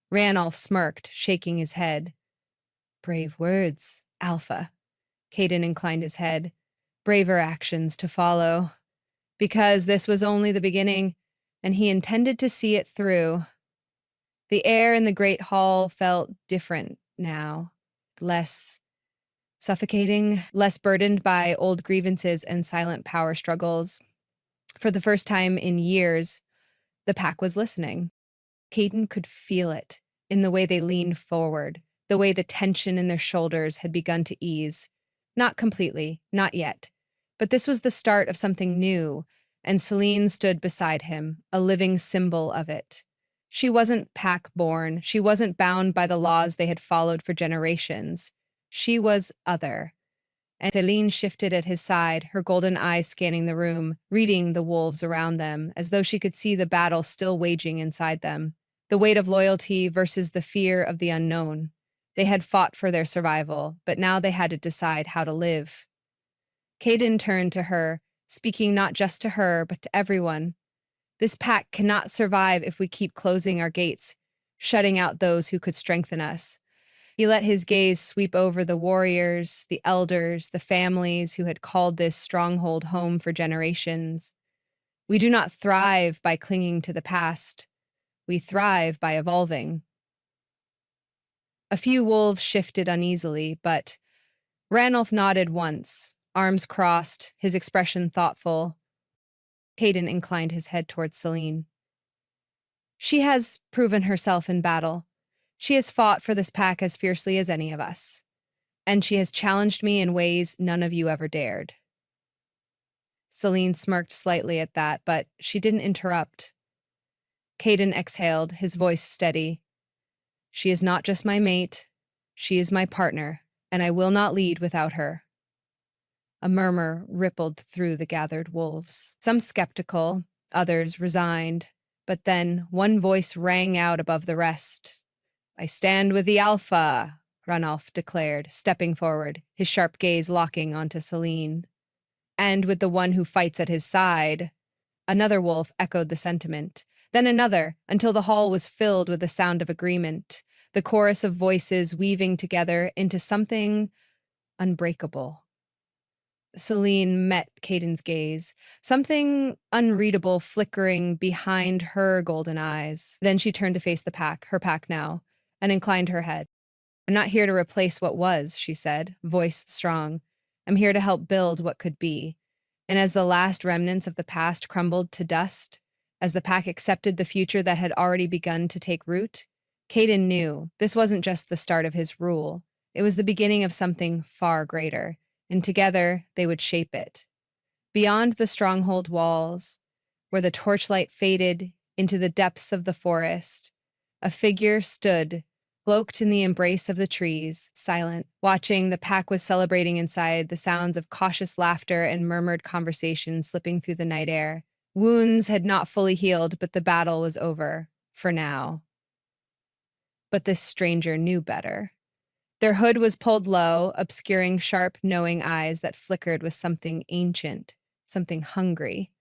Ranulph smirked, shaking his head. "Brave words, Alpha." Caden inclined his head. Braver actions to follow. Because this was only the beginning, and he intended to see it through. The air in the great hall felt different now, less suffocating, less burdened by old grievances and silent power struggles. For the first time in years, the pack was listening. Caden could feel it in the way they leaned forward, the way the tension in their shoulders had begun to ease. Not completely, not yet. But this was the start of something new, and Celine stood beside him, a living symbol of it. She wasn't pack-born. She wasn't bound by the laws they had followed for generations. She was other. And Celine shifted at his side, her golden eyes scanning the room, reading the wolves around them, as though she could see the battle still waging inside them. The weight of loyalty versus the fear of the unknown. They had fought for their survival, but now they had to decide how to live. Caden turned to her, speaking not just to her, but to everyone. This pack cannot survive if we keep closing our gates, shutting out those who could strengthen us. He let his gaze sweep over the warriors, the elders, the families who had called this stronghold home for generations. We do not thrive by clinging to the past. We thrive by evolving. A few wolves shifted uneasily, but Ranulph nodded once, arms crossed, his expression thoughtful. Caden inclined his head towards Celine. She has proven herself in battle. She has fought for this pack as fiercely as any of us, and she has challenged me in ways none of you ever dared. Celine smirked slightly at that, but she didn't interrupt. Caden exhaled, his voice steady. She is not just my mate, she is my partner, and I will not lead without her. A murmur rippled through the gathered wolves, some skeptical, others resigned, but then one voice rang out above the rest. I stand with the Alpha, Ranulph declared, stepping forward, his sharp gaze locking onto Celine. And with the one who fights at his side. Another wolf echoed the sentiment, then another, until the hall was filled with the sound of agreement, the chorus of voices weaving together into something unbreakable. Celine met Caden's gaze, something unreadable flickering behind her golden eyes. Then she turned to face the pack, her pack now, and inclined her head. I'm not here to replace what was, she said, voice strong. I'm here to help build what could be. And as the last remnants of the past crumbled to dust, as the pack accepted the future that had already begun to take root, Caden knew this wasn't just the start of his rule. It was the beginning of something far greater, and together they would shape it. Beyond the stronghold walls, where the torchlight faded into the depths of the forest, a figure stood, cloaked in the embrace of the trees, silent, watching. The pack was celebrating inside, the sounds of cautious laughter and murmured conversation slipping through the night air. Wounds had not fully healed, but the battle was over, for now. But this stranger knew better. Their hood was pulled low, obscuring sharp, knowing eyes that flickered with something ancient, something hungry.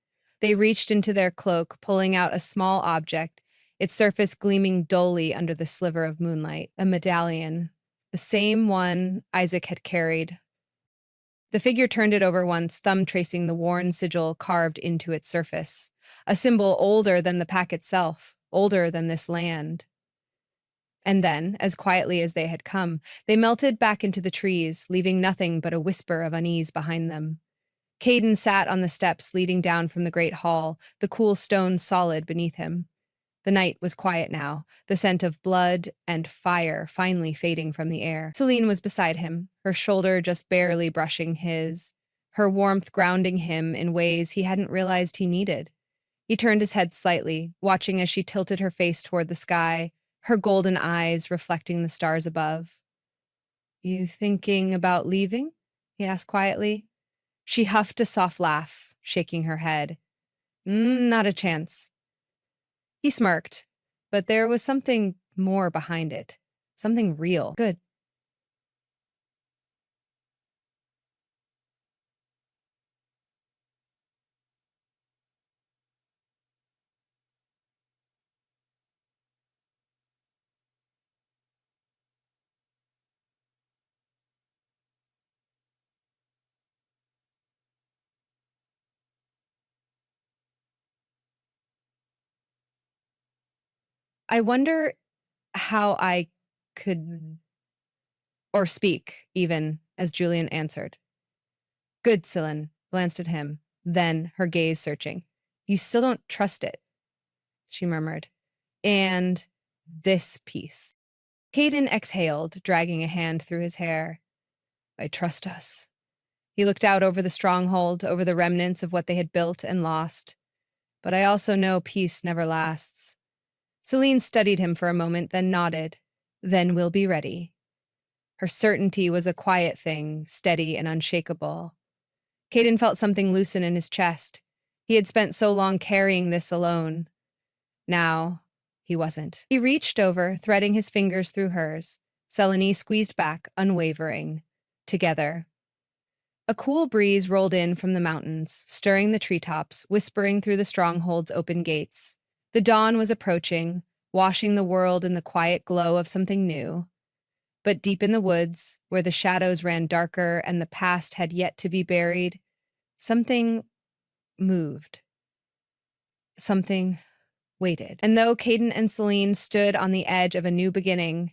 They reached into their cloak, pulling out a small object, its surface gleaming dully under the sliver of moonlight, a medallion, the same one Isaac had carried. The figure turned it over once, thumb tracing the worn sigil carved into its surface, a symbol older than the pack itself, older than this land. And then, as quietly as they had come, they melted back into the trees, leaving nothing but a whisper of unease behind them. Caden sat on the steps leading down from the great hall, the cool stone solid beneath him. The night was quiet now, the scent of blood and fire finally fading from the air. Celine was beside him, her shoulder just barely brushing his, her warmth grounding him in ways he hadn't realized he needed. He turned his head slightly, watching as she tilted her face toward the sky, her golden eyes reflecting the stars above. You thinking about leaving? He asked quietly. She huffed a soft laugh, shaking her head. Not a chance. He smirked, but there was something more behind it, something real. Good. I wonder how I could, or speak, even, as Julian answered. Good, Cylin glanced at him, then her gaze searching. You still don't trust it, she murmured. And this piece. Caden exhaled, dragging a hand through his hair. I trust us. He looked out over the stronghold, over the remnants of what they had built and lost. But I also know peace never lasts. Celine studied him for a moment, then nodded. Then we'll be ready. Her certainty was a quiet thing, steady and unshakable. Caden felt something loosen in his chest. He had spent so long carrying this alone. Now, he wasn't. He reached over, threading his fingers through hers. Selene squeezed back, unwavering. Together. A cool breeze rolled in from the mountains, stirring the treetops, whispering through the stronghold's open gates. The dawn was approaching, washing the world in the quiet glow of something new. But deep in the woods, where the shadows ran darker and the past had yet to be buried, something moved. Something waited. And though Caden and Celine stood on the edge of a new beginning,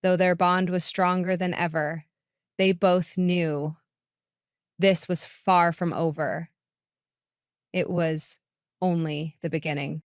though their bond was stronger than ever, they both knew this was far from over. It was only the beginning.